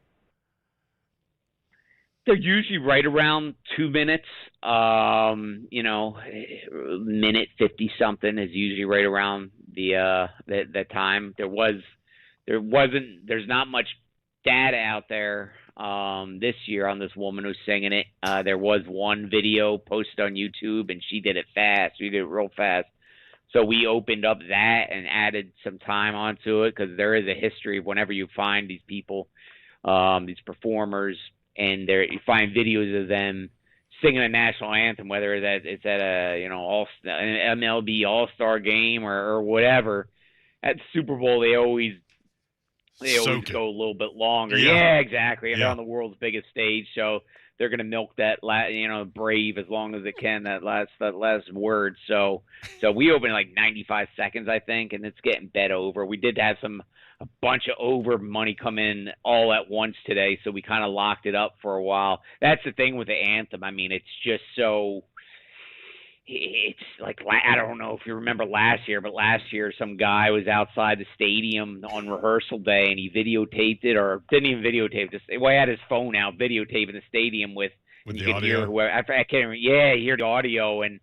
They're usually right around 2 minutes. Minute 50 something is usually right around the time. There's not much data out there this year on this woman who's singing it. There was one video posted on YouTube, and she did it fast. She did it real fast. So we opened up that and added some time onto it, because there is a history of whenever you find these people, these performers, and you find videos of them singing a national anthem, whether it's at an MLB All-Star game or whatever. At Super Bowl, they always go a little bit longer. Yeah, exactly. And they're on the world's biggest stage, so they're going to milk that, brave as long as it can, that last word. So we opened like 95 seconds, I think, and it's getting bet over. We did have a bunch of over money come in all at once today, so we kind of locked it up for a while. That's the thing with the anthem. I mean, it's just so. It's like, I don't know if you remember last year, but last year some guy was outside the stadium on rehearsal day, and he videotaped it, or didn't even videotape this. Well, he had his phone out videotaping the stadium with
the
you could
audio.
hear whoever. I can't remember. Yeah, you hear the audio, and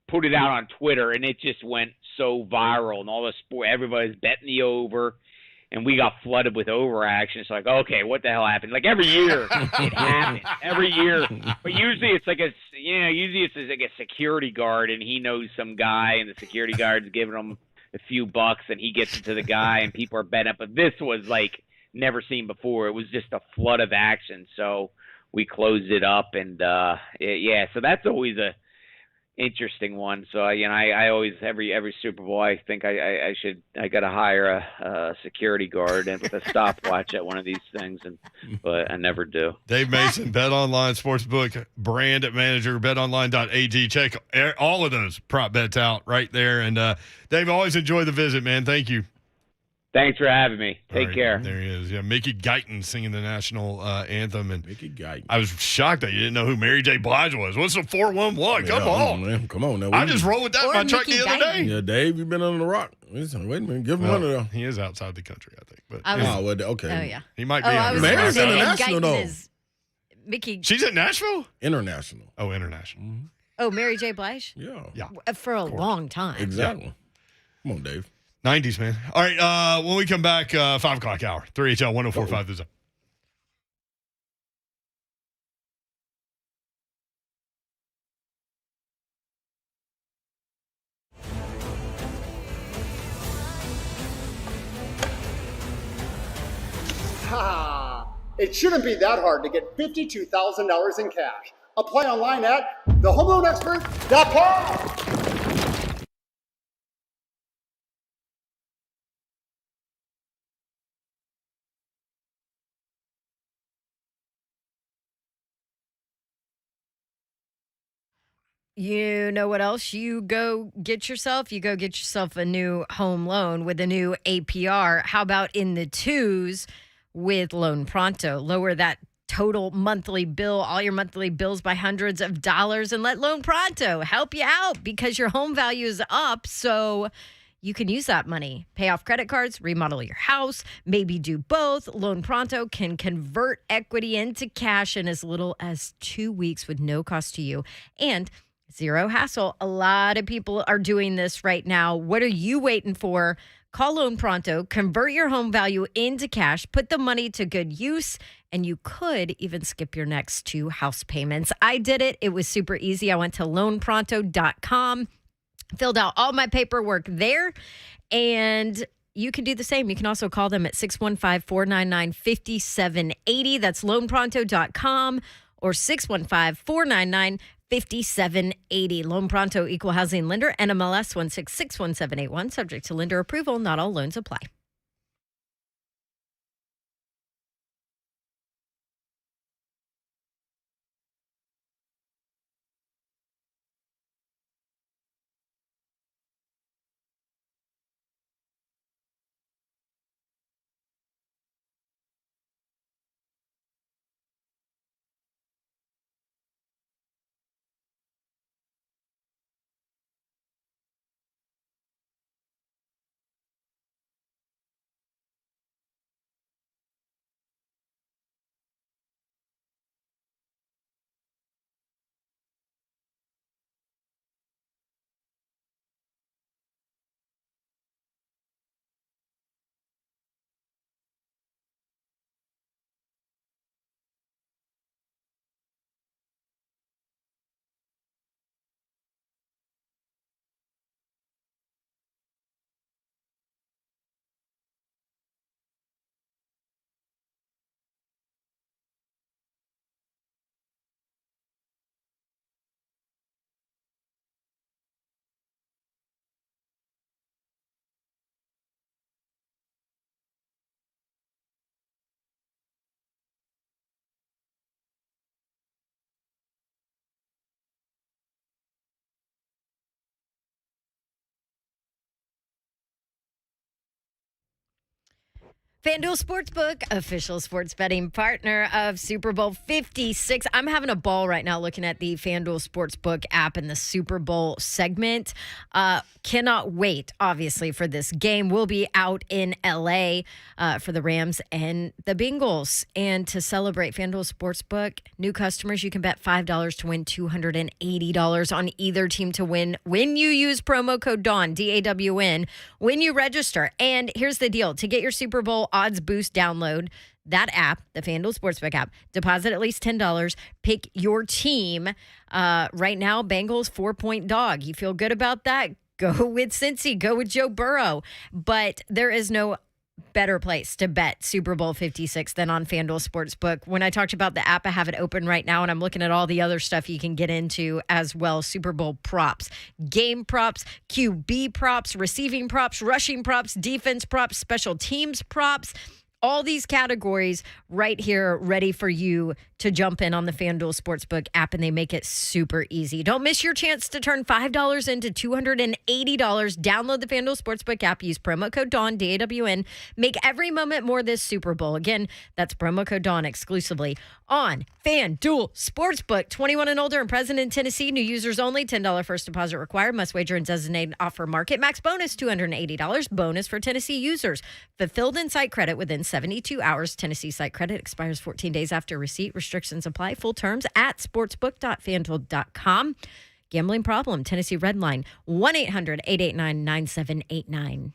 put it out on Twitter, and it just went so viral, and all the everybody's betting the over. And we got flooded with overaction. It's like, okay, what the hell happened? Like every year it happens. Every year. But usually it's like a security guard, and he knows some guy, and the security guard's giving him a few bucks, and he gets it to the guy, and people are betting up. But this was like never seen before. It was just a flood of action. So we closed it up, and so that's always a interesting one. So I always every Super Bowl I think I got to hire a security guard and with a stopwatch at one of these things, but I never do.
Dave Mason, BetOnline Sportsbook brand manager, betonline.ag. Check all of those prop bets out right there. And Dave, always enjoy the visit, man. Thank you.
Thanks for having me. Take care.
There he is. Yeah, Mickey Guyton singing the national anthem. And
Mickey Guyton.
I was shocked that you didn't know who Mary J. Blige was. What's the 411? Come on.
Man. Come on now.
I just rolled with that in my truck the other day.
Yeah, Dave, you've been under the rock. Wait a minute. Give him one of them.
He is outside the country, I think. But
okay.
Oh, yeah.
He might be.
I was
Mary's
saying,
international,
Guyton
though.
is Mickey.
She's at Nashville?
International.
Oh, international.
Mm-hmm.
Oh, Mary J. Blige?
Yeah.
For a long time.
Exactly.
Yeah.
Come on, Dave.
90s, man. All right, when we come back, 5 o'clock hour, 3HL 104.5 The Zone.
It shouldn't be that hard to get $52,000 in cash. Apply online at thehomeloanexpert.com.
You know what else? You go get yourself a new home loan with a new APR. How about in the twos with Loan Pronto? Lower that total monthly bill, all your monthly bills by hundreds of dollars, and let Loan Pronto help you out because your home value is up. So you can use that money, pay off credit cards, remodel your house, maybe do both. Loan Pronto can convert equity into cash in as little as 2 weeks with no cost to you. And zero hassle. A lot of people are doing this right now. What are you waiting for? Call Loan Pronto, convert your home value into cash, put the money to good use, and you could even skip your next 2 house payments. I did it. It was super easy. I went to loanpronto.com, filled out all my paperwork there, and you can do the same. You can also call them at 615-499-5780. That's loanpronto.com or 615-499-5780. Loan Pronto Equal Housing Lender, NMLS 1661781. Subject to lender approval. Not all loans apply. Fanduel Sportsbook, official sports betting partner of Super Bowl 56. I'm having a ball right now looking at the Fanduel Sportsbook app in the Super Bowl segment. Cannot wait, obviously, for this game. We'll be out in L.A. For the Rams and the Bengals. And to celebrate Fanduel Sportsbook, new customers, you can bet $5 to win $280 on either team to win when you use promo code DAWN, D-A-W-N, when you register. And here's the deal. To get your Super Bowl odds boost, download that app, the FanDuel Sportsbook app. Deposit at least $10. Pick your team. Right now, Bengals 4-point dog. You feel good about that? Go with Cincy. Go with Joe Burrow. But there is no better place to bet Super Bowl 56 than on FanDuel Sportsbook. When I talked about the app, I have it open right now, and I'm looking at all the other stuff you can get into as well. Super Bowl props, game props, QB props, receiving props, rushing props, defense props, special teams props. All these categories right here ready for you to jump in on the FanDuel Sportsbook app, and they make it super easy. Don't miss your chance to turn $5 into $280. Download the FanDuel Sportsbook app. Use promo code DAWN, D-A-W-N. Make every moment more this Super Bowl. Again, that's promo code DAWN exclusively on FanDuel Sportsbook. 21 and older and present in Tennessee. New users only. $10 first deposit required. Must wager in designated offer market. Max bonus $280. Bonus for Tennessee users. Fulfilled in site credit within 72 hours. Tennessee site credit expires 14 days after receipt. Restrictions apply. Full terms at sportsbook.fanduel.com. Gambling problem. Tennessee Red Line. 1-800-889-9789.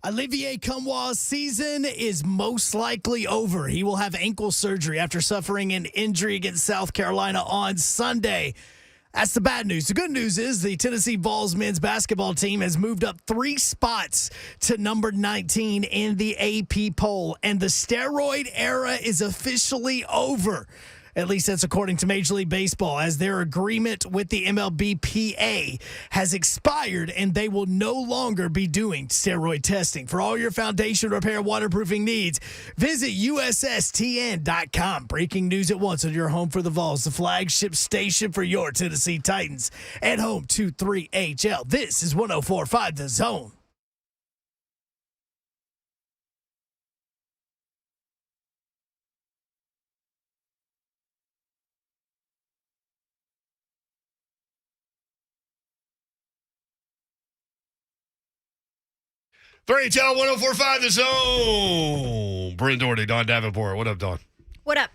Olivier Cumwall's season is most likely over. He will have ankle surgery after suffering an injury against South Carolina on Sunday. That's the bad news. The good news is the Tennessee Vols men's basketball team has moved up 3 spots to number 19 in the AP poll, and the steroid era is officially over. At least that's according to Major League Baseball, as their agreement with the MLBPA has expired and they will no longer be doing steroid testing. For all your foundation repair waterproofing needs, visit USSTN.com. Breaking news at once on your home for the Vols, the flagship station for your Tennessee Titans. At home to 3HL. This is 104.5 The Zone.
Three HL 104.5 The Zone. Brent Doherty, Don Davenport. What up, Don?
What up?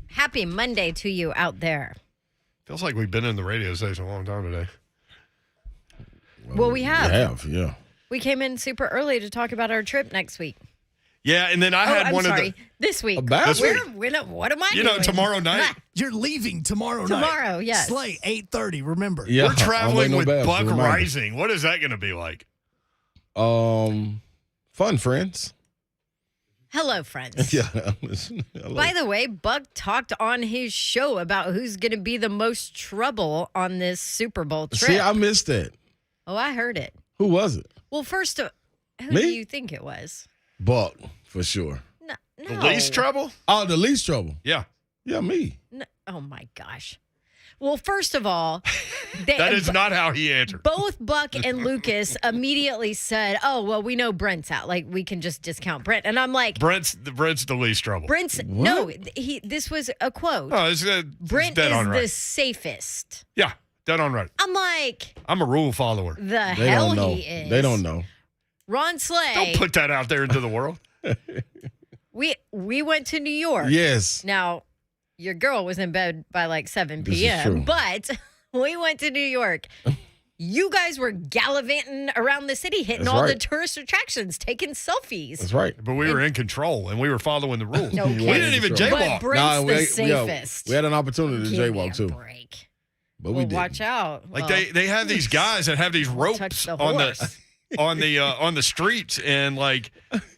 Happy Monday to you out there.
Feels like we've been in the radio station a long time today.
Well, we have.
Yeah.
We came in super early to talk about our trip next week.
Yeah, and then I had
I'm
one
sorry.
of the...
This week.
This week.
What am I doing?
Tomorrow night.
You're leaving tomorrow night.
Tomorrow, yes.
Slate, 8:30, remember.
Yeah,
We're traveling with
Babs,
Buck
reminder.
Reising. What is that going to be like?
Fun, friends.
Hello, friends.
Yeah.
By the way, Buck talked on his show about who's going to be the most trouble on this Super Bowl trip.
See, I missed that.
Oh, I heard it.
Who was it?
Well, first, who
Me?
do you think it was?
Buck, for sure.
No.
The least trouble?
Oh, the least trouble.
Yeah.
Yeah, me.
No. Oh, my gosh. Well, first of all,
That is not how he answered.
both Buck and Lucas immediately said, "Oh, well, we know Brent's out. Like, we can just discount Brent." And I'm like,
Brent's the least trouble.
Brent's no. This was a quote.
Oh, it's
Brent
dead
is
on right.
the safest.
Yeah, dead on right.
I'm like,
I'm a rule follower.
the
They
hell
don't know.
he is.
They don't know.
Ron Slay.
Don't put that out there into the world.
We went to New York.
Yes.
Now, your girl was in bed by like 7
This is
p.m.
true.
But we went to New York. You guys were gallivanting around the city, hitting
That's
all the
right.
tourist attractions, taking selfies.
That's right.
But we were in control and we were following the rules.
No
We
kidding.
didn't even
But
jaywalk.
Brent's the
we
safest.
had an opportunity to
Give me
jaywalk
a
too,
break.
but
Well,
we didn't.
watch out.
Like
Well,
they have these guys that have these
touch
ropes
the
on
horse.
on the streets, and like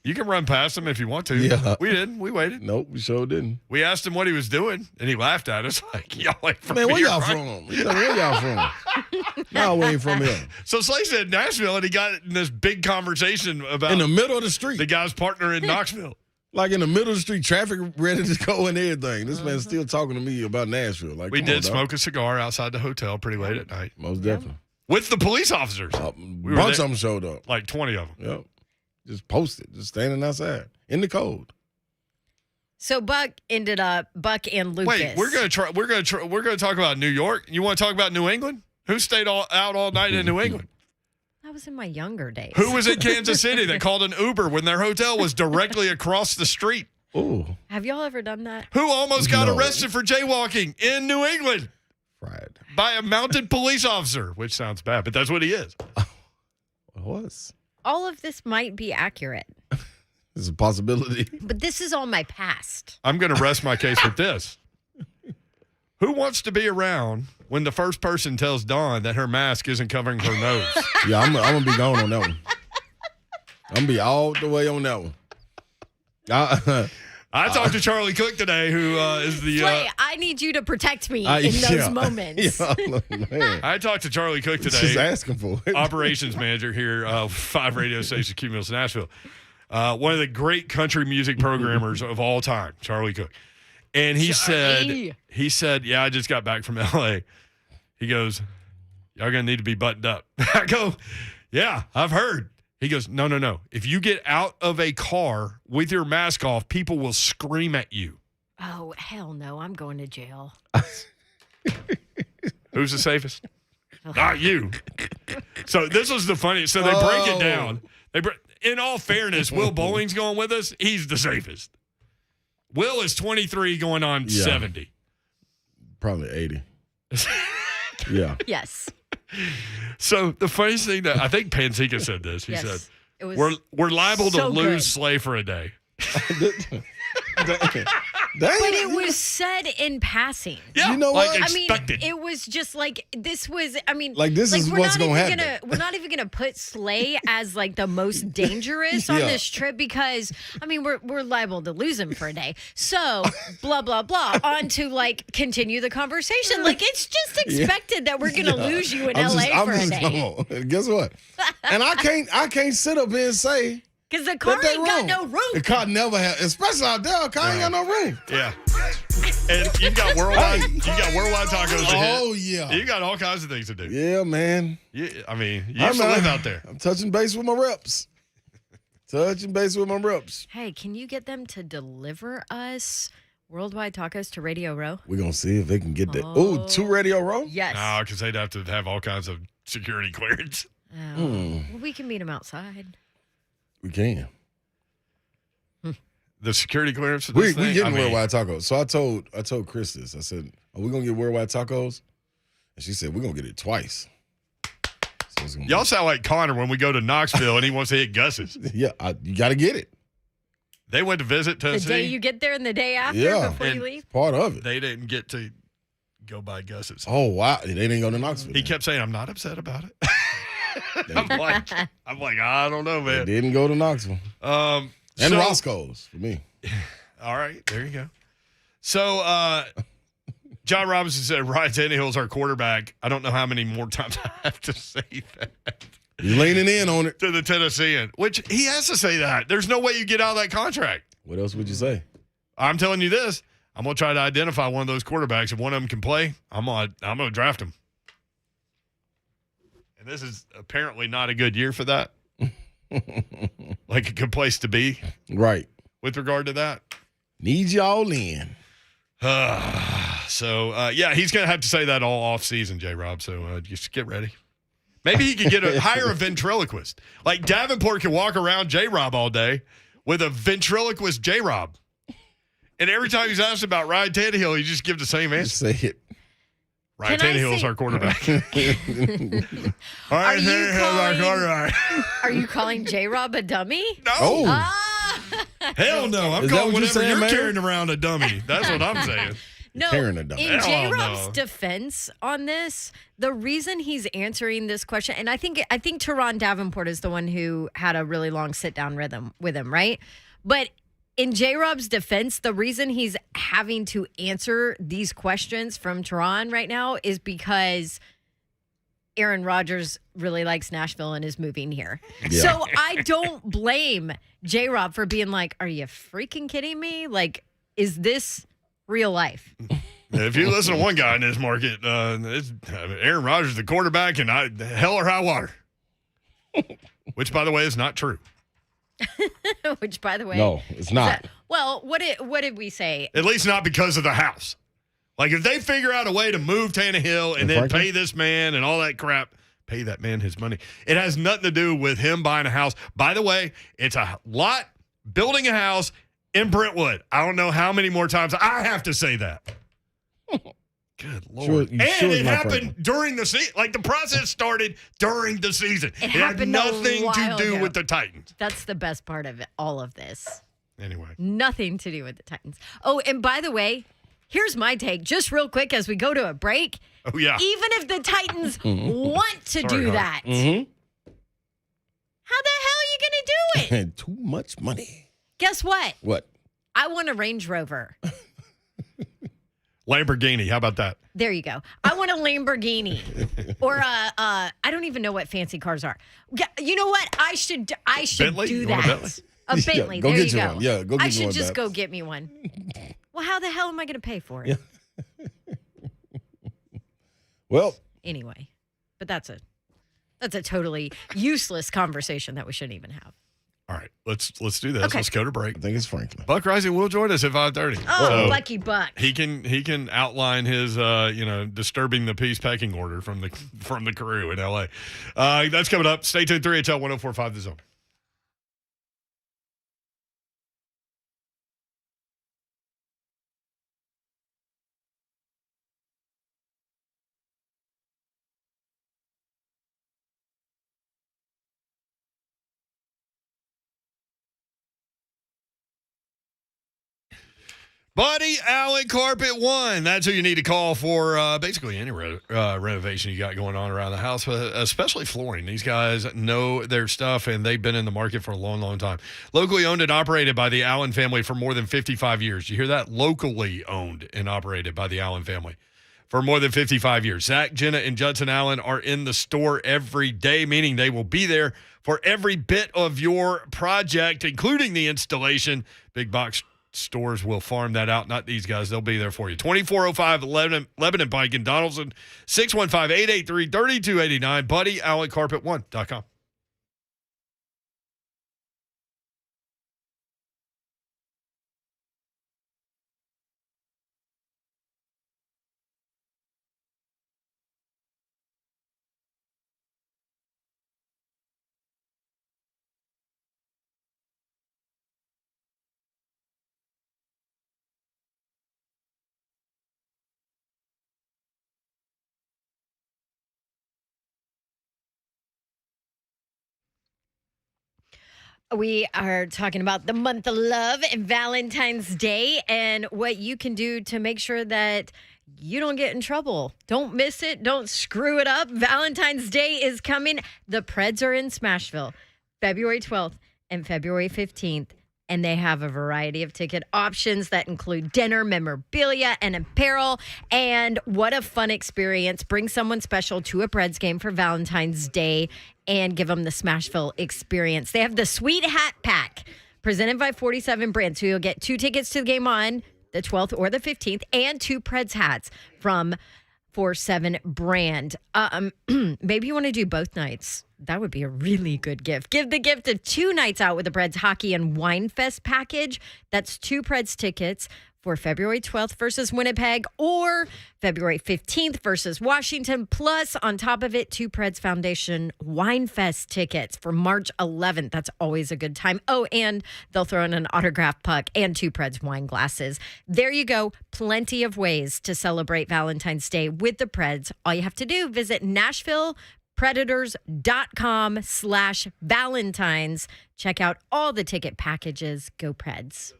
you can run past them if you want to.
Yeah.
We didn't. We waited.
Nope, we sure didn't.
We asked him what he was doing, and he laughed at us like, "Y'all ain't from
Man, where
here,
y'all
right?"
from? Where y'all from? No, we ain't from here.
So Slay said Nashville, and he got in this big conversation about
In the middle of the street.
the guy's partner in Knoxville.
Like in the middle of the street, traffic ready to go and everything. This man's still talking to me about Nashville. Like,
We
come
did
on, dog.
smoke a cigar outside the hotel pretty late at night
Most definitely.
with the police officers.
Bunch
were there-
of them showed up.
Like 20 of them.
Yep. Just posted, just standing outside in the cold.
So Buck and Lucas.
Wait, we're gonna talk about New York. You want to talk about New England? Who stayed out all night in New England?
That was in my younger days.
Who was in Kansas City that called an Uber when their hotel was directly across the street?
Oh,
Have y'all ever done that?
Who almost got
No.
arrested for jaywalking in New England
fried.
by a mounted police officer? Which sounds bad, but that's what he is.
It was.
All of this might be accurate,
It's a possibility.
but this is all my past.
I'm going to rest my case with this. Who wants to be around when the first person tells Dawn that her mask isn't covering her nose?
Yeah, I'm gonna be gone on that one. I'm gonna be all the way on that one.
I talked to Charlie Cook today, who is the.
Slay, I need you to protect me in those moments.
Yeah, man.
I talked to Charlie Cook today.
She's asking for it.
Operations manager here, 5 radio stations, Cumulus, Nashville. One of the great country music programmers of all time, Charlie Cook. And he said, yeah, I just got back from L.A. He goes, y'all going to need to be buttoned up. I go, yeah, I've heard. He goes, no. If you get out of a car with your mask off, people will scream at you.
Oh, hell no. I'm going to jail.
Who's the safest? Not you. So this was the funniest. So they break it down. In all fairness, Will Bowling's going with us. He's the safest. Will is 23 going on 70.
Probably 80. Yeah.
Yes.
So the funniest thing that I think Panzika said this. He
Yes.
said,
It was
We're liable to
so
lose
good.
Slay for a day.
But it was said in passing.
Yeah,
You know what?
I mean,
expected.
it was just like this was. I mean,
Like, this is
we're
what's
not
gonna
even
happen.
We're not even gonna put Slay as like the most dangerous on
Yeah.
this trip because I mean we're liable to lose him for a day. So blah blah blah. On to like continue the conversation. Like it's just expected that we're gonna lose you in LA for a day
come on. Guess what? And I can't sit up here and say
because the car
that they
ain't got
wrong.
no roof.
The car never had, especially out there. Car ain't got no roof.
Yeah. And you've got worldwide tacos to hit.
Oh yeah.
You got all kinds of things to do.
Yeah, man.
I mean, you used to live out there.
I'm touching base with my reps.
Hey, can you get them to deliver us worldwide tacos to Radio Row?
We're going to see if they can get that. Oh, 2 Radio Row?
Yes.
No, because they'd have to have all kinds of security clearance.
Oh. Well, we can meet them outside.
We can.
The security clearance for
We
this thing?
getting worldwide tacos. So I told Chris this. I said, are we going to get worldwide tacos? And she said, we're going to get it twice. So it's gonna
Y'all sound like Connor when we go to Knoxville and he wants to hit Gus's.
Yeah, you got to get it.
They went to visit Tennessee.
The day you get there and the day after before you leave?
Part of it.
They didn't get to go by Gus's.
Oh, wow. They didn't go to Knoxville.
He kept saying, I'm not upset about it. I'm like, I don't know, man.
They didn't go to Knoxville. And
so-
Roscoe's for me.
All right, there you go. So, John Robinson said Ryan Tannehill's our quarterback. I don't know how many more times I have to say that.
You're leaning in on it.
To the Tennessean, which he has to say that. There's no way you get out of that contract.
What else would you say?
I'm telling you this. I'm going to try to identify one of those quarterbacks. If one of them can play, I'm gonna draft him. And this is apparently not a good year for that. Like a good place to be.
Right.
With regard to that.
Need y'all in.
So, he's going to have to say that all off season, J-Rob. So just get ready. Maybe he could hire a ventriloquist. Like Davenport can walk around J-Rob all day with a ventriloquist J-Rob. And every time he's asked about Ryan Tannehill, he just gives the same answer.
Say it.
Ryan Tannehill's our quarterback.
Are you calling J-Rob a dummy?
No.
Oh.
Hell no. I'm
Is that
calling
what you're
whatever
saying,
you're
man?
carrying around a dummy. That's what I'm saying.
No,
Carrying a dummy.
in
Hell
J-Rob's
no.
defense on this, the reason he's answering this question, and I think Teron Davenport is the one who had a really long sit-down rhythm with him, right? But in J-Rob's defense, the reason he's having to answer these questions from Teron right now is because Aaron Rodgers really likes Nashville and is moving here.
Yeah.
So I don't blame J-Rob for being like, are you freaking kidding me? Like, is this real life?
If you listen to one guy in this market, it's Aaron Rodgers, the quarterback, and hell or high water. Which, by the way, is not true.
Which, by the way,
No, it's not.
Well, what did we say?
At least not because of the house. Like, if they figure out a way to move Tannehill and then
Franklin?
pay this man and all that crap, pay that man his money. It has nothing to do with him buying a house. By the way, it's a lot, building a house in Brentwood. I don't know how many more times I have to say that. Good Lord.
Sure- sure
and
it's
it
not
happened
Franklin.
during the season. Like, the process started during the season. It had
happened a
nothing to
while
do
ago.
with the Titans.
That's the best part of it, all of this.
Anyway.
Nothing to do with the Titans. Oh, and by the way, here's my take, just real quick as we go to a break.
Oh, yeah.
Even if the Titans want to
Sorry,
do
Hart.
that,
Mm-hmm.
how the hell are you going to do it?
Too much money.
Guess what?
What?
I want a Range Rover.
Lamborghini. How about that?
There you go. I want a Lamborghini or I don't even know what fancy cars are. Yeah, you know what? I should
Bentley?
do
You want a
that.
Bentley?
A Bentley.
go
there
get
you
you
go.
one. Yeah, go
I
get you
should
one,
just
Babs.
go get me one. Well, how the hell am I going to pay for it?
Yeah. Well,
Anyway, but that's a totally useless conversation that we shouldn't even have.
All right. Let's do this.
Okay.
Let's go to break.
I think it's Franklin.
Buck Reising will join us at 5:30.
Oh,
So
lucky Buck.
he can outline his disturbing the peace pecking order from the crew in LA. That's coming up. Stay tuned. 3HL 1045 The Zone. Buddy Allen Carpet One. That's who you need to call for basically any renovation you got going on around the house, especially flooring. These guys know their stuff, and they've been in the market for a long, long time. Locally owned and operated by the Allen family for more than 55 years. You hear that? Locally owned and operated by the Allen family for more than 55 years. Zach, Jenna, and Judson Allen are in the store every day, meaning they will be there for every bit of your project, including the installation. Big box stores will farm that out, not these guys. They'll be there for you. 2405 Lebanon Pike in Donaldson, 615-883-3289, BuddyAllenCarpet1.com.
We are talking about the month of love and Valentine's Day and what you can do to make sure that you don't get in trouble. Don't miss it. Don't screw it up. Valentine's Day is coming. The Preds are in Smashville, February 12th and February 15th. And they have a variety of ticket options that include dinner, memorabilia, and apparel. And what a fun experience. Bring someone special to a Preds game for Valentine's Day and give them the Smashville experience. They have the Sweet Hat Pack presented by 47 Brands. So you'll get 2 tickets to the game on the 12th or the 15th and 2 Preds hats from 47 Brand. Maybe you want to do both nights. That would be a really good gift. Give the gift of 2 nights out with the Preds Hockey and Wine Fest package. That's 2 Preds tickets for February 12th versus Winnipeg or February 15th versus Washington. Plus, on top of it, 2 Preds Foundation Wine Fest tickets for March 11th. That's always a good time. Oh, and they'll throw in an autographed puck and 2 Preds wine glasses. There you go. Plenty of ways to celebrate Valentine's Day with the Preds. All you have to do, visit NashvillePredators.com/Valentines. Check out all the ticket packages. Go Preds.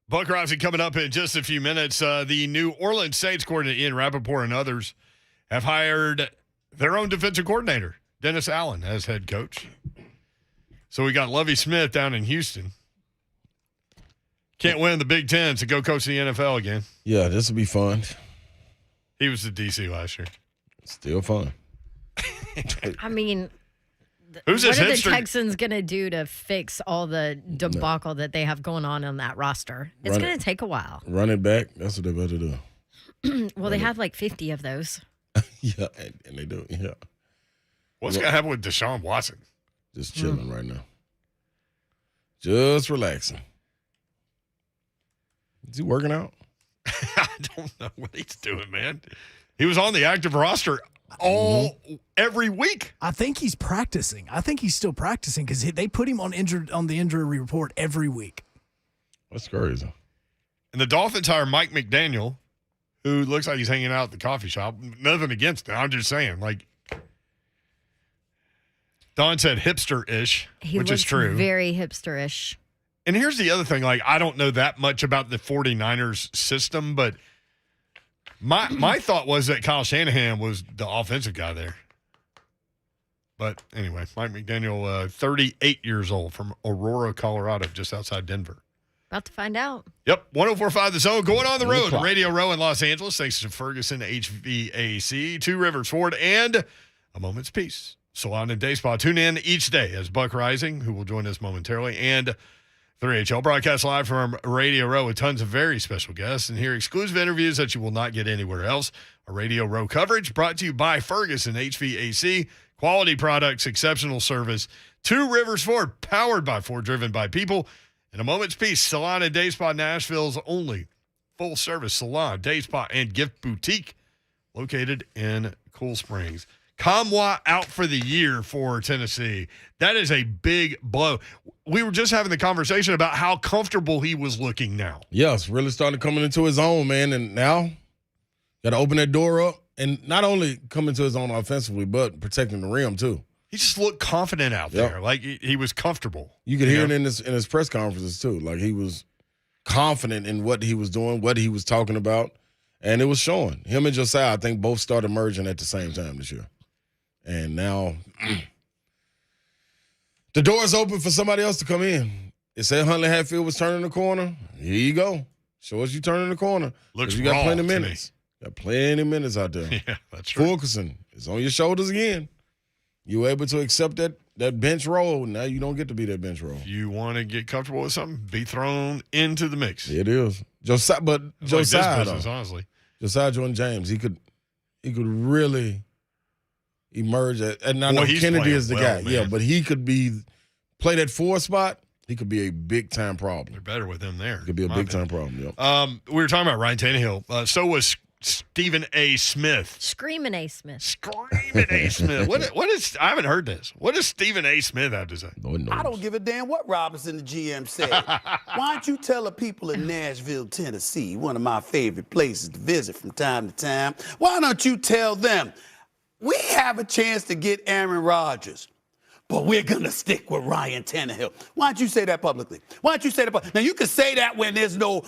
Buck Reising coming up in just a few minutes. The New Orleans Saints coordinator Ian Rappaport and others have hired their own defensive coordinator, Dennis Allen, as head coach. So we got Lovie Smith down in Houston. Can't win the Big Ten, so go coach the NFL again.
Yeah, this will be fun.
He was the DC last year.
Still fun.
I mean,
Who's
what
this
are the
hipster?
Texans going to do to fix all the debacle that they have going on that roster? It's going to take a while.
Run it back. That's what they better do.
Well, they have like 50 of those.
Yeah, and they do. Yeah.
What's going to happen with Deshaun Watson?
Just chilling right now. Just relaxing. Is he working out?
I don't know what he's doing, man. He was on the active roster every week.
I think he's practicing. I think he's still practicing because they put him on the injury report every week.
That's crazy.
And the Dolphins hire Mike McDaniel, who looks like he's hanging out at the coffee shop. Nothing against him. I'm just saying, like, Don said hipster-ish, which is true.
Very hipster-ish.
And here's the other thing. Like, I don't know that much about the 49ers system, but my thought was that Kyle Shanahan was the offensive guy there. But anyway, Mike McDaniel, 38 years old, from Aurora, Colorado, just outside Denver.
About to find out.
Yep, 104.5 The Zone, going on the road. Radio Row in Los Angeles, thanks to Ferguson HVAC, Two Rivers Ford, and A Moment's Peace Salon and Day Spa. Tune in each day as Buck Reising, who will join us momentarily, and 3HL broadcast live from Radio Row with tons of very special guests and hear exclusive interviews that you will not get anywhere else. A Radio Row coverage brought to you by Ferguson HVAC. Quality products, exceptional service. Two Rivers Ford, powered by Ford, driven by people. In A Moment's Peace, Salon and Day Spa, Nashville's only full-service salon, day spa, and gift boutique located in Cool Springs. Kamwa out for the year for Tennessee. That is a big blow. We were just having the conversation about how comfortable he was looking now.
Yes, really starting coming into his own, man. And now, got to open that door up. And not only coming to his own offensively, but protecting the rim, too.
He just looked confident out there. Like, he was comfortable.
You could hear it in his press conferences, too. Like, he was confident in what he was doing, what he was talking about. And it was showing. Him and Josiah, I think, both started merging at the same time this year. And now the door is open for somebody else to come in. It said Huntley Hatfield was turning the corner. Here you go. Show us you turning the corner.
Looks
you got
raw
plenty of
to
minutes. Got plenty of minutes out there.
Yeah, that's true.
Fulkerson is on your shoulders again. You were able to accept that bench role. Now you don't get to be that bench role.
If you want to get comfortable with something, be thrown into the mix.
It is. Josiah, but
It's
Josiah,
like this business,
though.
honestly.
Josiah Jordan James, he could really emerge. And I know
He's
Kennedy
playing
is the
well,
guy.
man.
Yeah, but he could play that 4 spot. He could be a big-time problem.
They're better with him there.
He could be a big-time problem, yep.
We were talking about Ryan Tannehill. So was Stephen A. Smith.
Screaming A. Smith.
Screaming A. Smith. What is? I haven't heard this. What does Stephen A. Smith have to say?
I don't give a damn what Robinson, the GM, said. Why don't you tell the people in Nashville, Tennessee, one of my favorite places to visit from time to time, why don't you tell them, we have a chance to get Aaron Rodgers, but we're going to stick with Ryan Tannehill. Why don't you say that publicly? Why don't you say that publicly? Now, you can say that when there's no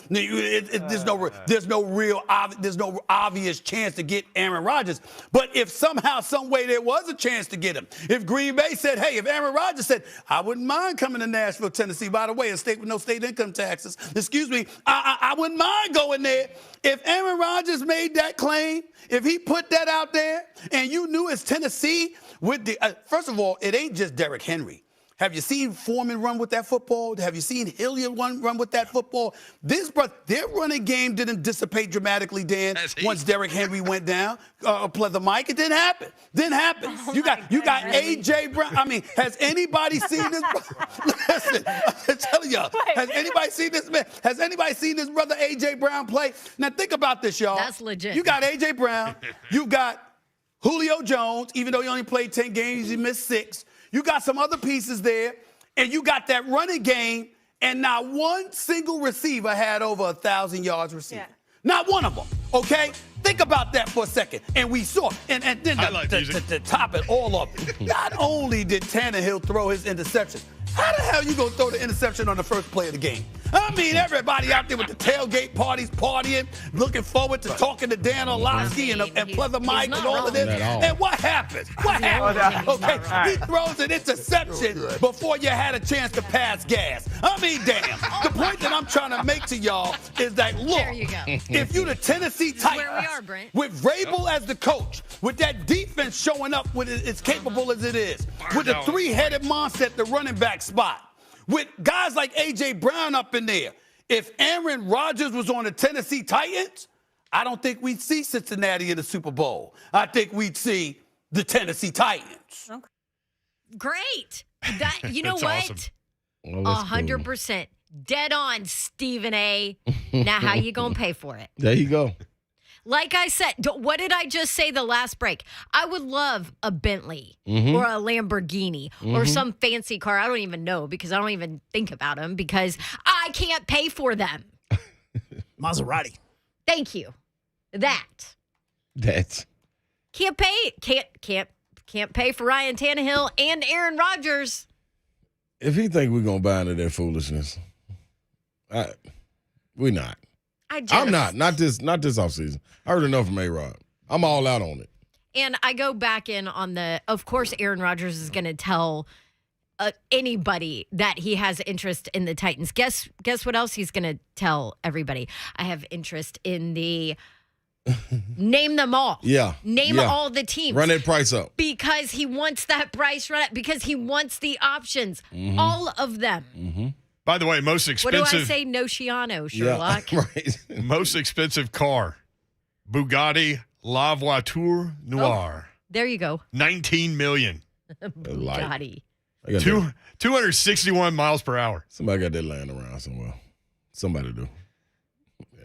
obvious chance to get Aaron Rodgers. But if somehow, some way there was a chance to get him, if Green Bay said, hey, if Aaron Rodgers said, I wouldn't mind coming to Nashville, Tennessee, by the way, a state with no state income taxes, excuse me, I wouldn't mind going there. If Aaron Rodgers made that claim, if he put that out there, and you knew it's Tennessee, with the first of all, it ain't just Derrick Henry. Have you seen Foreman run with that football? Have you seen Hilliard run with that football? Their running game didn't dissipate dramatically, Dan, once Derrick Henry went down. The mic, it didn't happen. Didn't happen. You got A.J. Brown. I mean, has anybody seen this? Listen, I'm telling y'all, has anybody seen this man? Has anybody seen this brother A.J. Brown play? Now think about this, y'all.
That's legit.
You got A.J. Brown. You got Julio Jones, even though he only played 10 games, he missed 6. You got some other pieces there, and you got that running game, and not one single receiver had over 1,000 yards receiving. Yeah. Not one of them, okay? Think about that for a second. And we saw, and then to top it all up, not only did Tannehill throw his interception, how the hell you going to throw the interception on the first play of the game? I mean, everybody out there with the tailgate parties, partying, looking forward to talking to Dan Orlovsky and Pleather Mike and all of this. And what happens? What happens? Okay, he throws an interception before you had a chance to pass gas. I mean, damn. The point that I'm trying to make to y'all is that, look,
There you go.
if you the Tennessee Titans,
where we are, Brent.
with Vrabel as the coach, with that defense showing up with as capable as it is, with a three-headed monster at the running back spot, with guys like A.J. Brown up in there, if Aaron Rodgers was on the Tennessee Titans, I don't think we'd see Cincinnati in the Super Bowl. I think we'd see the Tennessee Titans.
Okay. Great. That you know
That's
what?
awesome.
100%. Dead on, Stephen A. Now, how you going to pay for it?
There you go.
Like I said, what did I just say the last break? I would love a Bentley
Mm-hmm.
or a Lamborghini or some fancy car. I don't even know because I don't even think about them because I can't pay for them.
Maserati.
Thank you.
That's
Can't pay for Ryan Tannehill and Aaron Rodgers.
if he think we're gonna buy into their foolishness, we're not. I'm not this offseason. I heard enough from A-Rod. I'm all out on it.
And I go back in on of course, Aaron Rodgers is going to tell anybody that he has interest in the Titans. Guess what else he's going to tell everybody? I have interest in the name them all.
Yeah.
Name all the teams.
Run that price up.
Because he wants that price run up. Because he wants the options.
Mm-hmm.
All of them.
Mm-hmm.
By the way, most expensive.
What do I say? No Shiano, Sherlock.
Yeah, right.
Most expensive car, Bugatti La Voiture Noire.
There you go.
$19 million.
Bugatti.
261 miles per hour.
Somebody got that lying around somewhere. Somebody do.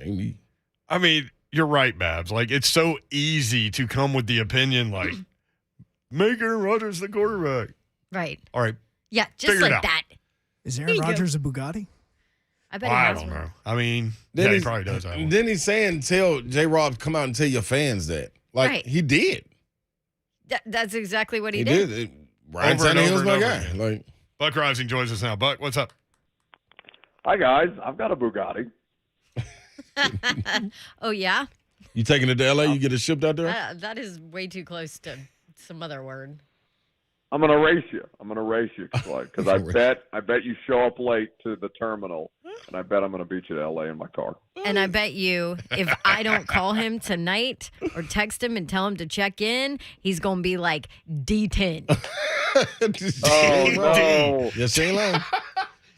Ain't me.
I mean, you're right, Babs. Like, it's so easy to come with the opinion, like, make Aaron Rodgers the quarterback.
Right.
All right.
Yeah, just
Figure it
like
out.
that.
Is Aaron Rodgers a Bugatti?
I bet he
I
has
don't
one.
know. I mean,
Then
he
he's-
probably does. have one.
Then he's saying, tell J-Rob, come out and tell your fans that. Like,
Right.
he did.
That's exactly what he
He
did.
did. Ryan
Over and over
Tannehill's
and
my
over
guy.
again.
Like,
Buck Reising joins us now. Buck, what's up?
Hi, guys. I've got a Bugatti.
Oh, yeah?
you taking it to L.A., you get it shipped out there?
That is way too close to some other word.
I'm going to race you. Because I bet you show up late to the terminal, and I bet I'm going to beat you to L.A. in my car.
And I bet you if I don't call him tonight or text him and tell him to check in, he's going to be like D10.
Oh, no.
Yeah, she ain't lying.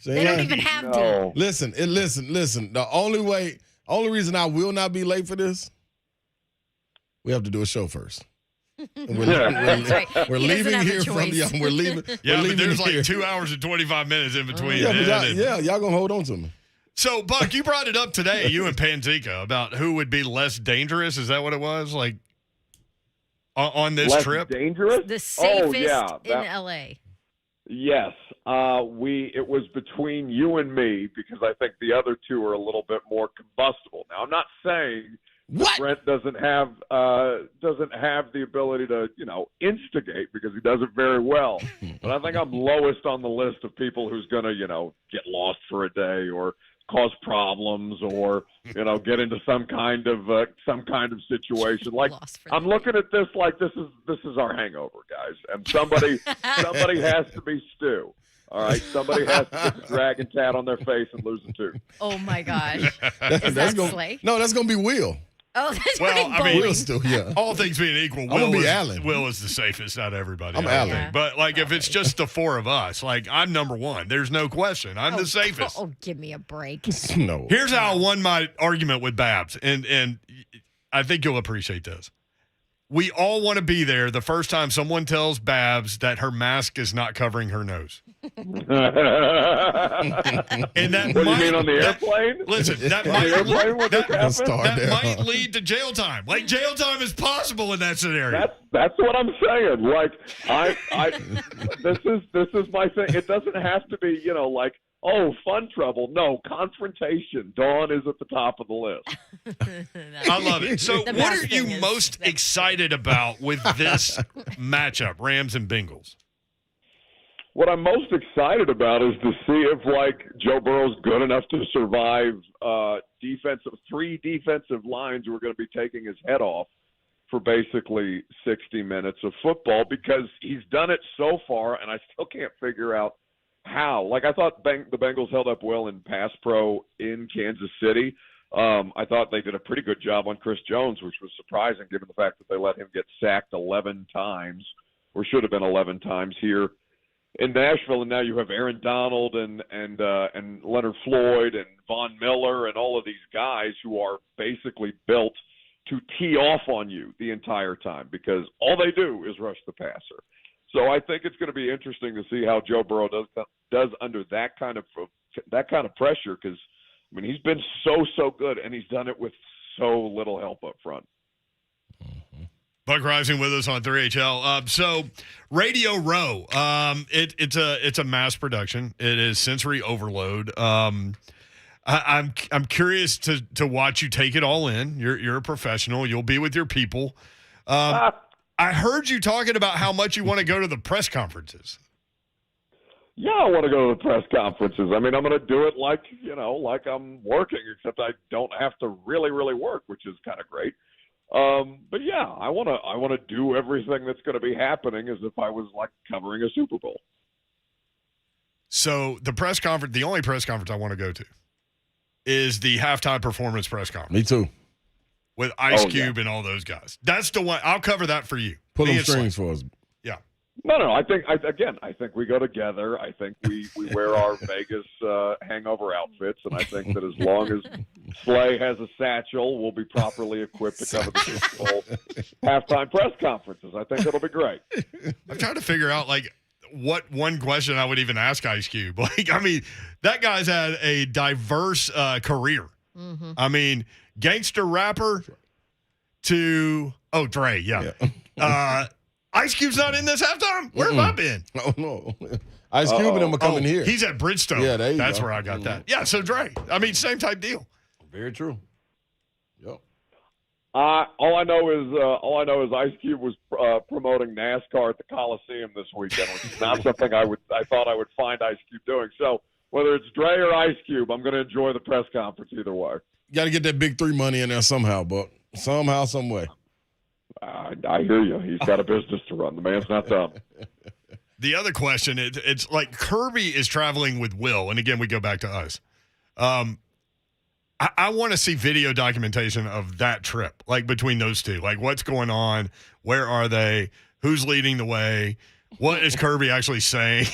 She ain't
They don't
lying.
even have
No.
Listen. The only reason I will not be late for this, we have to do a show first. And we're
That's right.
we're
He doesn't
leaving
have a
here from
choice.
We're leaving.
Yeah,
we're
but
leaving
there's
here.
like 2 hours and 25 minutes in between.
Yeah, but
then and-
y'all gonna hold on to me.
So, Buck, you brought it up today, you and Panzika, about who would be less dangerous. Is that what it was? Like, on this
Less
trip?
dangerous?
The safest in
that-
L.A.
Yes. It was between you and me because I think the other two are a little bit more combustible. Now, I'm not saying that Brent doesn't have the ability to, instigate because he does it very well. But I think I'm lowest on the list of people who's going to, get lost for a day or cause problems or, get into some kind of situation. Like, I'm looking at this like this is our hangover, guys, and somebody has to be Stu. All right, somebody has to get the dragon tat on their face and lose a tooth.
Oh, my gosh. Is that Slay?
No, that's gonna be Will.
Oh, that's
Well,
pretty
I mean,
Will still, yeah.
all things being equal,
gonna be
Will
Allen.
is the safest out of everybody.
I'm
I
Allen.
think.
Yeah.
But, like, if it's just the four of us, like, I'm number one. There's no question. I'm the safest.
Oh, give me a break.
No.
Here's how I won my argument with Babs, and I think you'll appreciate this. We all want to be there the first time someone tells Babs that her mask is not covering her nose. And that
What do you mean on the airplane?
Listen, that
On the airplane when this happens?
that might lead to jail time. Like, jail time is possible in that scenario.
That's what I'm saying. Like this is my thing. It doesn't have to be, like, oh, fun trouble. No, confrontation. Dawn is at the top of the list.
I love it. So,
The
what
best
are you
thing is
most excited about with this matchup, Rams and Bengals?
what I'm most excited about is to see if like Joe Burrow's good enough to survive three defensive lines who are going to be taking his head off for basically 60 minutes of football, because he's done it so far, and I still can't figure out how. Like, I thought the Bengals held up well in pass pro in Kansas City. I thought they did a pretty good job on Chris Jones, which was surprising given the fact that they let him get sacked 11 times, or should have been 11 times here in Nashville. And now you have Aaron Donald and Leonard Floyd and Von Miller and all of these guys who are basically built to tee off on you the entire time, because all they do is rush the passer. So I think it's going to be interesting to see how Joe Burrow does under that kind of pressure, because I mean, he's been so good, and he's done it with so little help up front.
Buck Reising with us on 3HL. So Radio Row, it's a mass production. It is sensory overload. I'm curious to watch you take it all in. You're a professional. You'll be with your people. I heard you talking about how much you want to go to the press conferences.
Yeah, I want to go to the press conferences. I mean, I'm going to do it like I'm working, except I don't have to really work, which is kind of great. But yeah, I want to do everything that's going to be happening as if I was like covering a Super Bowl.
So the press conference, the only press conference I want to go to is the halftime performance press conference.
Me too.
With Ice Cube and all those guys. That's the one. I'll cover that for you.
Pull them strings for us.
Yeah.
No. I think we go together. I think we wear our Vegas hangover outfits, and I think that as long as Slay has a satchel, we'll be properly equipped to cover the Super Bowl halftime press conferences. I think it'll be great.
I'm trying to figure out what one question I would even ask Ice Cube. I mean, that guy's had a diverse career. Mm-hmm. I mean, gangster rapper to Dre, yeah. Ice Cube's not in this halftime? Where have I been?
Oh, no. Ice Cube and them are coming here.
He's at Bridgestone.
Yeah, there you
That's
go.
where I got that. Yeah, so Dre. I mean, same type deal.
Very true. Yep.
All I know is Ice Cube was promoting NASCAR at the Coliseum this weekend, which is not something I thought I would find Ice Cube doing. So whether it's Dre or Ice Cube, I'm going to enjoy the press conference either way.
Got to get that big 3 money in there somehow, but somehow, some way.
I hear you. He's got a business to run. The man's not dumb.
The other question, it's like Kirby is traveling with Will, and again, we go back to us. I want to see video documentation of that trip, like between those two. Like, what's going on? Where are they? Who's leading the way? What is Kirby actually saying?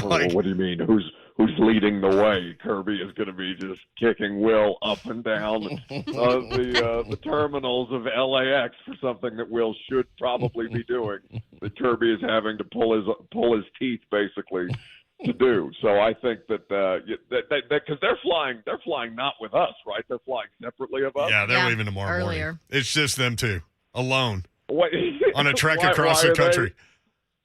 What do you mean? Who's leading the way? Kirby is going to be just kicking Will up and down the terminals of LAX for something that Will should probably be doing. That Kirby is having to pull his teeth basically to do. So I think that because they're flying not with us, right? They're flying separately of us.
Yeah, they're leaving tomorrow morning. It's just them two alone on a trek
Why
across the country.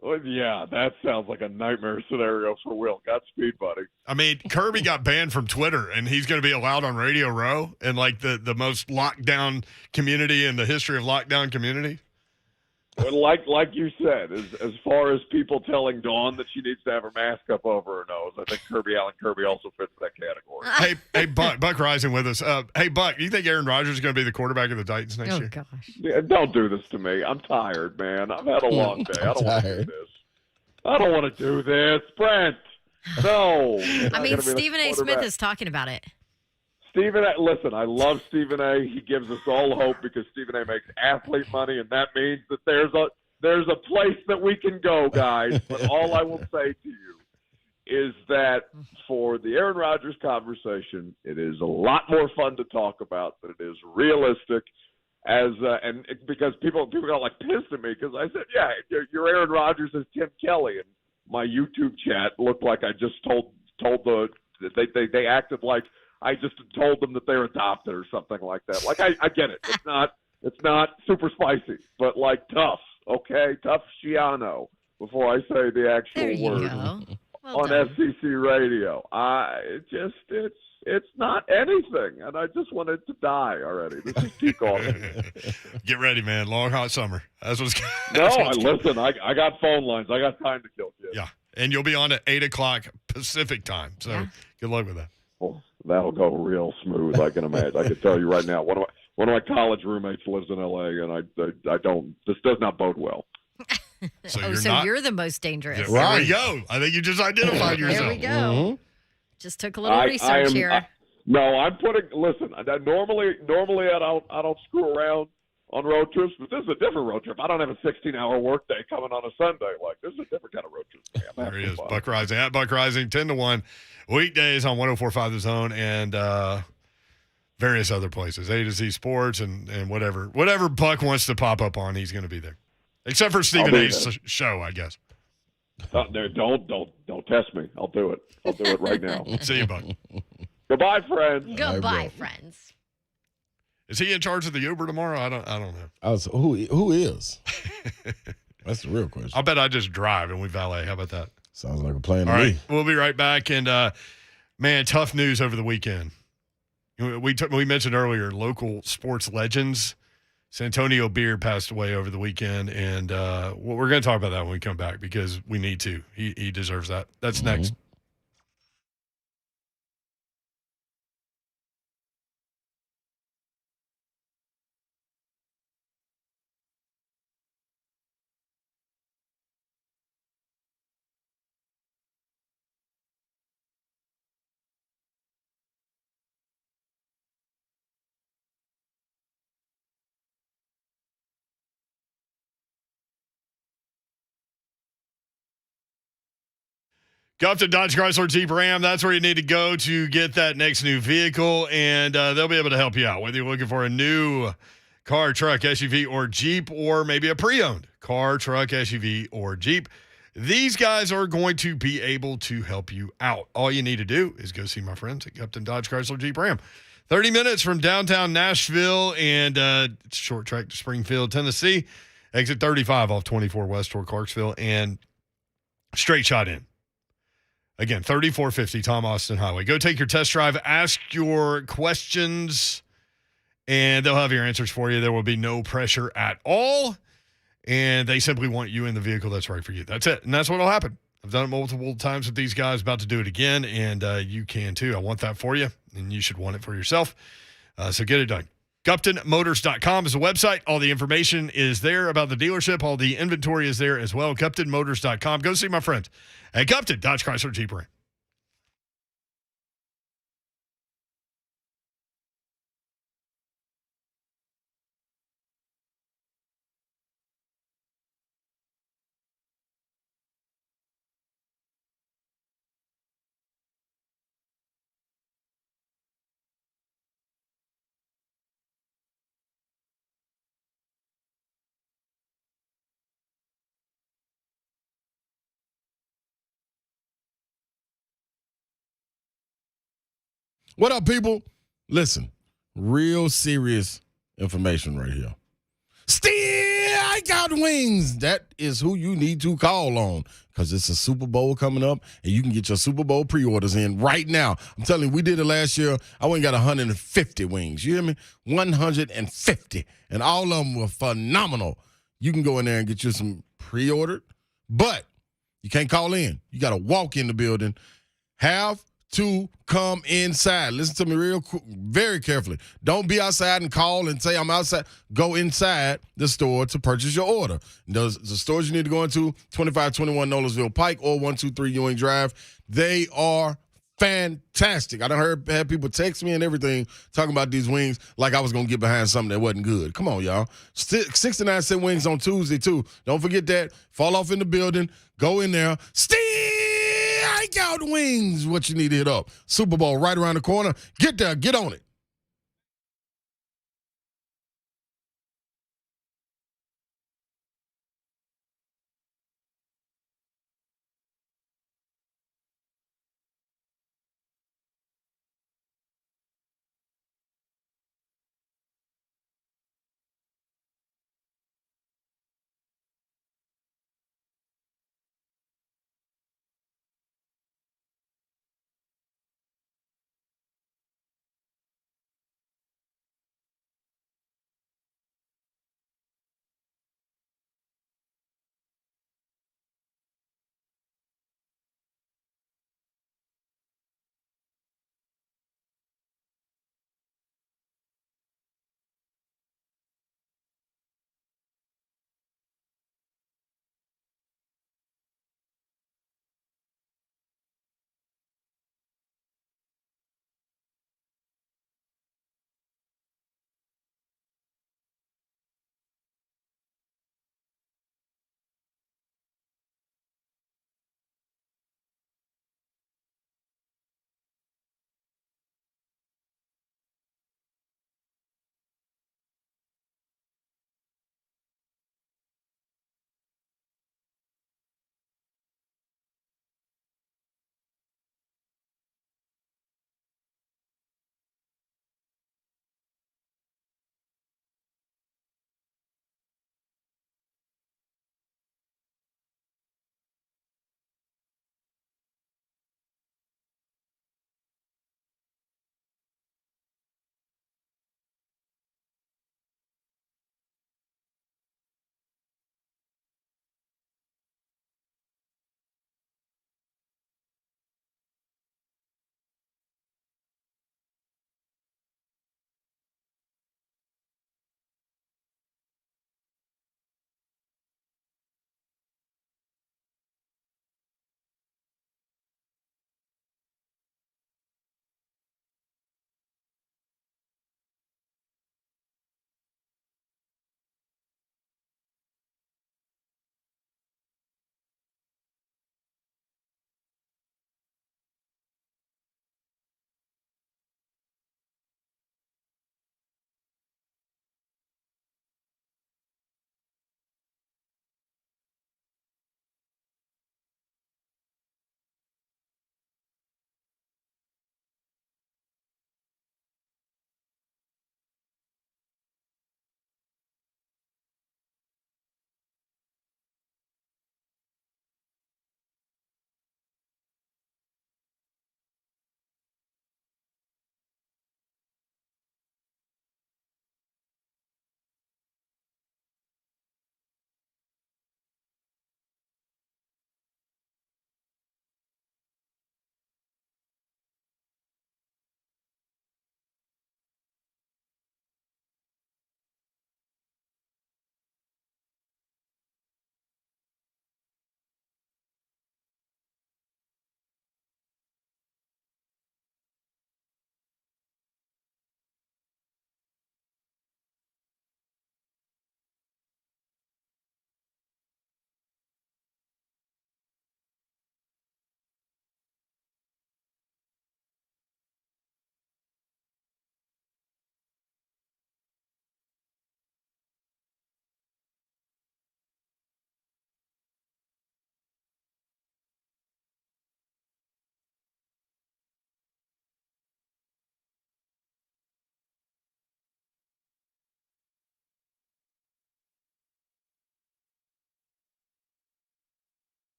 Well, yeah, that sounds like a nightmare scenario for Will. Godspeed, buddy.
I mean, Kirby got banned from Twitter, and he's going to be allowed on Radio Row in like the most lockdown community in the history of lockdown community.
Well, like you said, as far as people telling Dawn that she needs to have her mask up over her nose, I think Allen Kirby also fits that category.
Hey, Buck Reising with us. Hey, Buck, do you think Aaron Rodgers is going to be the quarterback of the Titans next year?
Oh, gosh.
Yeah, don't do this to me. I'm tired, man. I've had a long day. I don't want to do this. I don't want to do this. Brent, no.
I mean, Stephen A. Smith is talking about it.
Stephen A. Listen, I love Stephen A. He gives us all hope because Stephen A. makes athlete money, and that means that there's a place that we can go, guys. But all I will say to you is that for the Aaron Rodgers conversation, it is a lot more fun to talk about than it is realistic. And because people got like pissed at me because I said, yeah, your Aaron Rodgers is Tim Kelly, and my YouTube chat looked like I just told they acted like I just told them that they're adopted or something like that. Like I get it. It's not super spicy, but like tough. Okay, tough Shiano. Before I say the actual word on FCC radio, it's not anything, and I just wanted to die already. This is peak autumn.
Get ready, man. Long hot summer. That's what's.
No, listen. I got phone lines. I got time to kill, kids.
Yeah. And you'll be on at 8 o'clock Pacific time. So good luck with that.
Well, that'll go real smooth. I can imagine. I can tell you right now. One of my college roommates lives in L.A. and I don't. This does not bode well.
So
you're the most dangerous.
There we go. I think you just identified yourself.
There we go. Just took a little research here.
No, I'm putting. Listen, normally I don't screw around on road trips, but this is a different road trip. I don't have a 16-hour workday coming on a Sunday. Like, this is a different kind of road trip.
There he is, Buck Reising at Buck Reising, 10-1 weekdays on 104.5 The Zone and various other places, A to Z Sports and whatever Buck wants to pop up on, he's going to be there, except for Stephen A's show, I guess.
Don't test me. I'll do it. I'll do it right now.
See you, Buck.
Goodbye, friends.
Goodbye, friends.
Is he in charge of the Uber tomorrow? I don't know.
Who is? That's the real question.
I'll bet I just drive and we valet. How about that?
Sounds like a plan to
All right,
me.
we'll be right back. And, man, tough news over the weekend. We mentioned earlier local sports legends. Santonio Beard passed away over the weekend, and we're going to talk about that when we come back because we need to. He deserves that. That's next. Go up to Dodge Chrysler Jeep Ram. That's where you need to go to get that next new vehicle, and they'll be able to help you out. Whether you're looking for a new car, truck, SUV, or Jeep, or maybe a pre-owned car, truck, SUV, or Jeep, these guys are going to be able to help you out. All you need to do is go see my friends at Upton Dodge Chrysler Jeep Ram. 30 minutes from downtown Nashville, and it's a short trek to Springfield, Tennessee. Exit 35 off 24 West toward Clarksville, and straight shot in. Again, 3450 Tom Austin Highway. Go take your test drive, ask your questions, and they'll have your answers for you. There will be no pressure at all, and they simply want you in the vehicle that's right for you. That's it, and that's what will happen. I've done it multiple times with these guys, about to do it again, and you can too. I want that for you, and you should want it for yourself. So get it done. GuptonMotors.com is a website. All the information is there about the dealership. All the inventory is there as well. GuptonMotors.com. Go see my friends at Gupton Dodge Chrysler Jeep Ram.
What up, people? Listen, real serious information right here. I got wings. That is who you need to call on because it's a Super Bowl coming up, and you can get your Super Bowl pre-orders in right now. I'm telling you, we did it last year. I went and got 150 wings. You hear me? 150. And all of them were phenomenal. You can go in there and get you some pre-ordered, but you can't call in. You got to walk in the building. Have to come inside. Listen to me very carefully. Don't be outside and call and say I'm outside. Go inside the store to purchase your order. The stores you need to go into, 2521 Nolensville Pike or 123 Ewing Drive. They are fantastic. I done had people text me and everything talking about these wings like I was going to get behind something that wasn't good. Come on, y'all. 69-cent wings on Tuesday, too. Don't forget that. Fall off in the building. Go in there. Out wings, what you need to hit up. Super Bowl right around the corner. Get there, get on it.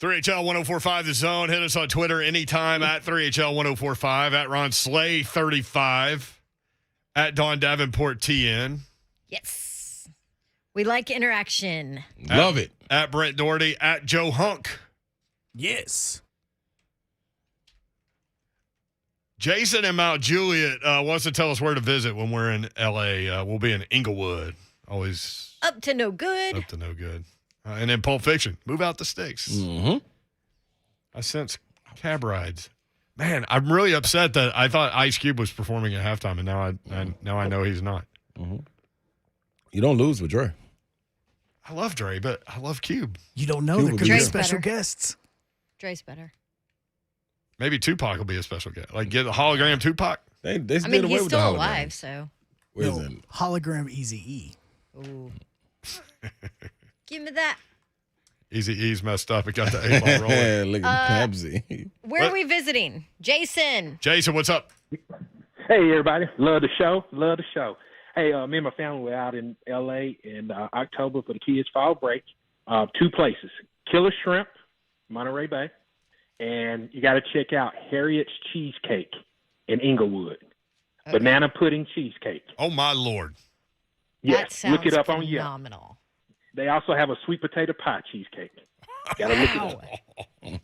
3HL 1045 The Zone. Hit us on Twitter anytime at 3HL 1045, at Ron Slay 35, at Dawn Davenport TN.
Yes. We like interaction.
Love it.
At Brent Doherty, at Joe Hunk.
Yes.
Jason in Mount Juliet wants to tell us where to visit when we're in L.A. We'll be in Inglewood. Always
Up to no good.
up to no good. And then Pulp Fiction. Move out the sticks.
Mm-hmm.
I sense cab rides. Man, I'm really upset that I thought Ice Cube was performing at halftime, and now I know he's not.
Mm-hmm. You don't lose with Dre.
I love Dre, but I love Cube.
You don't know.
Cube
There
will
could
be
be
there.
special
Better.
guests.
Dre's better.
Maybe Tupac will be a special guest. Like, get a hologram Tupac.
They
I
did
mean,
away
he's
with the
still
hologram.
alive, so.
Where's
No,
that?
hologram Eazy-E.
Ooh. Give me that.
Easy E's messed up. It got the 8-ball rolling.
Look at Pepsi.
Where
What?
are we visiting? Jason.
Jason, what's up?
Hey, everybody. Love the show. Love the show. Hey, me and my family were out in L.A. in October for the kids' fall break. 2 places. Killer Shrimp, Monterey Bay, and you got to check out Harriet's Cheesecake in Inglewood.
Okay.
Banana pudding cheesecake.
Oh, my Lord.
That
Yes,
sounds
look it up on Yelp.
phenomenal.
They also have a sweet potato pie cheesecake. Got to look it up.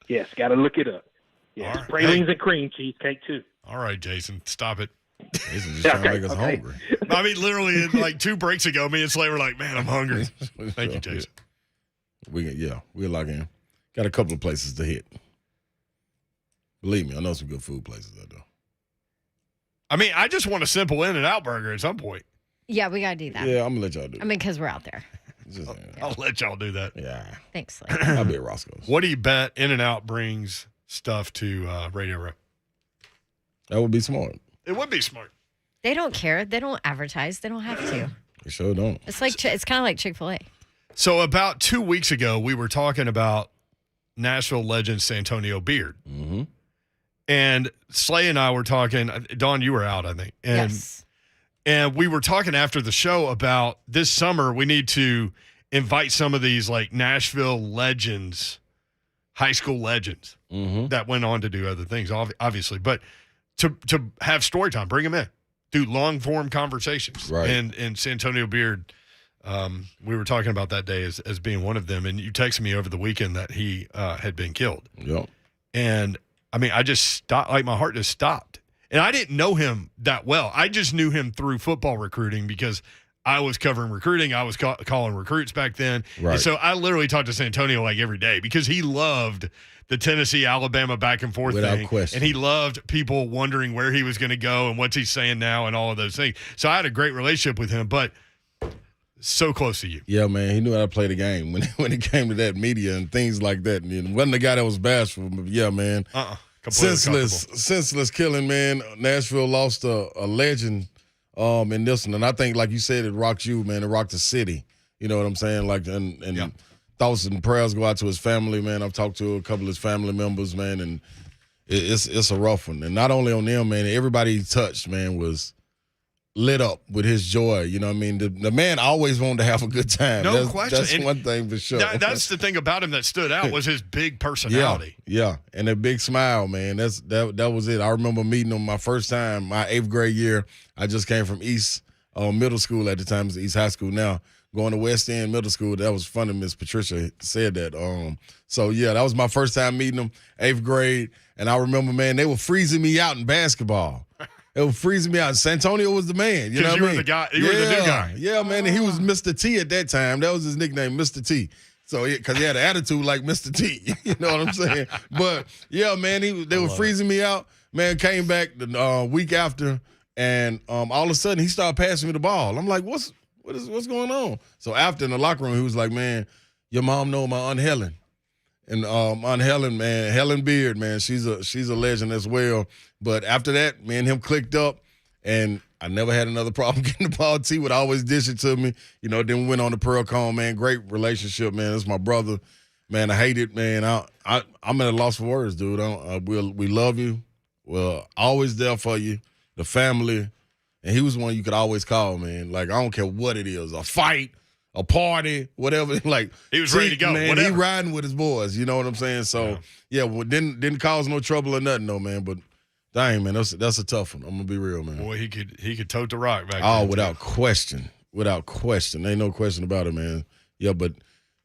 Yes, got to look it up. Yes,
All right.
pralines and cream cheesecake too.
All right, Jason, stop it.
Jason just trying to make us
Okay.
hungry.
I mean, literally, like 2 breaks ago, me and Slay were like, man, I'm hungry. Thank you, Jason.
We'll lock in. Got a couple of places to hit. Believe me, I know some good food places out there.
I mean, I just want a simple In-N-Out burger at some point.
Yeah, we got to do that.
Yeah, I'm gonna let y'all do
I mean, because we're out there.
it.
I'll let y'all do that.
Yeah,
Thanks, Slay.
I'll be at Roscoe's.
What do you bet In-N-Out brings stuff to Radio Row?
That would be smart.
It would be smart.
They don't care. They don't advertise. They don't have to.
They sure don't.
It's like it's kind of like Chick-fil-A.
So about 2 weeks ago, we were talking about Nashville legend Santonio Beard.
Mm-hmm.
And Slay and I were talking. Dawn, you were out, I think. And,
Yes.
And we were talking after the show about this summer, we need to invite some of these like Nashville legends, high school legends that went on to do other things, obviously. But to have story time, bring them in, do long form conversations.
Right.
And Santonio Beard, we were talking about that day as being one of them. And you texted me over the weekend that he had been killed.
Yep.
And I mean, I just stopped, like my heart just stopped. And I didn't know him that well. I just knew him through football recruiting because I was covering recruiting. I was calling recruits back then.
Right.
And so I literally talked to Santonio like every day because he loved the Tennessee-Alabama back and forth
Without
thing.
question.
And he loved people wondering where he was going to go and what's he saying now and all of those things. So I had a great relationship with him, but so close to you.
Yeah, man, he knew how to play the game when it came to that media and things like that. And wasn't the guy that was bashful, but yeah, man. Senseless killing, man. Nashville lost a legend in this one. And I think, like you said, it rocked you, man. It rocked the city. You know what I'm saying? Like, and thoughts and prayers go out to his family, man. I've talked to a couple of his family members, man, and it's a rough one. And not only on them, man, everybody he touched, man, was lit up with his joy. You know what I mean? The man always wanted to have a good time.
No question.
That's
And
one thing for sure.
That's the thing about him that stood out was his big personality.
Yeah, and a big smile, man. That was it. I remember meeting him my first time, my 8th grade year. I just came from East Middle School at the time, it's East High School now, going to West End Middle School. That was funny. Miss Patricia said that. So yeah, that was my first time meeting him, 8th grade, and I remember, man, they were freezing me out in basketball. It was freezing me out. Santonio was the man. You know what I mean?
You were the guy. You were the new guy.
Yeah, man. And he was Mr. T at that time. That was his nickname, Mr. T. So, because he had an attitude like Mr. T. You know what I'm saying? But, yeah, man, they were freezing me out. Man, came back the week after, and all of a sudden, he started passing me the ball. I'm like, what's going on? So, after in the locker room, he was like, man, your mom know my Aunt Helen. And Aunt Helen, man, Helen Beard, man, she's a legend as well. But after that, me and him clicked up, and I never had another problem getting the ball. T would always dish it to me. You know, then we went on the Pearl Cone, man. Great relationship, man. That's my brother. Man, I hate it, man. I'm at a loss for words, dude. We love you. We're always there for you, the family. And he was one you could always call, man. Like, I don't care what it is, a fight, a party, whatever. Like
he was ready to go.
Man,
whatever.
he riding with his boys. You know what I'm saying? So well, didn't cause no trouble or nothing, though, man. But dang, man, that's a tough one. I'm gonna be real, man.
Boy, he could tote the rock back.
Oh,
then,
without question, ain't no question about it, man. Yeah, but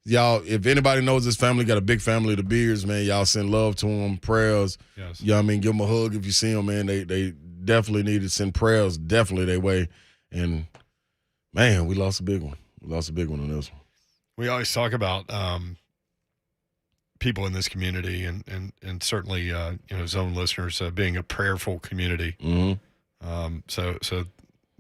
y'all, if anybody knows this family, got a big family, the Beards, man. Y'all send love to them, prayers.
Yes.
You know what I mean? Give them a hug if you see them, man. They definitely need to send prayers, definitely their way. And man, we lost a big one. We lost a big one on this one.
We always talk about people in this community and certainly zone listeners being a prayerful community.
Mm-hmm.
So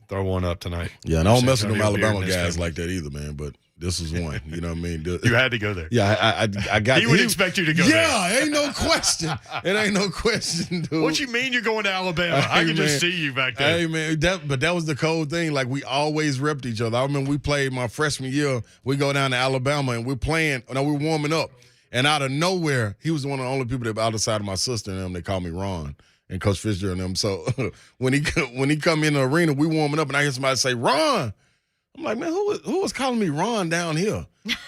throw one up tonight.
Yeah, and I don't mess with them
Antonio
Alabama
Beard and his
guys
family.
like that either, man. But this is one. You know what I mean?
You had to go there.
Yeah, I got.
He would expect you to go there.
Yeah, ain't no question. It ain't no question, dude.
What you mean you're going to Alabama? I can just see you back there.
Hey, man, that was the cold thing. Like, we always repped each other. I remember we played my freshman year. We go down to Alabama, and we're playing. We're warming up. And out of nowhere, he was one of the only people that outside of my sister and them, they called me Ron and Coach Fitzgerald and them. So when he come in the arena, we warming up, and I hear somebody say, Ron. I'm like, man, who was calling me Ron down here?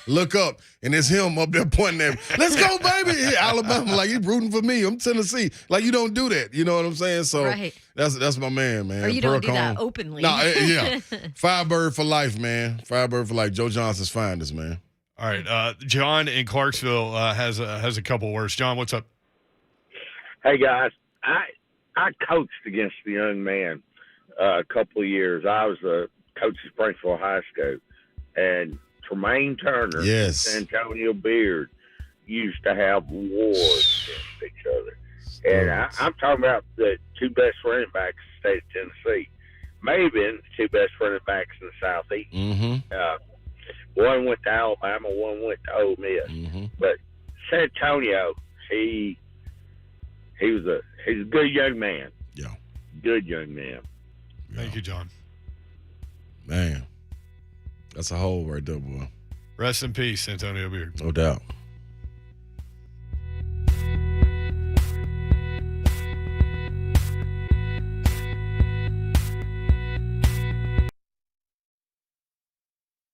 Look up, and it's him up there pointing at me. Let's go, baby. Alabama, like, he's rooting for me. I'm Tennessee. Like, you don't do that. You know what I'm saying? So that's my man.
Or you don't do that openly.
No, yeah. Firebird for life, man. Firebird for life. Joe Johnson's finest, man.
All right, John in Clarksville has a couple words. John, what's up?
Hey guys, I coached against the young man a couple of years. I was a coach at Springfield High School, and Tremaine Turner,
yes,
and Antonio Beard used to have wars against each other. And I'm talking about the two best running backs in the state of Tennessee, maybe the two best running backs in the Southeast.
Mm-hmm.
One went to Alabama, one went to Ole Miss.
Mm-hmm.
But San Antonio, he's a good young man.
Yeah.
Good young man.
Thank you, John.
Man, that's a hole right there, boy.
Rest in peace, Antonio Beard.
No doubt.